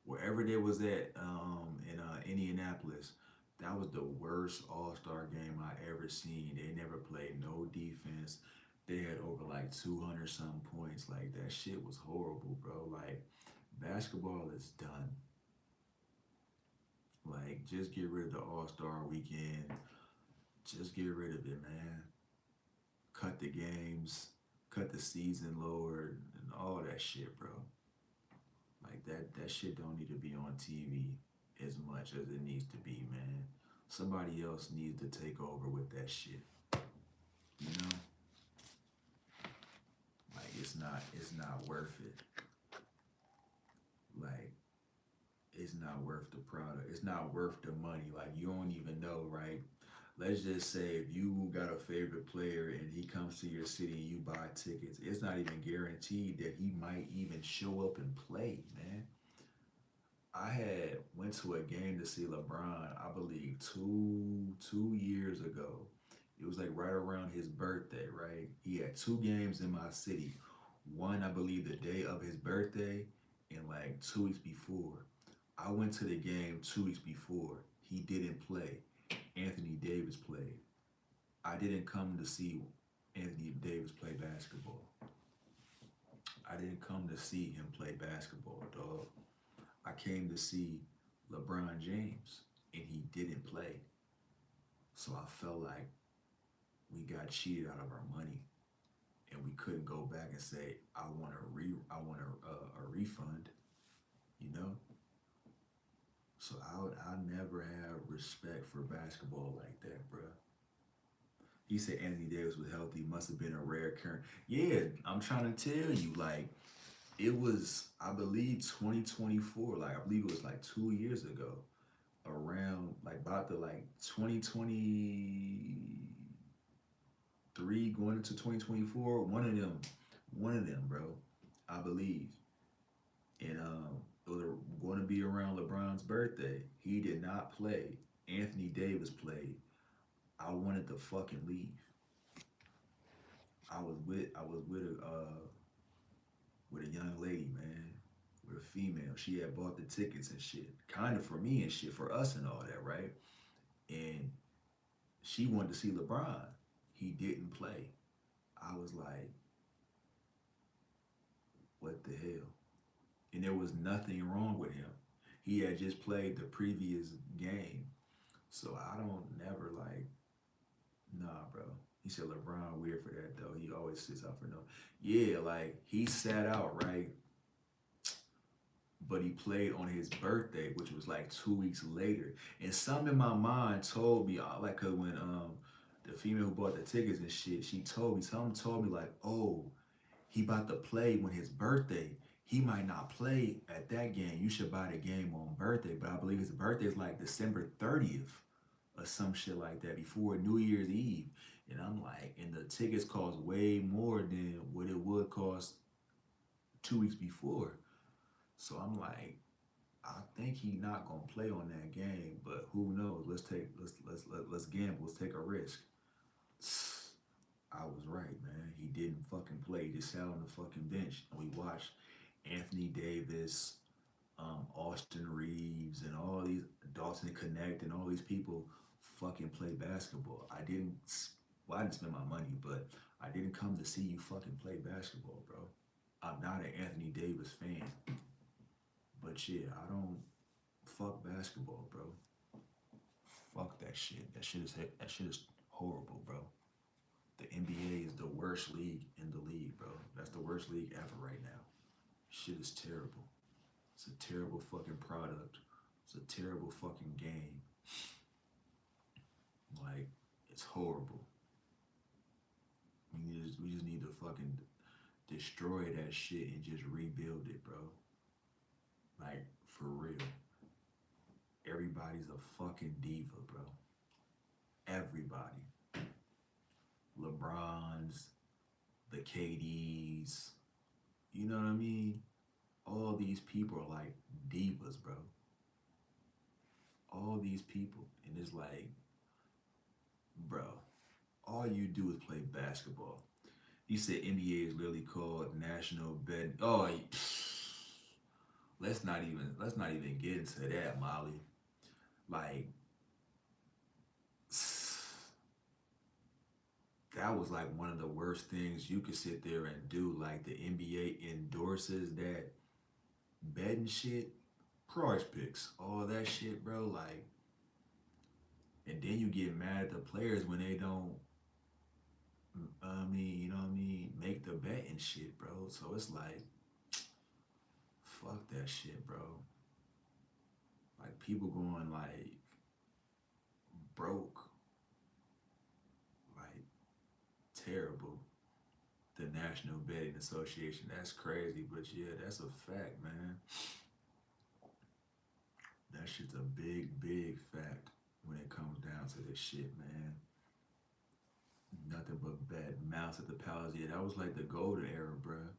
Wherever there was at in Indianapolis, that was the worst All Star game I ever seen. They never played no defense. They had over like 200 some points. Like that shit was horrible, bro. Like basketball is done. Like just get rid of the All Star weekend. Just get rid of it, man. Cut the games, cut the season lower, and all that shit, bro. Like that shit don't need to be on TV as much as it needs to be, man. Somebody else needs to take over with that shit. You know? Like it's not worth it. Like it's not worth the product. It's not worth the money. Like you don't even know, right? Let's just say if you got a favorite player and he comes to your city and you buy tickets, it's not even guaranteed that he might even show up and play, man. I had went to a game to see LeBron, I believe two years ago. It was like right around his birthday, right? He had two games in my city. One, I believe, the day of his birthday, and like 2 weeks before. I went to the game 2 weeks before. He didn't play. Anthony Davis played. I didn't come to see Anthony Davis play basketball. I didn't come to see him play basketball, dog. I came to see LeBron James, and he didn't play. So I felt like we got cheated out of our money, and we couldn't go back and say, I want a refund," you know. So I never have respect for basketball like that, bro. He said Anthony Davis was healthy, must have been a rare occurrence. Yeah, I'm trying to tell you, like it was, I believe, 2024. Like I believe it was like 2 years ago, around like about the like 2023 going into 2024. One of them, bro. I believe, and it was going to be around LeBron's birthday. He did not play. Anthony Davis played. I wanted to fucking leave. I was with a young lady, man, with a female. She had bought the tickets and shit, kind of for me and shit, for us and all that, right? And she wanted to see LeBron. He didn't play. I was like, what the hell? And there was nothing wrong with him. He had just played the previous game. So I don't never like, nah, bro. He said LeBron weird for that though. He always sits out for no. Yeah, like he sat out, right? But he played on his birthday, which was like 2 weeks later. And something in my mind told me, like, cause when the female who bought the tickets and shit, she told me, something told me like, oh, He about to play when his birthday. He might not play at that game. You should buy the game on birthday, but I believe his birthday is like December 30th or some shit like that before New Year's Eve. And I'm like, and the tickets cost way more than what it would cost 2 weeks before. So I'm like, I think he not gonna play on that game, but who knows? Let's gamble. Let's take a risk. I was right, man. He didn't fucking play. He just sat on the fucking bench, and we watched Anthony Davis, Austin Reeves, and all these Dalton Connect, and all these people fucking play basketball. Well, I didn't spend my money, but I didn't come to see you fucking play basketball, bro. I'm not an Anthony Davis fan, but yeah, I don't fuck basketball, bro. Fuck that shit. That shit is horrible, bro. The NBA is the worst league in the league, bro. That's the worst league ever right now. Shit is terrible. It's a terrible fucking product. It's a terrible fucking game. Like, it's horrible. We just need to fucking destroy that shit and just rebuild it, bro. Like, for real. Everybody's a fucking diva, bro. Everybody. LeBrons, the KDs, you know what I mean? All these people are like divas, bro. All these people. And it's like, bro, all you do is play basketball. You said NBA is really called National Bed. Oh, let's not even get into that, Molly. Like, that was like one of the worst things you could sit there and do. Like the NBA endorses that betting shit, price picks, all that shit, bro. Like, and then you get mad at the players when they don't. I mean, you know what I mean? Make the bet and shit, bro. So it's like, fuck that shit, bro. Like people going like broke, like terrible. The National Betting Association. That's crazy, but yeah, that's a fact, man. That shit's a big, big fact when it comes down to this shit, man. Nothing but bad mouse at the palace. Yeah, that was like the golden era, bruh.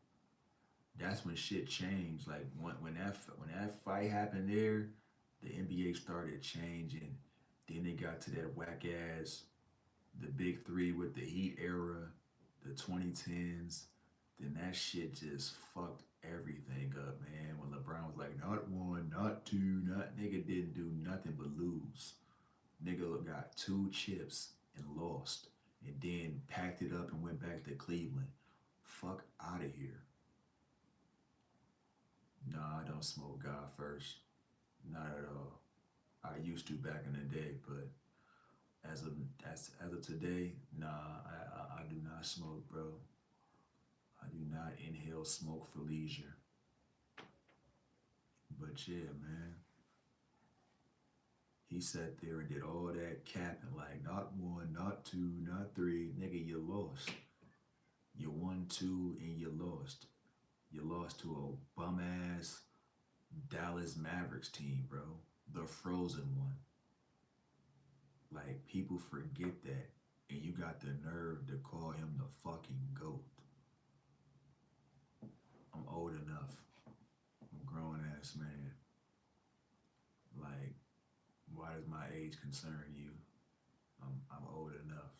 That's when shit changed. Like when that fight happened there, the NBA started changing. Then they got to that whack ass, the big three with the Heat era, the 2010s. Then that shit just fucked everything up, man. When LeBron was like, not one, not two, not nigga didn't do nothing but lose. Nigga got two chips and lost, and then packed it up and went back to Cleveland. Fuck out of here. Nah, I don't smoke God first. Not at all. I used to back in the day, but as of as of today, nah, I do not smoke, bro. I do not inhale smoke for leisure. But yeah, man, he sat there and did all that capping, like not one, not two, not three. Nigga, you lost. You won two and you lost. You lost to a bum ass Dallas Mavericks team, bro. The frozen one. Like people forget that. And you got the nerve to call him the fucking GOAT. I'm old enough. I'm a grown ass man. Like, why does my age concern you? I'm old enough.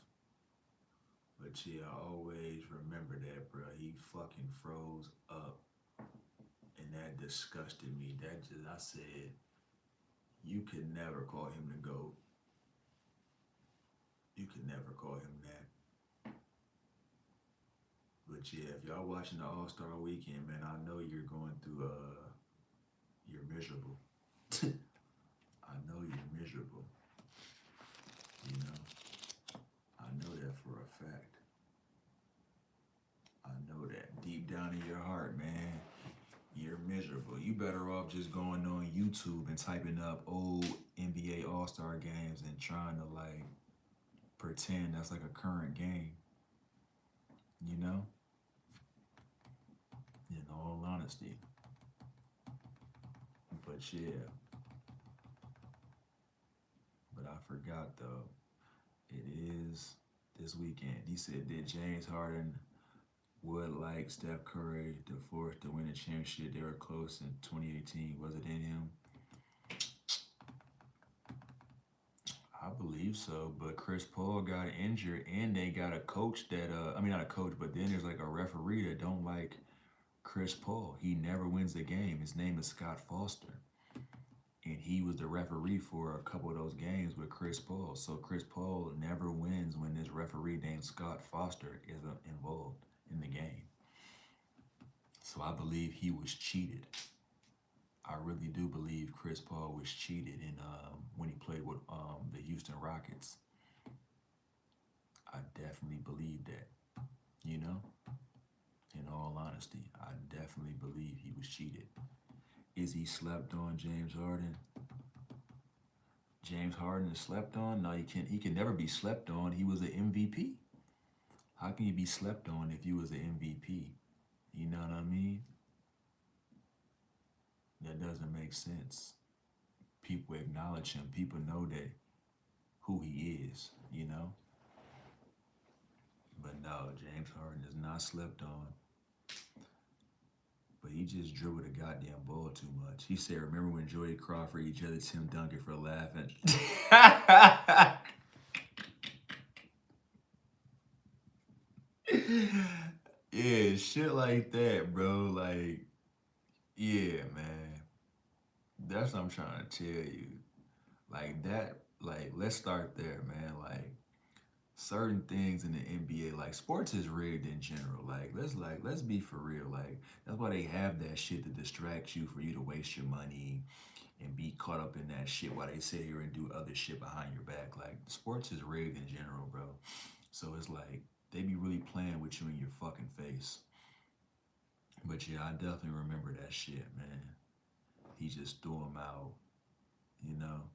But yeah, I always remember that, bro. He fucking froze up. And that disgusted me. I said, you could never call him the GOAT. You could never call him that. But yeah, if y'all watching the All Star Weekend, man, I know you're going through. You're miserable. I know you're miserable. You know, I know that for a fact. I know that deep down in your heart, man, you're miserable. You better off just going on YouTube and typing up old NBA All Star games and trying to like pretend that's like a current game. You know? in all honesty. But yeah, but I forgot though. It is this weekend. He said, did James Harden would like Steph Curry the fourth to win a championship? They were close in 2018. Was it in him? I believe so, but Chris Paul got injured, and they got a coach that I mean not a coach, but then there's like a referee that don't like Chris Paul. He never wins the game. His name is Scott Foster, and he was the referee for a couple of those games with Chris Paul. So Chris Paul never wins when this referee named Scott Foster is involved in the game. So I believe he was cheated. I really do believe Chris Paul was cheated in when he played with the Houston Rockets. I definitely believe that. You know, in all honesty, I definitely believe he was cheated. Is he slept on, James Harden? James Harden is slept on? No, he can't. He can never be slept on. He was an MVP. How can you be slept on if you was an MVP? You know what I mean? That doesn't make sense. People acknowledge him. People know that who he is. You know. But no, James Harden is not slept on. But he just dribbled the goddamn ball too much. He said, "Remember when Joey Crawford each other Tim Duncan for laughing?" Yeah, shit like that, bro. Like, yeah, man. That's what I'm trying to tell you. Like that, like, let's start there, man. Like certain things in the NBA, like sports is rigged in general. Let's be for real. Like that's why they have that shit to distract you for you to waste your money and be caught up in that shit while they sit here and do other shit behind your back. Like sports is rigged in general, bro. So it's like they be really playing with you in your fucking face. But yeah, I definitely remember that shit, man. He just threw him out, you know.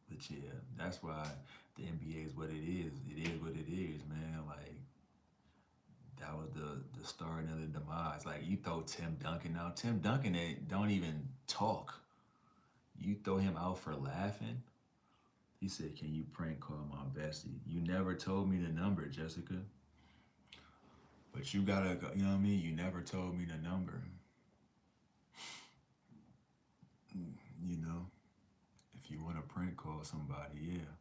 But yeah, that's why the NBA is what it is. It is what it is, man. Like that was the starting of the demise. Like you throw Tim Duncan out. Tim Duncan don't even talk. You throw him out for laughing. He said, "Can you prank call my bestie?" You never told me the number, Jessica. But you gotta, you know what I mean? You never told me the number. You know, if you want to prank call somebody, yeah.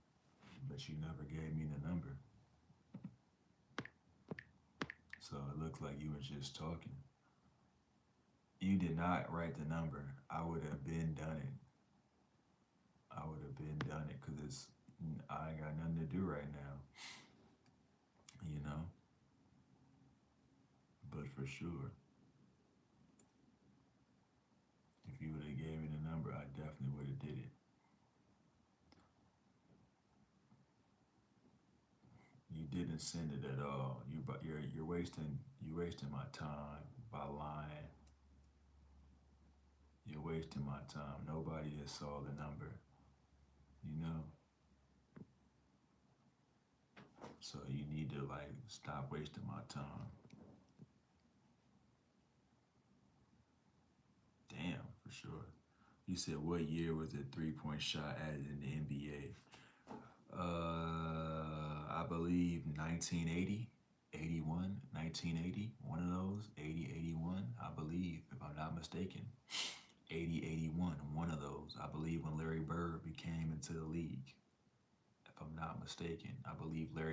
But you never gave me the number. So it looks like you were just talking. You did not write the number. I would have been done it. I would have been done it because I ain't got nothing to do right now. You know. But for sure, if you would have gave me the number, I definitely would have did it. You didn't send it at all. You're wasting my time by lying. You're wasting my time. Nobody has saw the number. You know. So you need to like stop wasting my time. Damn, for sure. You said what year was the 3-point shot added in the NBA? I believe 1980, 81, 1980, one of those, 80, 81, I believe, if I'm not mistaken. 80, 81, one of those. I believe when Larry Bird became into the league, if I'm not mistaken. I believe when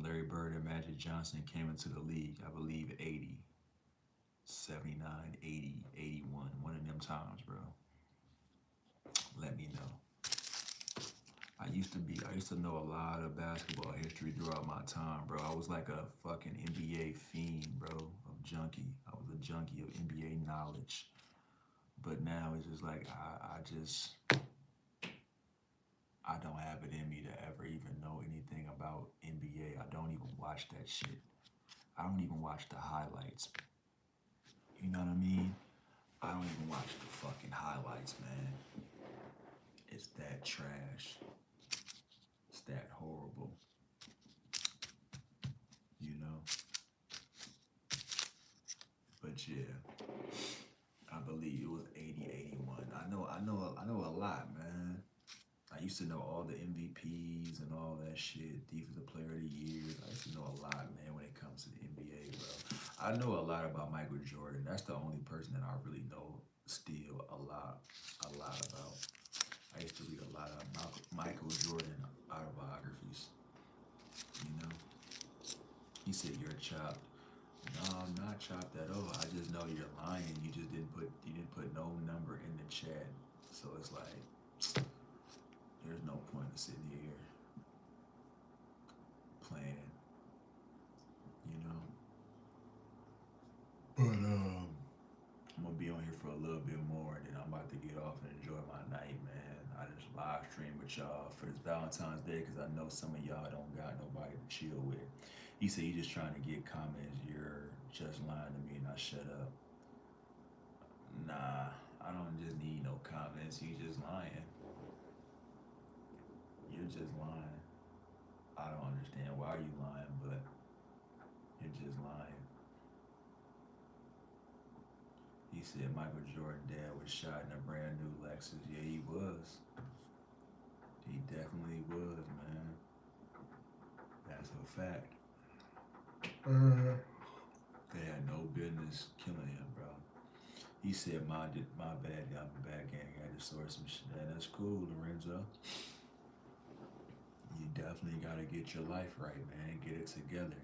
Larry Bird and Magic Johnson came into the league, I believe 80, 79, 80, 81, one of them times, bro. Let me know. I used to know a lot of basketball history throughout my time, bro. I was like a fucking NBA fiend, bro, of junkie. I was a junkie of NBA knowledge. But now it's just like I don't have it in me to ever even know anything about NBA. I don't even watch that shit. I don't even watch the highlights. You know what I mean? I don't even watch the fucking highlights, man. It's that trash. It's that horrible. You know? I know a lot, man. I used to know all the MVPs and all that shit, Defensive Player of the Year. I used to know a lot, man, when it comes to the NBA, bro. I know a lot about Michael Jordan. That's the only person that I really know still a lot about. I used to read a lot of Michael Jordan autobiographies. You know, he said you're chopped. No, I'm not chopped at all. I just know you're lying. You didn't put no number in the chat. So it's like there's no point in sitting here playing, you know. But I'm gonna be on here for a little bit more, and then I'm about to get off and enjoy my night, man. I just live stream with y'all for this Valentine's Day because I know some of y'all don't got nobody to chill with. He said you just trying to get comments. You're just lying to me, and I shut up. Nah, I don't just need no comments. You just lying. You're just lying. I don't understand why you lying, but you're just lying. He said Michael Jordan dad was shot in a brand new Lexus. Yeah, he was. He definitely was, man. That's a fact. They had no business killing him, bro. He said my bad, I'm a bad gang. I had to sort some shit. Yeah, that's cool, Lorenzo. You definitely gotta get your life right, man. Get it together.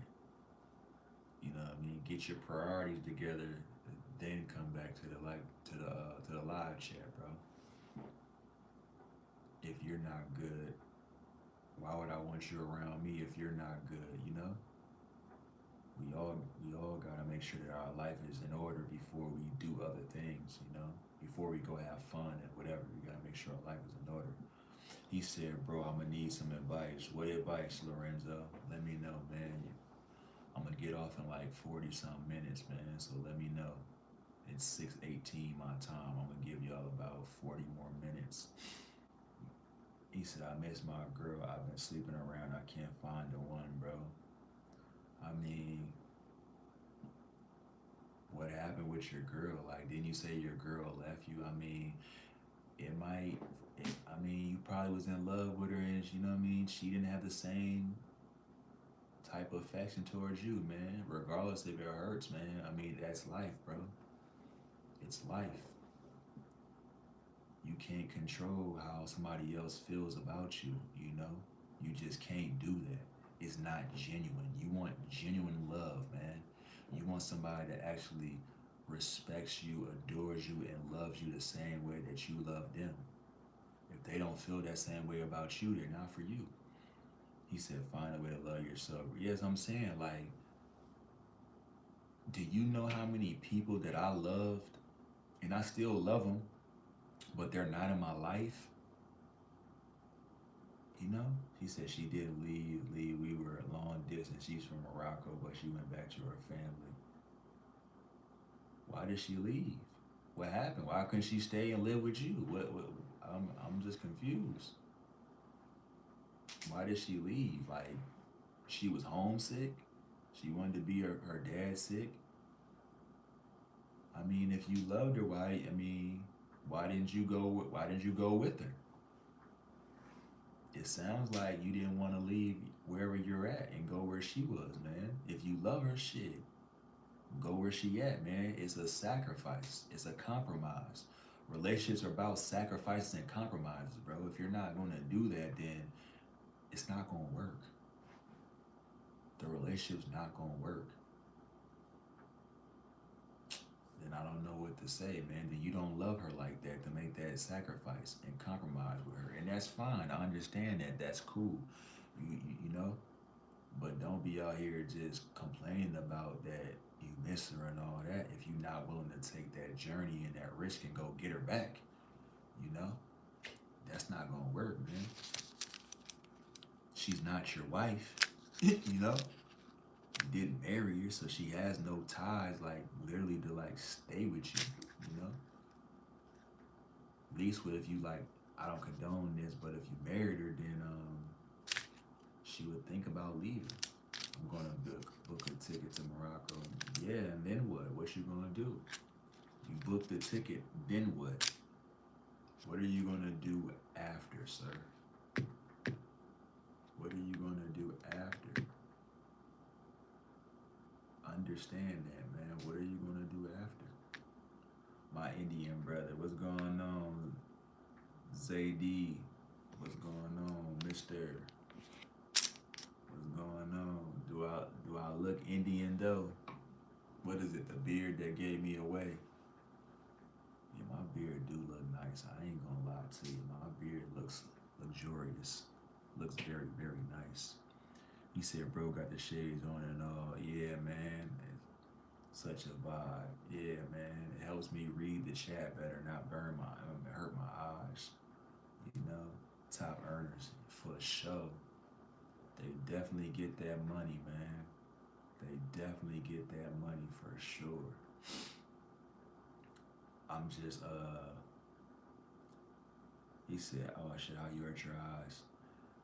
You know what I mean? Get your priorities together, then come back to the to the live chat, bro. If you're not good, why would I want you around me if you're not good? You know? We all gotta make sure that our life is in order before we do other things. You know? Before we go have fun and whatever, we gotta make sure our life is in order. He said, bro, I'm gonna need some advice. What advice, Lorenzo? Let me know, man. I'm gonna get off in like 40 some minutes, man. So let me know. It's 6:18 my time. I'm gonna give y'all about 40 more minutes. He said, I miss my girl. I've been sleeping around. I can't find the one, bro. I mean, what happened with your girl? Like, didn't you say your girl left you? I mean, it might, I mean, you probably was in love with her and, you know what I mean? She didn't have the same type of affection towards you, man. Regardless if it hurts, man. I mean, that's life, bro. It's life. You can't control how somebody else feels about you, you know? You just can't do that. It's not genuine. You want genuine love, man. You want somebody that actually respects you, adores you, and loves you the same way that you love them. If they don't feel that same way about you, they're not for you. He said, find a way to love yourself. Yes, I'm saying, like, do you know how many people that I loved and I still love them, but they're not in my life? You know? She said she didn't leave. We were long distance. She's from Morocco, but she went back to her family. Why did she leave? What happened? Why couldn't she stay and live with you? I'm just confused. Why did she leave? Like, she was homesick? She wanted to be her dad sick? I mean, if you loved her, why didn't you go with her? It sounds like you didn't want to leave wherever you're at and go where she was, man. If you love her, shit, go where she at, man. It's a sacrifice. It's a compromise. Relationships are about sacrifices and compromises, bro. If you're not gonna do that, then it's not gonna work. The relationship's not gonna work. Then I don't know what to say, man. Then you don't love her like that to make that sacrifice and compromise with her. And that's fine. I understand that. That's cool. You know? But don't be out here just complaining about that you miss her and all that if you're not willing to take that journey and that risk and go get her back. You know? That's not gonna work, man. She's not your wife. You know? You didn't marry her, so she has no ties, like, literally to, like, stay with you, you know? At least if you, like, I don't condone this, but if you married her, then, she would think about leaving. I'm gonna book a ticket to Morocco. Yeah, and then what? What you gonna do? You booked the ticket, then what? What are you gonna do after, sir? What are you gonna do after? Understand that, man. What are you gonna do after? My Indian brother, what's going on? Zayd, what's going on, Mister? What's going on? Do I look Indian though? What is it? The beard that gave me away? Yeah, my beard do look nice. I ain't gonna lie to you. My beard looks luxurious. Looks very, very nice. He said, bro, got the shades on and all. Yeah, man. It's such a vibe. Yeah, man. It helps me read the chat better, not hurt my eyes. You know, top earners for sure. They definitely get that money, man. They definitely get that money for sure. I'm just he said, oh shit, how you hurt your eyes?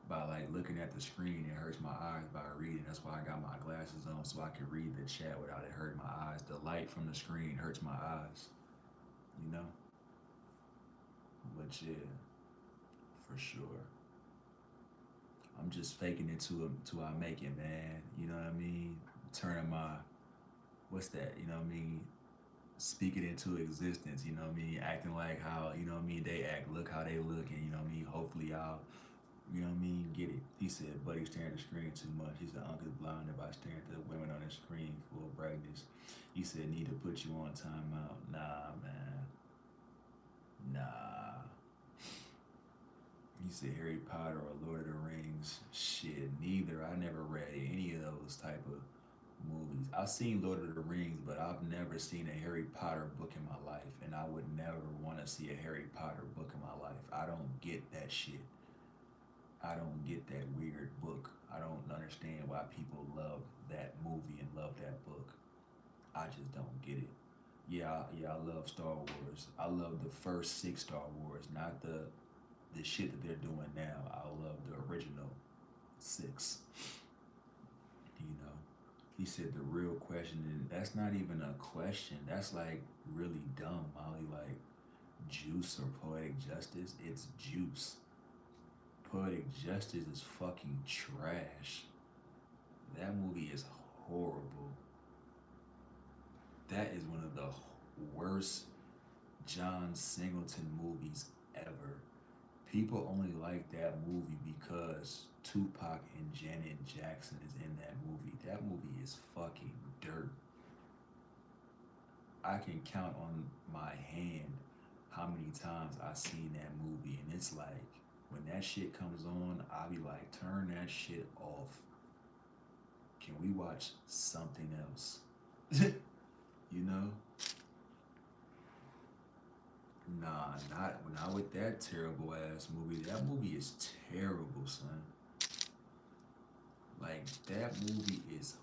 By like looking at the screen, it hurts my eyes by reading. That's why I got my glasses on so I can read the chat without it hurting my eyes. The light from the screen hurts my eyes, you know? But yeah, for sure. I'm just faking it till I make it, man. You know what I mean? Turning my what's that? You know what I mean? Speak it into existence. You know what I mean? Acting like how you know what I mean they act. Look how they look, and you know what I mean. Hopefully, I'll you know what I mean get it. He said, "Buddy, staring at the screen too much." He said, "Uncle's blinded by staring at the women on the screen full of brightness." He said, "Need to put you on timeout." Nah, man. Nah. He said Harry Potter or Lord of the Rings. Shit, neither. I never read any of those type of movies. I've seen Lord of the Rings, but I've never seen a Harry Potter book in my life, and I would never want to see a Harry Potter book in my life. I don't get that shit. I don't get that weird book. I don't understand why people love that movie and love that book. I just don't get it. Yeah, I love Star Wars. I love the first six Star Wars, not the shit that they're doing now. I love the original six. You know, he said the real question, and that's not even a question. That's like really dumb, Molly. Like juice or poetic justice? It's juice. Poetic justice is fucking trash. That movie is horrible. That is one of the worst John Singleton movies ever. People only like that movie because Tupac and Janet Jackson is in that movie. That movie is fucking dirt. I can count on my hand how many times I've seen that movie, and it's like when that shit comes on, I'll be like, turn that shit off. Can we watch something else? You know? Nah, not with that terrible ass movie. That movie is terrible, son. Like that movie is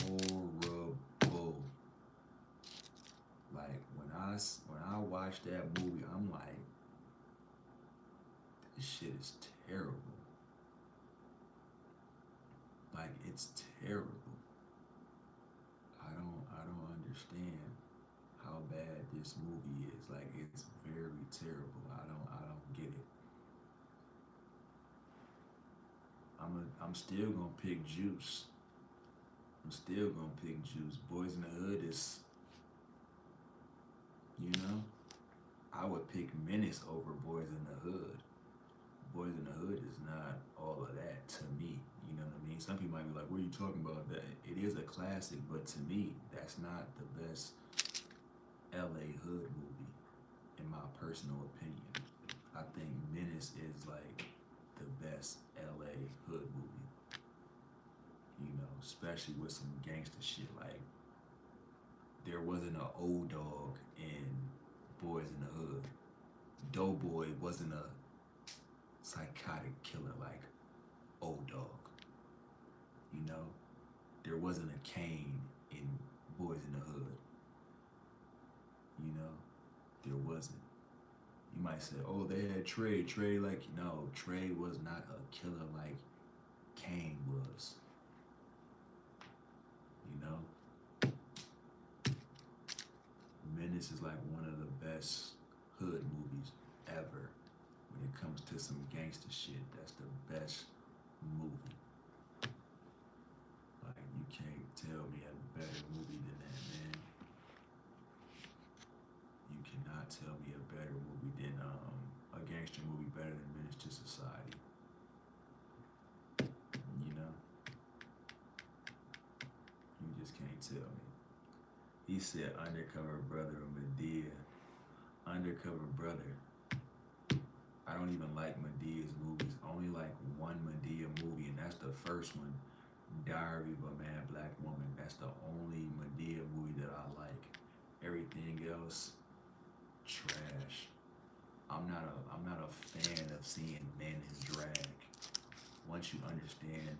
horrible. Like when I watch that movie, I'm like, this shit is terrible. Like it's terrible. I don't understand how bad this movie is. Like it's very terrible. I don't get it. I'm still gonna pick Juice. I'm still gonna pick Juice. Boys in the Hood is, you know, I would pick Menace over Boys in the Hood. Boys in the Hood is not all of that to me. You know what I mean? Some people might be like, "What are you talking about?" That it is a classic, but to me, that's not the best LA hood movie, in my personal opinion. I think Menace is like the best LA hood movie. You know, especially with some gangster shit. Like there wasn't an old dog in Boys in the Hood. Doughboy wasn't a psychotic killer like Old Dog. You know, there wasn't a Kane in Boys in the Hood. You know, there wasn't. You might say, oh, they had Trey. Trey, like, no, Trey was not a killer like Kane was. You know, Menace is like one of the best hood movies. ever. When it comes to some gangster shit, that's the best movie. Like you can't tell me a better movie than that, man. You cannot tell me a better movie than a gangster movie better than Menace to Society. You know, you just can't tell me. He said Undercover Brother of Medea. Undercover Brother. I don't even like Medea's movies. I only like one Medea movie, and that's the first one, Diary of a Mad Black Woman. That's the only Medea movie that I like. Everything else, trash. I'm not a fan of seeing men in drag. Once you understand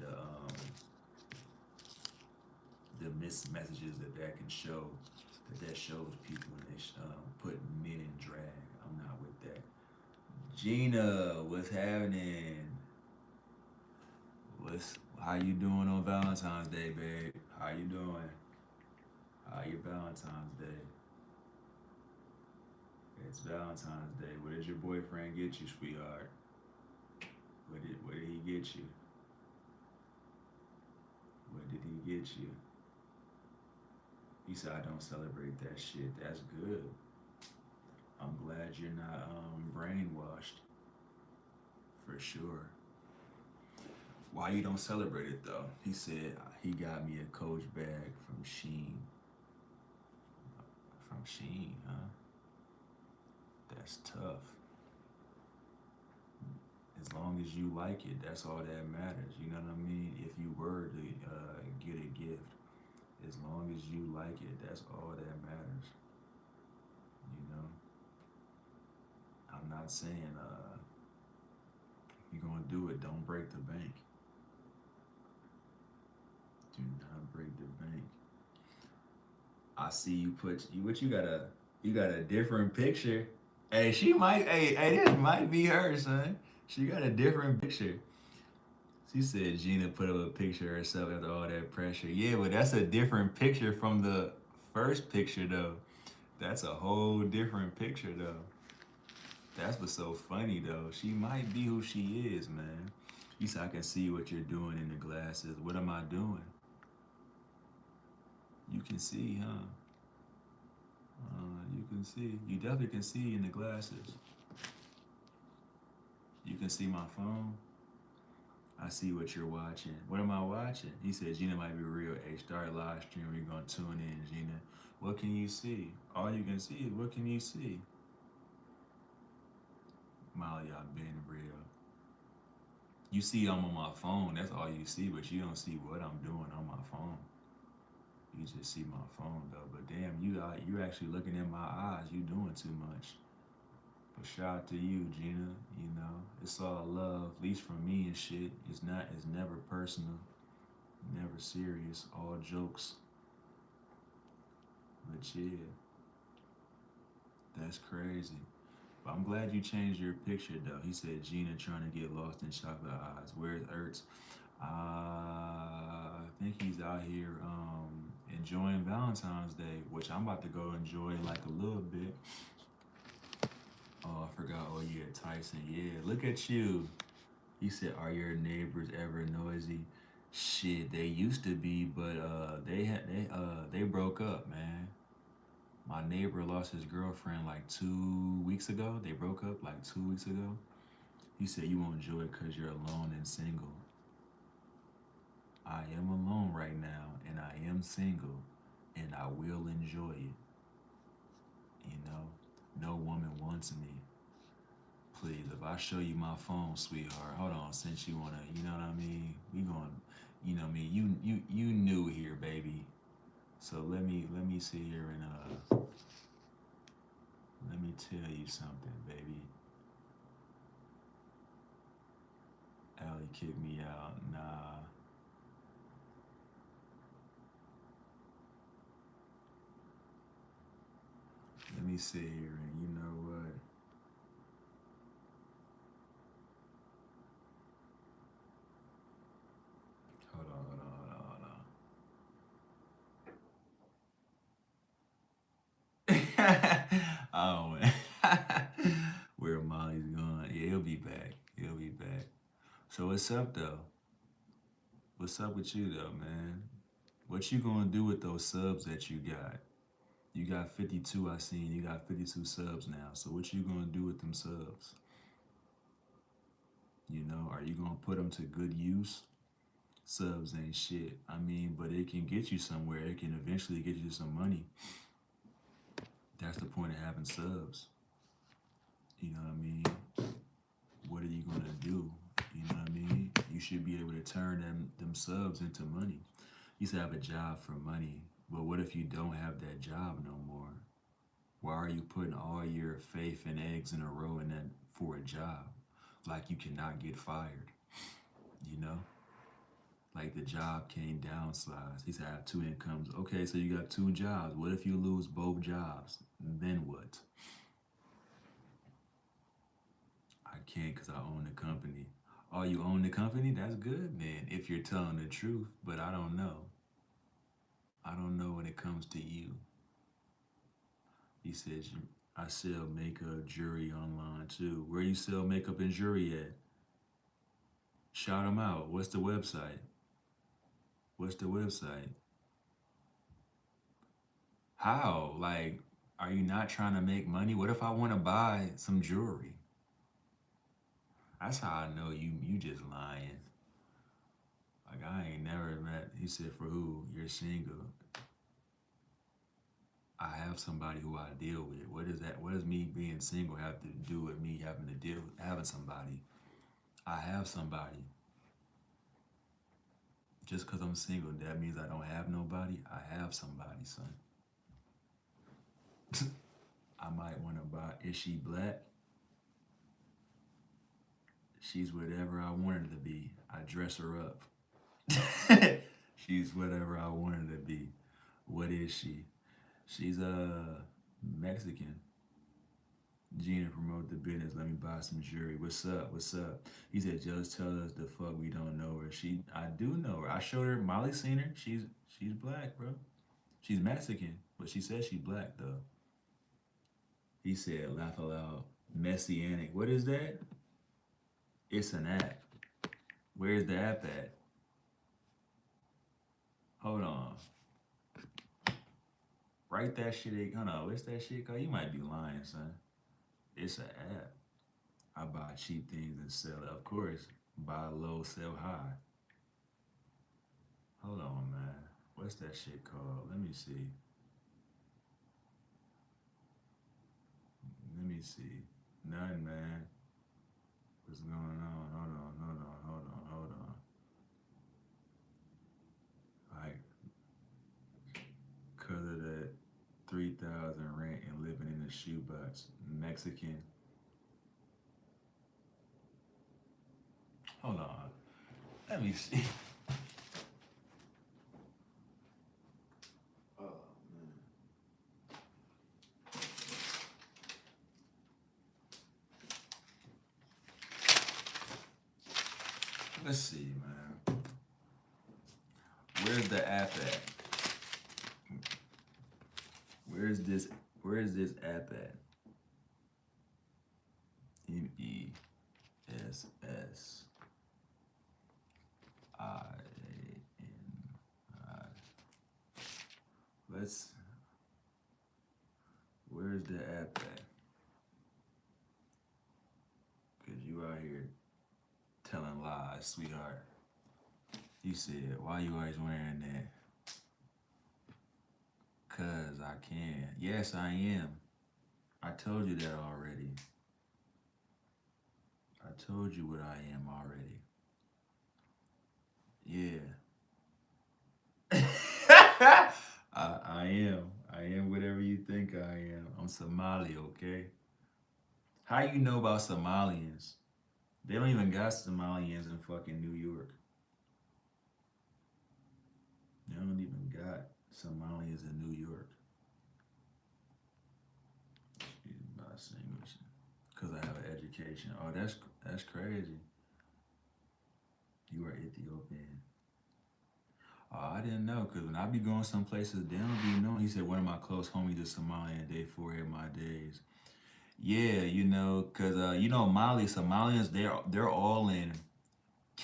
the missed messages that that can show, that shows people when they put men in drag, I'm not with that. Gina, what's happening? How you doing on Valentine's Day, babe? How you doing? How your Valentine's Day? It's Valentine's Day. What did your boyfriend get you, sweetheart? What did he get you? What did he get you? He said I don't celebrate that shit. That's good. I'm glad you're not brainwashed. For sure. Why you don't celebrate it though? He said he got me a Coach bag from Sheen. From Sheen, huh? That's tough. As long as you like it, that's all that matters. You know what I mean? If you were to get a gift, as long as you like it, that's all that matters. You know, I'm not saying if you're gonna do it, don't break the bank. Do not break the bank. I see you put you what you got a different picture. Hey, she might hey this might be her, son. She got a different picture. She said Gina put up a picture of herself after all that pressure. Yeah, but that's a different picture from the first picture though. That's a whole different picture though. That's what's so funny though. She might be who she is, man. You said I can see what you're doing in the glasses. What am I doing? You can see, huh? You can see. You definitely can see in the glasses. You can see my phone. I see what you're watching. What am I watching? He said Gina might be real. Hey, start live stream. We're gonna tune in, Gina. What can you see? All you can see is what can you see? Molly, I've been real. You see I'm on my phone. That's all you see, but you don't see what I'm doing on my phone. You just see my phone though. But damn, you actually looking in my eyes. You doing too much. But shout out to you, Gina. You know, it's all love, at least from me and shit. It's never personal, never serious, all jokes. But yeah, that's crazy. But I'm glad you changed your picture though. He said Gina trying to get lost in chocolate eyes. Where's Ertz? I think he's out here enjoying Valentine's Day, which I'm about to go enjoy like a little bit. Oh, I forgot. Oh yeah, Tyson. Yeah, look at you. He said, "Are your neighbors ever noisy?" Shit, they used to be, but they broke up, man. My neighbor lost his girlfriend like 2 weeks ago. They broke up like 2 weeks ago. He said, "You won't enjoy it because you're alone and single." I am alone right now, and I am single, and I will enjoy it. You know, no woman wants me. Please, if I show you my phone, sweetheart, hold on. Since you wanna, you know what I mean? We going, you know me. You new here, baby. So let me sit here and let me tell you something, baby. Allie kicked me out. Nah. Let me sit here and you know what? Hold on. Oh man. Where am I? What's up though? What's up with you though, man? What you gonna do with those subs that you got? You got 52, I seen. You got 52 subs now. So what you gonna do with them subs? You know, are you gonna put them to good use? Subs ain't shit. I mean, but it can get you somewhere. It can eventually get you some money. That's the point of having subs. You know what I mean? What are you gonna do? You know what I mean? You should be able to turn them subs into money. You should have a job for money. But what if you don't have that job no more? Why are you putting all your faith and eggs in a row in that for a job? Like you cannot get fired, you know? Like the job can't downsize. He said I have two incomes. Okay, so you got two jobs. What if you lose both jobs? Then what? I can't because I own the company. Oh, you own the company? That's good, man. If you're telling the truth, but I don't know. I don't know when it comes to you. He says I sell makeup, jewelry online too. Where you sell makeup and jewelry at? Shout them out. What's the website? What's the website? How? Like, are you not trying to make money? What if I want to buy some jewelry? That's how I know you just lying. Like I ain't never met. He said for who? You're single. I have somebody who I deal with. What is that? What does me being single have to do with me having to deal with having somebody? I have somebody. Just because I'm single, that means I don't have nobody. I have somebody, son. I might want to buy. Is she black? She's whatever I want her to be. I dress her up. She's whatever I want her to be. What is she? She's Mexican. Gina promote the business. Let me buy some jewelry. What's up? What's up? He said, just tell us the fuck we don't know her. I do know her. I showed her. Molly seen her. She's black, bro. She's Mexican, but she says she's black though. He said, laugh aloud. Messianic. What is that? It's an app. Where's the app at? Hold on. Write that shit. Hold on. What's that shit called? You might be lying, son. It's an app. I buy cheap things and sell it. Of course, buy low, sell high. Hold on, man. What's that shit called? Let me see. Let me see. Nothing, man. What's going on? Hold on. Like, cause of that 3,000 rent and living in a shoebox. Mexican. Hold on. Let me see. Oh man. Let's see, man. Where's the app at? Where is this app at? MESSINI. Let's Where's the app at? Cause you out here telling lies, sweetheart. You said, why you always wearing that? Cause I can. Yes, I am. I told you that already. I told you what I am already. Yeah. I am. I am whatever you think I am. I'm Somali, okay? How you know about Somalians? They don't even got Somalians in fucking New York. They don't even got Somalians in New York. Because I have an education. Oh, that's crazy. You are Ethiopian. Oh, I didn't know, because when I be going some places, they don't be knowing. He said, one of my close homies is Somalian, day 4 of my days. Yeah, you know, because, you know, Somalians, they're all in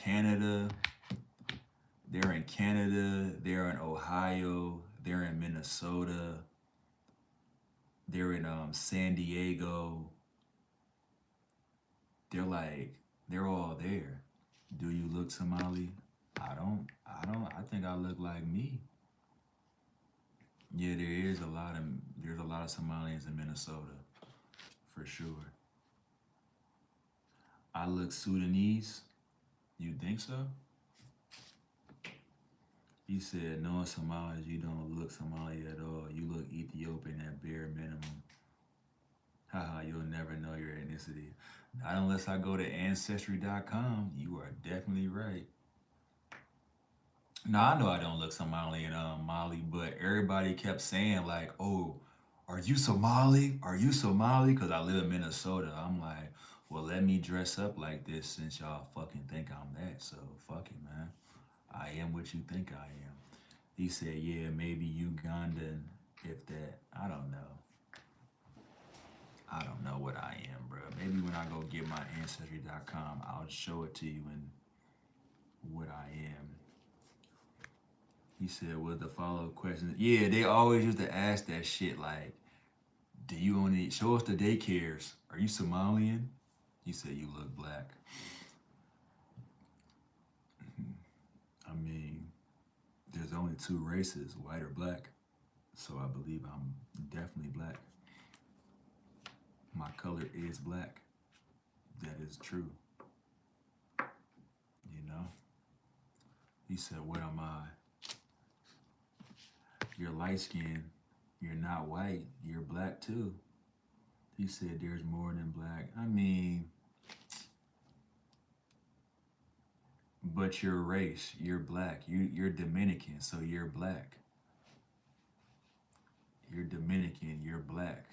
Canada. They're in Canada. They're in Ohio. They're in Minnesota. They're in San Diego. They're like they're all there. Do you look Somali? I think I look like me. Yeah, there's a lot of Somalians in Minnesota for sure. I look Sudanese. You think so? He said, no Somalis, you don't look Somali at all. You look Ethiopian at bare minimum. Haha, you'll never know your ethnicity. Not unless I go to Ancestry.com. You are definitely right. No, I know I don't look Somali in Mali, but everybody kept saying like, "Oh, are you Somali? Are you Somali?" Because I live in Minnesota. I'm like, well, let me dress up like this since y'all fucking think I'm that. So fuck it, man. I am what you think I am. He said, yeah, maybe Ugandan, if that. I don't know. I don't know what I am, bro. Maybe when I go get my Ancestry.com, I'll show it to you and what I am. He said, was the follow up question? Yeah, they always used to ask that shit like, do you only show us the daycares? Are you Somalian? He said, you look black. I mean, there's only two races, white or black. So I believe I'm definitely black. My color is black. That is true. You know? He said, what am I? You're light skinned. You're not white. You're black too. He said, there's more than black. I mean, but your race, you're black. You're Dominican, so you're black. You're Dominican, you're black.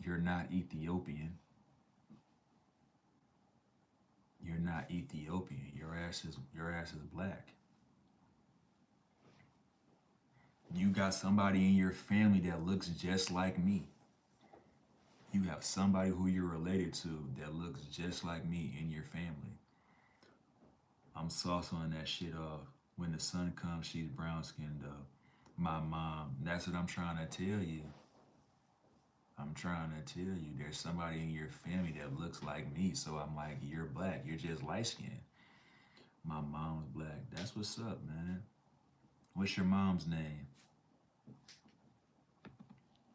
You're not Ethiopian. You're not Ethiopian. Your ass is black. You got somebody in your family that looks just like me. You have somebody who you're related to that looks just like me in your family. I'm saucing that shit off. When the sun comes, she's brown skinned though. My mom. That's what I'm trying to tell you. I'm trying to tell you, there's somebody in your family that looks like me. So I'm like, you're black. You're just light skinned. My mom's black. That's what's up, man. What's your mom's name?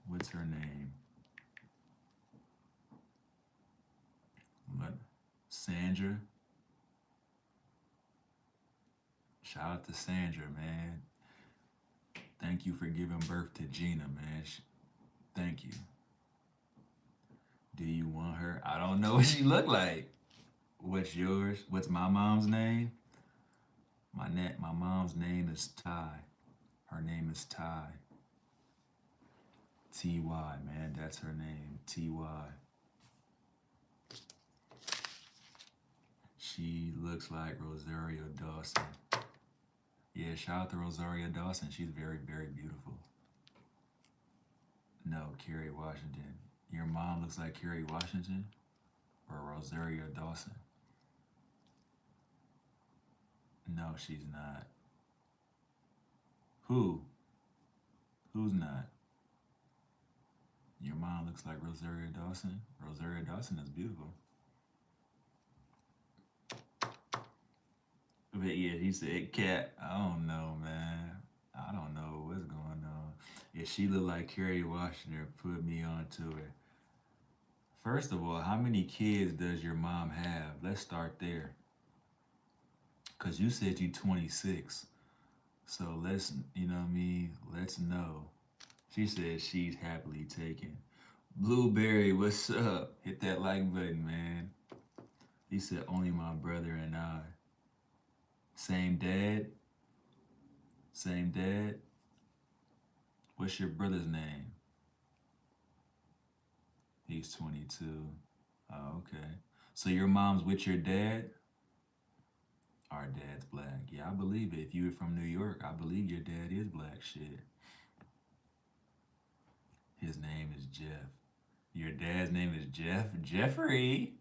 What's her name? What? Sandra? Shout out to Sandra, man. Thank you for giving birth to Gina, man. Thank you. Do you want her? I don't know what she look like. What's yours? What's my mom's name? My mom's name is Ty. Her name is Ty. Ty, man. That's her name. Ty. She looks like Rosario Dawson. Yeah, shout out to Rosario Dawson. She's very, very beautiful. No, Kerry Washington. Your mom looks like Kerry Washington or Rosario Dawson? No, she's not. Who? Who's not? Your mom looks like Rosario Dawson? Rosario Dawson is beautiful. But yeah, he said cat. I don't know, man. I don't know what's going on. If she looked like Kerry Washington, put me onto it. First of all, how many kids does your mom have? Let's start there. Cause you said you 26. So let's, you know what I mean? Let's know. She said she's happily taken. Blueberry, what's up? Hit that like button, man. He said only my brother and I. Same dad? Same dad? What's your brother's name? He's 22. Oh, okay. So your mom's with your dad? Our dad's black. Yeah, I believe it. If you were from New York, I believe your dad is black. Shit. His name is Jeff. Your dad's name is Jeff? Jeffrey?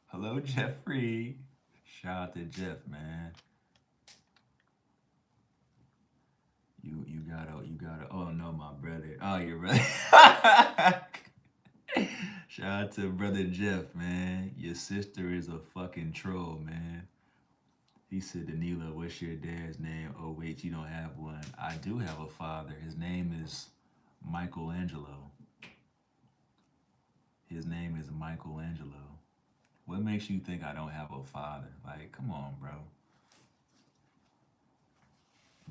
Hello, Jeffrey. Shout out to Jeff, man. You gotta. Oh no, my brother. Oh, your brother. Shout out to brother Jeff, man. Your sister is a fucking troll, man. He said, Danila, what's your dad's name? Oh wait, you don't have one. I do have a father. His name is Michelangelo. His name is Michelangelo. What makes you think I don't have a father? Like, come on, bro.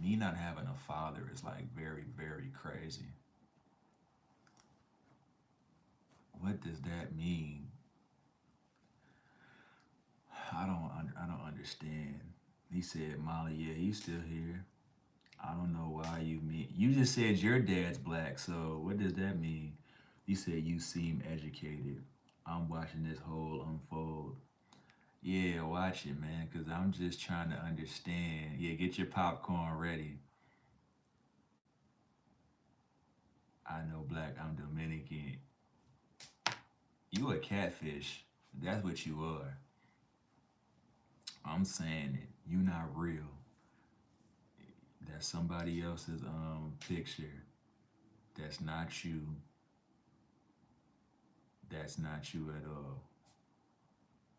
Me not having a father is like very, very crazy. What does that mean? I don't understand. He said, Molly, yeah, he's still here. I don't know why you mean. You just said your dad's black, so what does that mean? You said you seem educated. I'm watching this whole unfold. Yeah, watch it, man, because I'm just trying to understand. Yeah, get your popcorn ready. I know black, I'm Dominican. You a catfish. That's what you are. I'm saying it. You not real. That's somebody else's picture. That's not you. That's not you at all.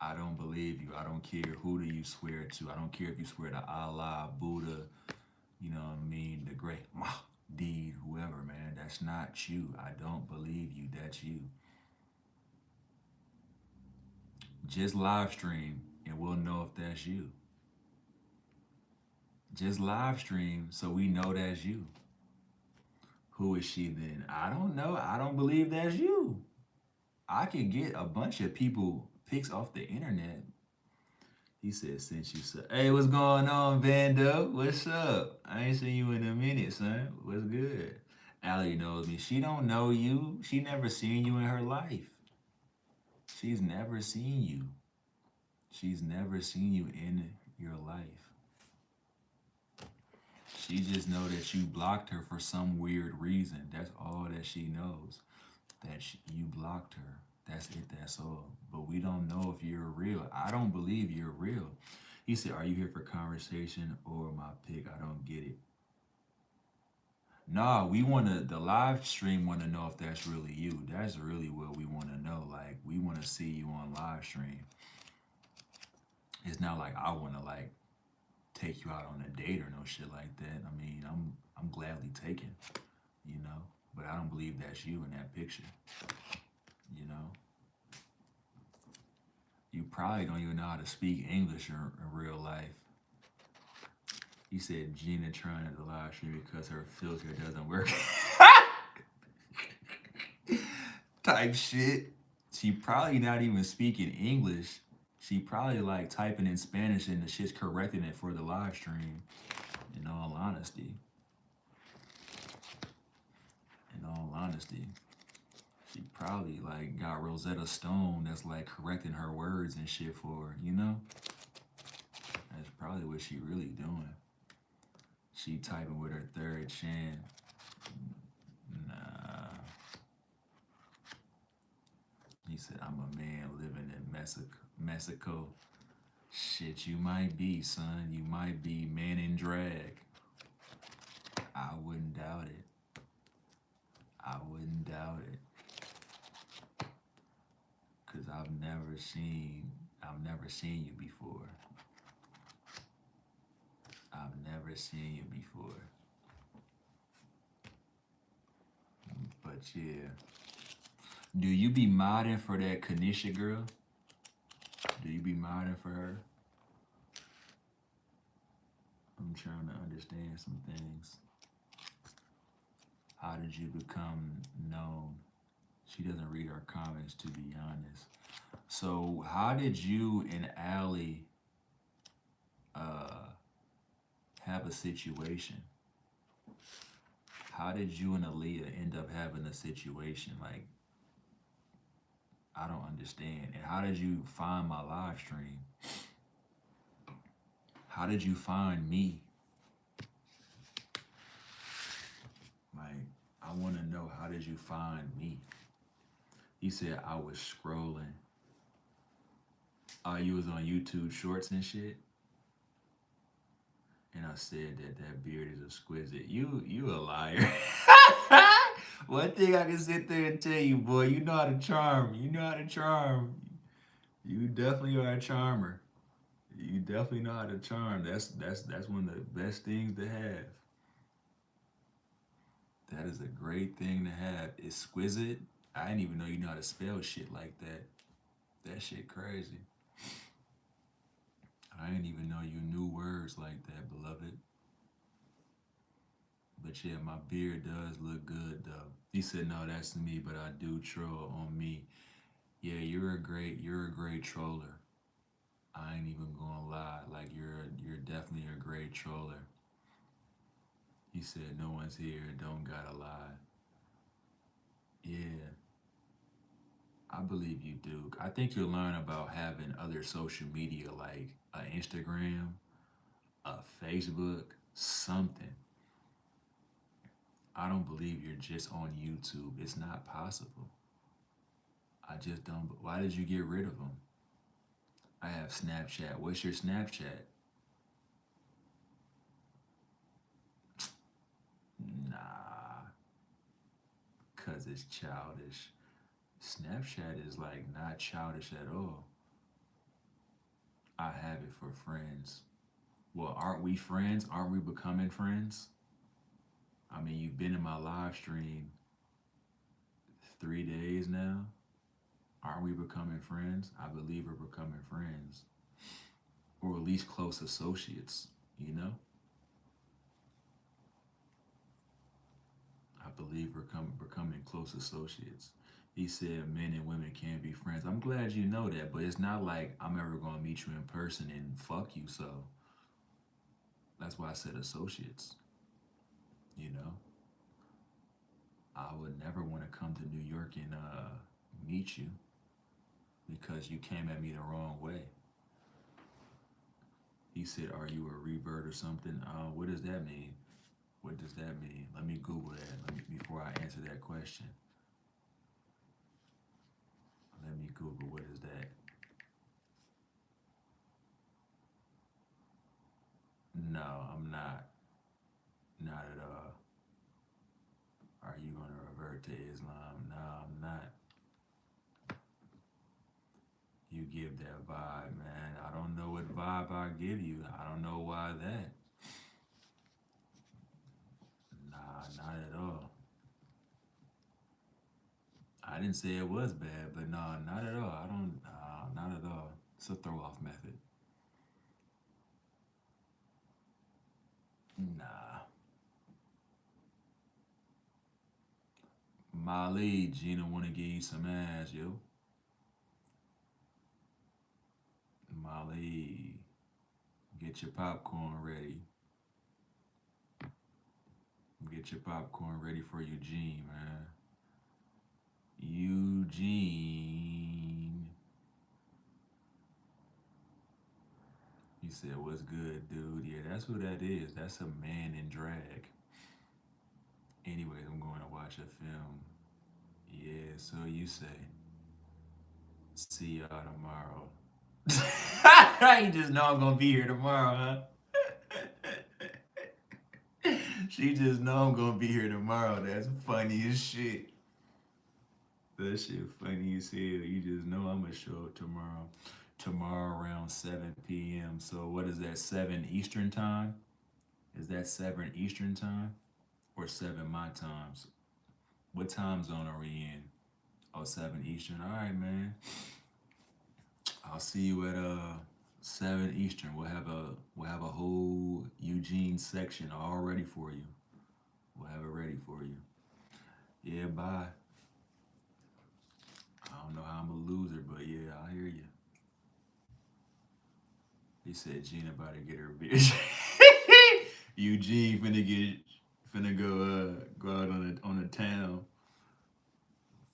I don't believe you. I don't care who do you swear to. I don't care if you swear to Allah, Buddha, you know what I mean, the great Mahdi, whoever, man. That's not you. I don't believe you. That's you. Just live stream and we'll know if that's you. Just live stream so we know that's you. Who is she then? I don't know. I don't believe that's you. I could get a bunch of people pics off the internet. He said, since you said, hey, what's going on, Vando? What's up? I ain't seen you in a minute, son. What's good? Allie knows me. She don't know you. She never seen you in her life. She's never seen you. She's never seen you in your life. She just know that you blocked her for some weird reason. That's all that she knows. You blocked her. That's it. That's all. But we don't know if you're real. I don't believe you're real. He said, are you here for conversation or my pick? I don't get it. Nah, the live stream want to know if that's really you. That's really what we want to know. Like, we want to see you on live stream. It's not like I want to like take you out on a date or no shit like that. I mean, I'm gladly taken, you know, but I don't believe that's you in that picture, you know. You probably don't even know how to speak English in real life. He said Gina trying to live stream because her filter doesn't work. Type shit. She probably not even speaking English. She probably like typing in Spanish and the shit's correcting it for the live stream. In all honesty. In all honesty. She probably like got Rosetta Stone that's like correcting her words and shit for her, you know? That's probably what she really doing. She typing with her third chin. Nah. He said, I'm a man living in Mexico. Shit, you might be, son. You might be man in drag. I wouldn't doubt it. I wouldn't doubt it. Cause I've never seen you before. I've never seen you before. But yeah. Do you be modding for that Kanisha girl? Do you be modding for her? I'm trying to understand some things. How did you become known? She doesn't read our comments, to be honest. So how did you and Allie have a situation? How did you and Aaliyah end up having a situation? Like, I don't understand. And how did you find my live stream? How did you find me? Like, I want to know, how did you find me? He said, I was scrolling. Oh, you was on YouTube Shorts and shit, and I said that that beard is exquisite. You a liar. One thing I can sit there and tell you, boy, you know how to charm. You know how to charm. You definitely are a charmer. You definitely know how to charm. That's one of the best things to have. That is a great thing to have. Exquisite. I didn't even know you know how to spell shit like that. That shit crazy. I didn't even know you knew words like that, beloved. But yeah, my beard does look good though. He said, "No, that's me, but I do troll on me." Yeah, you're a great troller. I ain't even gonna lie. Like you're definitely a great troller. He said, "No one's here. Don't gotta lie." Yeah, I believe you do. I think you'll learn about having other social media like a Instagram, a Facebook, something. I don't believe you're just on YouTube. It's not possible. I just don't. Why did you get rid of them? I have Snapchat. What's your Snapchat? Nah, cause it's childish. Snapchat is like not childish at all. I have it for friends. Well, aren't we friends? Aren't we becoming friends? I mean, you've been in my live stream 3 days now. Aren't we becoming friends? I believe we're becoming friends, or at least close associates. You know, I believe becoming close associates. He said men and women can be friends. I'm glad you know that, but it's not like I'm ever gonna meet you in person and fuck you. So that's why I said associates. You know, I would never want to come to New York and meet you because you came at me the wrong way. He said, "Are you a revert or something?" What does that mean? What does that mean? Let me Google that. Before I answer that question. Let me Google what is that. No, I'm not. Not at all. Are you gonna revert to Islam? No, I'm not. You give that vibe, man. I don't know what vibe I give you. I don't know why that. Nah, not at all. I didn't say it was bad, but no, not at all. I don't. Not at all. It's a throw off method. Nah. Molly, Gina wanna give you some ass, yo. Molly, get your popcorn ready. Get your popcorn ready for Eugene, man. Eugene. He said, "What's good, dude?" Yeah, that's who that is. That's a man in drag. Anyways, I'm going to watch a film. Yeah, so you say. See y'all tomorrow. You just know I'm gonna be here tomorrow, huh? She just know I'm gonna be here tomorrow. That's funny as shit. That shit funny as hell. You just know I'm gonna show up tomorrow. Tomorrow around 7 p.m. So what is that? 7 Eastern time? Is that 7 Eastern time or 7 my times? What time zone are we in? Oh, 7 Eastern. All right, man. I'll see you at 7 Eastern. We'll have a whole Eugene section all ready for you. We'll have it ready for you. Yeah, bye. I don't know how I'm a loser, but yeah, I hear you. He said Gina about to get her bitch. Eugene finna go out on a town.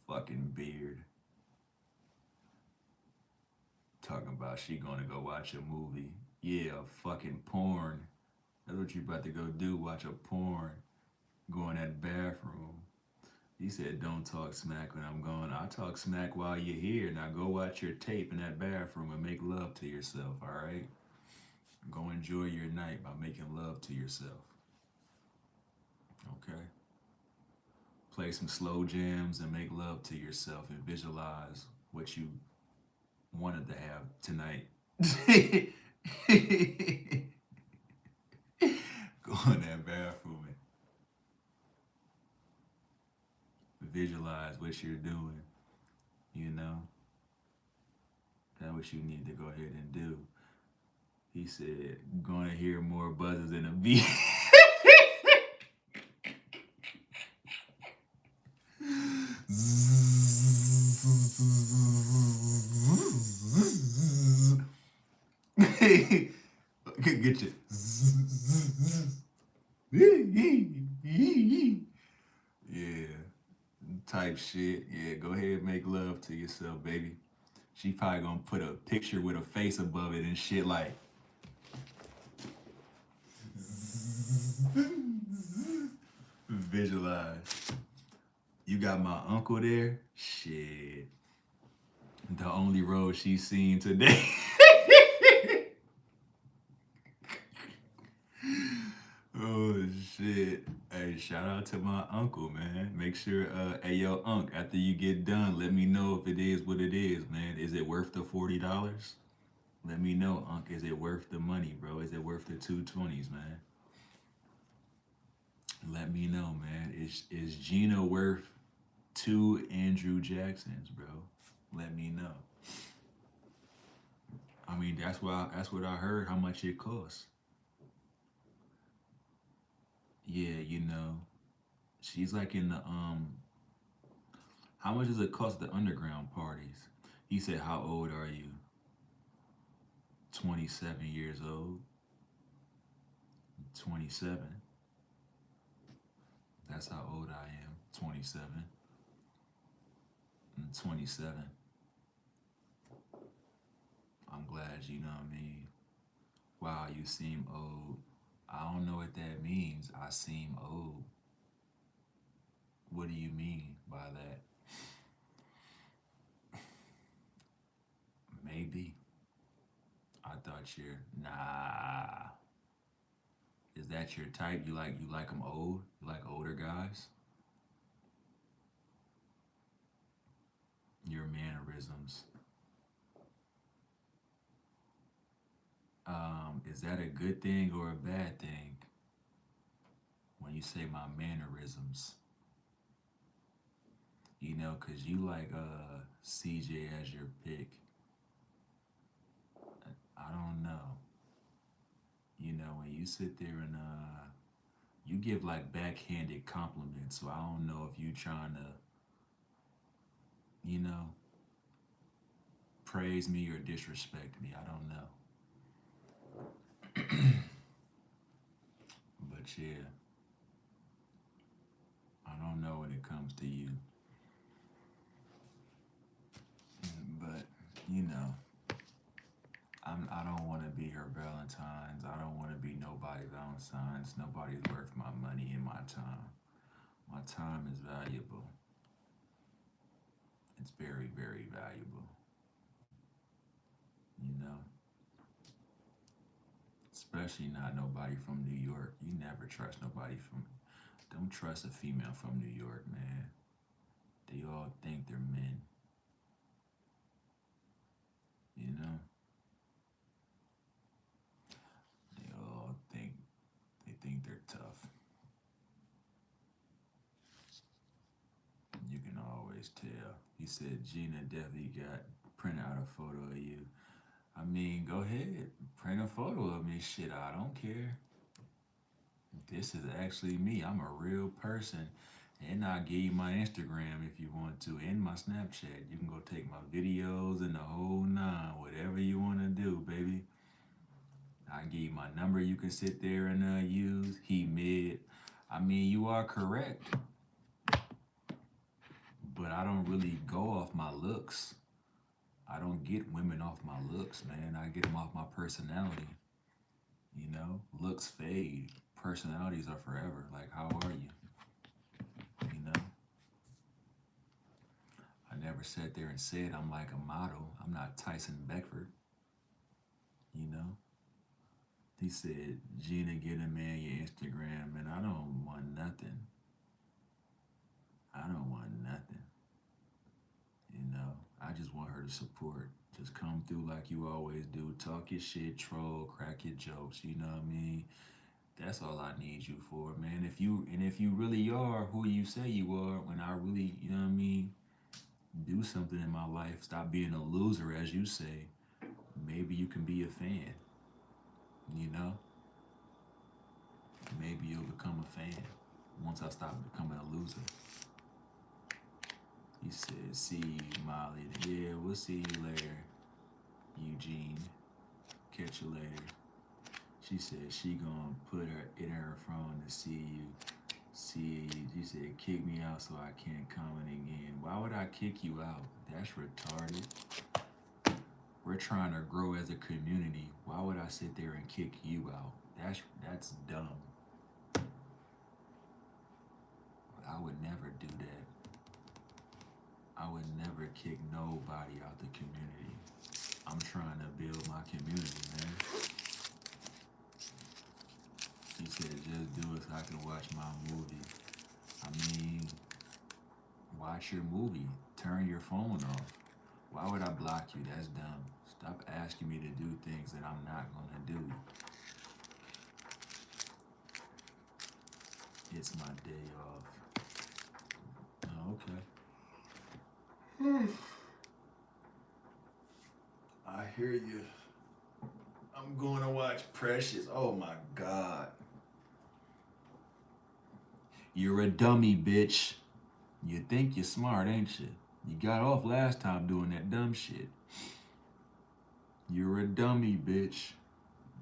Fucking beard. Talking about she gonna go watch a movie. Yeah, fucking porn. That's what you about to go do. Watch a porn. Go in that bathroom. He said, "Don't talk smack when I'm gone." I'll talk smack while you're here. Now go watch your tape in that bathroom and make love to yourself. All right. Go enjoy your night by making love to yourself. Okay. Play some slow jams and make love to yourself and visualize what you wanted to have tonight. Go in that bathroom and visualize what you're doing. You know, that's what you need to go ahead and do. He said, "Gonna hear more buzzes in a beat." Get you. Yeah, type shit. Yeah, go ahead and make love to yourself, baby. She probably gonna put a picture with a face above it and shit like visualize. You got my uncle there? Shit. The only road she's seen today. Oh shit. Hey, shout out to my uncle, man. Make sure hey yo, Unc, after you get done, let me know if it is what it is, man. Is it worth the $40? Let me know, Unc. Is it worth the money, bro? Is it worth the 220s, man? Let me know, man. Is Gina worth two Andrew Jacksons, bro? Let me know. I mean, that's what I heard. How much it costs? Yeah, she's like in the How much does it cost the underground parties? He said, "How old are you?" 27 years old. 27. That's how old I am. 27. 27. I'm glad you know what I mean. Wow, you seem old. I don't know what that means. I seem old. What do you mean by that? Maybe. I thought you're nah. Is that your type? You like them old? You like older guys? Your mannerisms. Is that a good thing or a bad thing? When you say my mannerisms, cause you like CJ as your pick. I don't know. When you sit there and you give like backhanded compliments, so I don't know if you trying to, you know, praise me or disrespect me. I don't know. But yeah, I don't know when it comes to you. But you know, I don't want to be her Valentines. I don't want to be nobody Valentines. Nobody's worth my money and my time. My time is valuable. It's very, very valuable. You know, especially not nobody from New York. You never trust nobody from. Don't trust a female from New York, man. They all think they're men. You know, they all think they're tough. You can always tell. He said Gina definitely got print out a photo of you. I mean, go ahead, print a photo of me. Shit, I don't care. This is actually me. I'm a real person. And I'll give you my Instagram if you want to, and my Snapchat. You can go take my videos and the whole nine, whatever you want to do, baby. I give you my number. You can sit there and use. He mid. I mean, you are correct, but I don't really go off my looks. I don't get women off my looks, man. I get them off my personality. Looks fade. Personalities are forever. Like, how are you? You know? never sat there and said I'm like a model. I'm not Tyson Beckford, you know? He said, Gina, get a man your Instagram, and I don't want nothing. I don't want nothing. You know, I just want her to support. Just come through like you always do. Talk your shit, troll, crack your jokes. You know what I mean? That's all I need you for, man. If you really are who you say you are, when I really, you know what I mean, do something in my life, stop being a loser, as you say. Maybe you can be a fan. You know, maybe you'll become a fan once I stop becoming a loser. He said, see you, Molly. Yeah, we'll see you later, Eugene. Catch you later. She said she gonna put her in her phone to see you. See, she said, kick me out so I can't comment again. Why would I kick you out? That's retarded. We're trying to grow as a community. Why would I sit there and kick you out? That's dumb. I would never do that. I would never kick nobody out the community. I'm trying to build my community, man. He said, just do it so I can watch my movie. I mean, watch your movie. Turn your phone off. Why would I block you? That's dumb. Stop asking me to do things that I'm not gonna do. It's my day off. Oh, okay. I hear you. I'm going to watch Precious. Oh my God. You're a dummy, bitch. You think you're smart, ain't you? You got off last time doing that dumb shit. You're a dummy, bitch.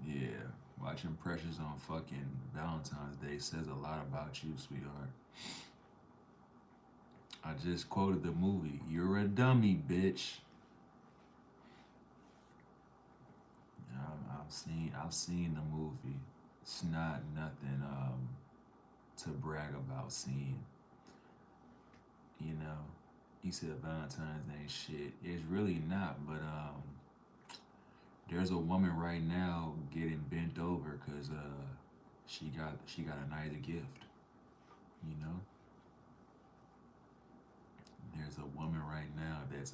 Yeah, watching Precious on fucking Valentine's Day says a lot about you, sweetheart. I just quoted the movie. You're a dummy, bitch. I've seen the movie. It's not nothing to brag about seeing. You know, he said Valentine's ain't shit. It's really not, but there's a woman right now getting bent over because she got a nice gift. You know, there's a woman right now that's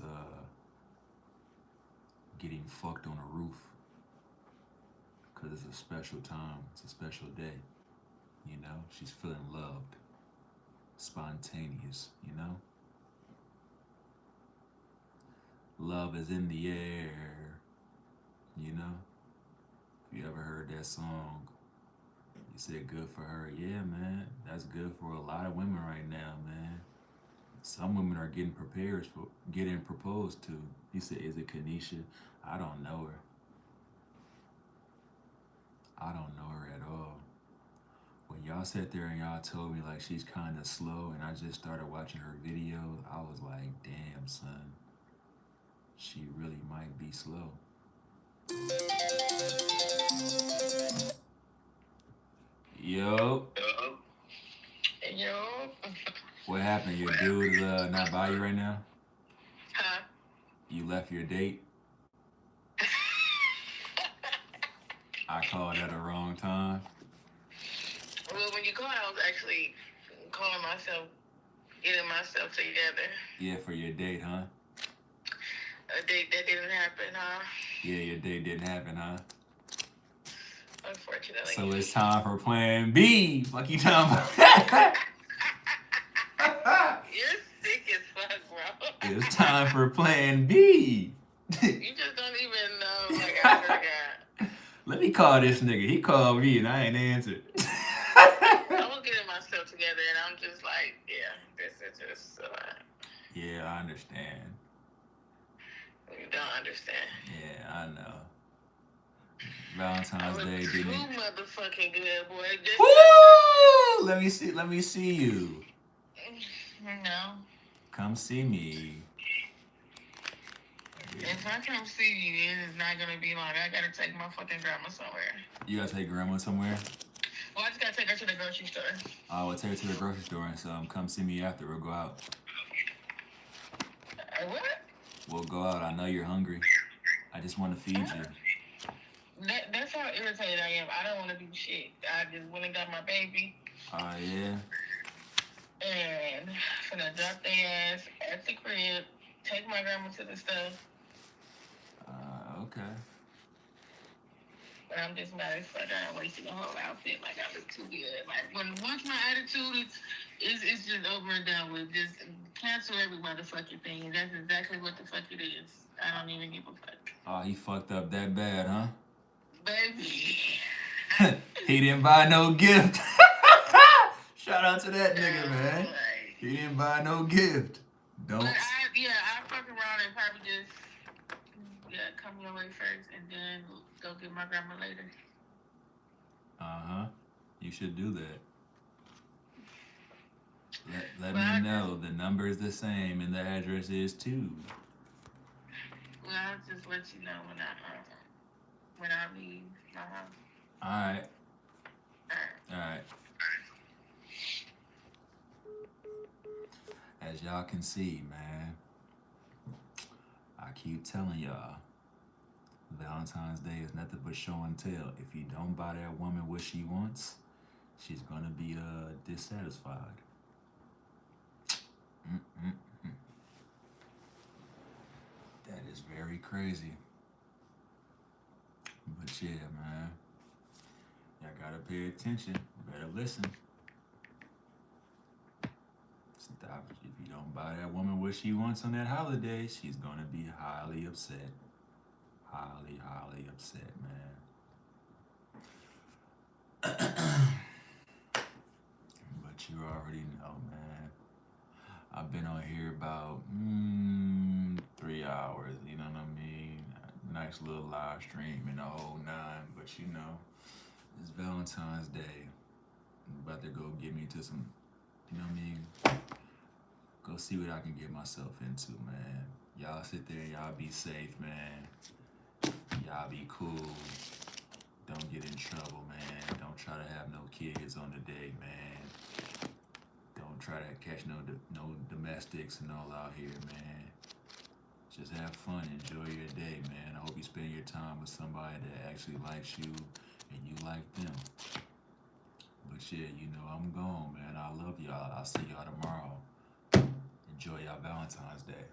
getting fucked on a roof because it's a special time. It's a special day. You know, she's feeling loved, spontaneous. You know, love is in the air. You know, if you ever heard that song, you said good for her. Yeah, man, that's good for a lot of women right now, man. Some women are getting proposed to. He said, is it Kanisha? I don't know her. I don't know her at all. When y'all sat there and y'all told me like she's kind of slow and I just started watching her videos, I was like, damn, son, she really might be slow. Yo. Yo. What happened? Your dude is not by you right now? Huh? You left your date? I called at the wrong time. Well, when you called, I was actually calling myself, getting myself together. Yeah, for your date, huh? A date that didn't happen, huh? Yeah, your date didn't happen, huh? Unfortunately. So it's time for plan B. Fuck you talking about. You're sick as fuck, bro. It's time for plan B. You just don't even know, like, I forgot. Let me call this nigga. He called me and I ain't answered. I was getting myself together and I'm just like, yeah, this is just so. Yeah, I understand. You don't understand. Yeah, I know. Valentine's Day too didn't. Motherfucking good, boy. Woo! Let me see you. No. Come see me. If I come see you, it is not gonna be long. I gotta take my fucking grandma somewhere. You gotta take grandma somewhere? Well, I just gotta take her to the grocery store. Oh, we'll take her to the grocery store and come see me after. We'll go out. What? We'll go out. I know you're hungry. I just want to feed you. That's how irritated I am. I don't want to do shit. I just went and got my baby. Oh, yeah? And finna drop their ass at the crib. Take my grandma to the stuff. Okay. But I'm just mad as fuck. I wasted the whole outfit. Like, I look too good. Like, once my attitude it's just over and done with. Just cancel every motherfucking thing. And that's exactly what the fuck it is. I don't even give a fuck. Oh, he fucked up that bad, huh? Baby. He didn't buy no gift. Shout out to that nigga, man. Like, He didn't buy no gift. Don't. But I fuck around and probably just come your way first and then go get my grandma later. Uh-huh. You should do that. Let me know. The number is the same and the address is too. Well, I'll just let you know when I leave my house. Alright. Alright. As y'all can see, man, I keep telling y'all, Valentine's Day is nothing but show and tell. If you don't buy that woman what she wants, she's gonna be dissatisfied. That is very crazy. But yeah, man, y'all gotta pay attention. Better listen. Stop. If you don't buy that woman what she wants on that holiday, she's gonna be highly upset. Highly upset, man. But you already know, man. I've been on here about 3 hours, you know what I mean? Nice little live stream and the whole nine, but you know, it's Valentine's Day. I'm about to go get me to some, you know what I mean? Go see what I can get myself into, man. Y'all sit there, y'all be safe, man. Y'all be cool. Don't get in trouble, man. Don't try to have no kids on the day, man. Don't try to catch no domestics and all out here, man. Just have fun, enjoy your day, man. I hope you spend your time with somebody that actually likes you and you like them. But yeah, you know I'm gone, man. I love y'all. I'll see y'all tomorrow. Enjoy y'all Valentine's Day.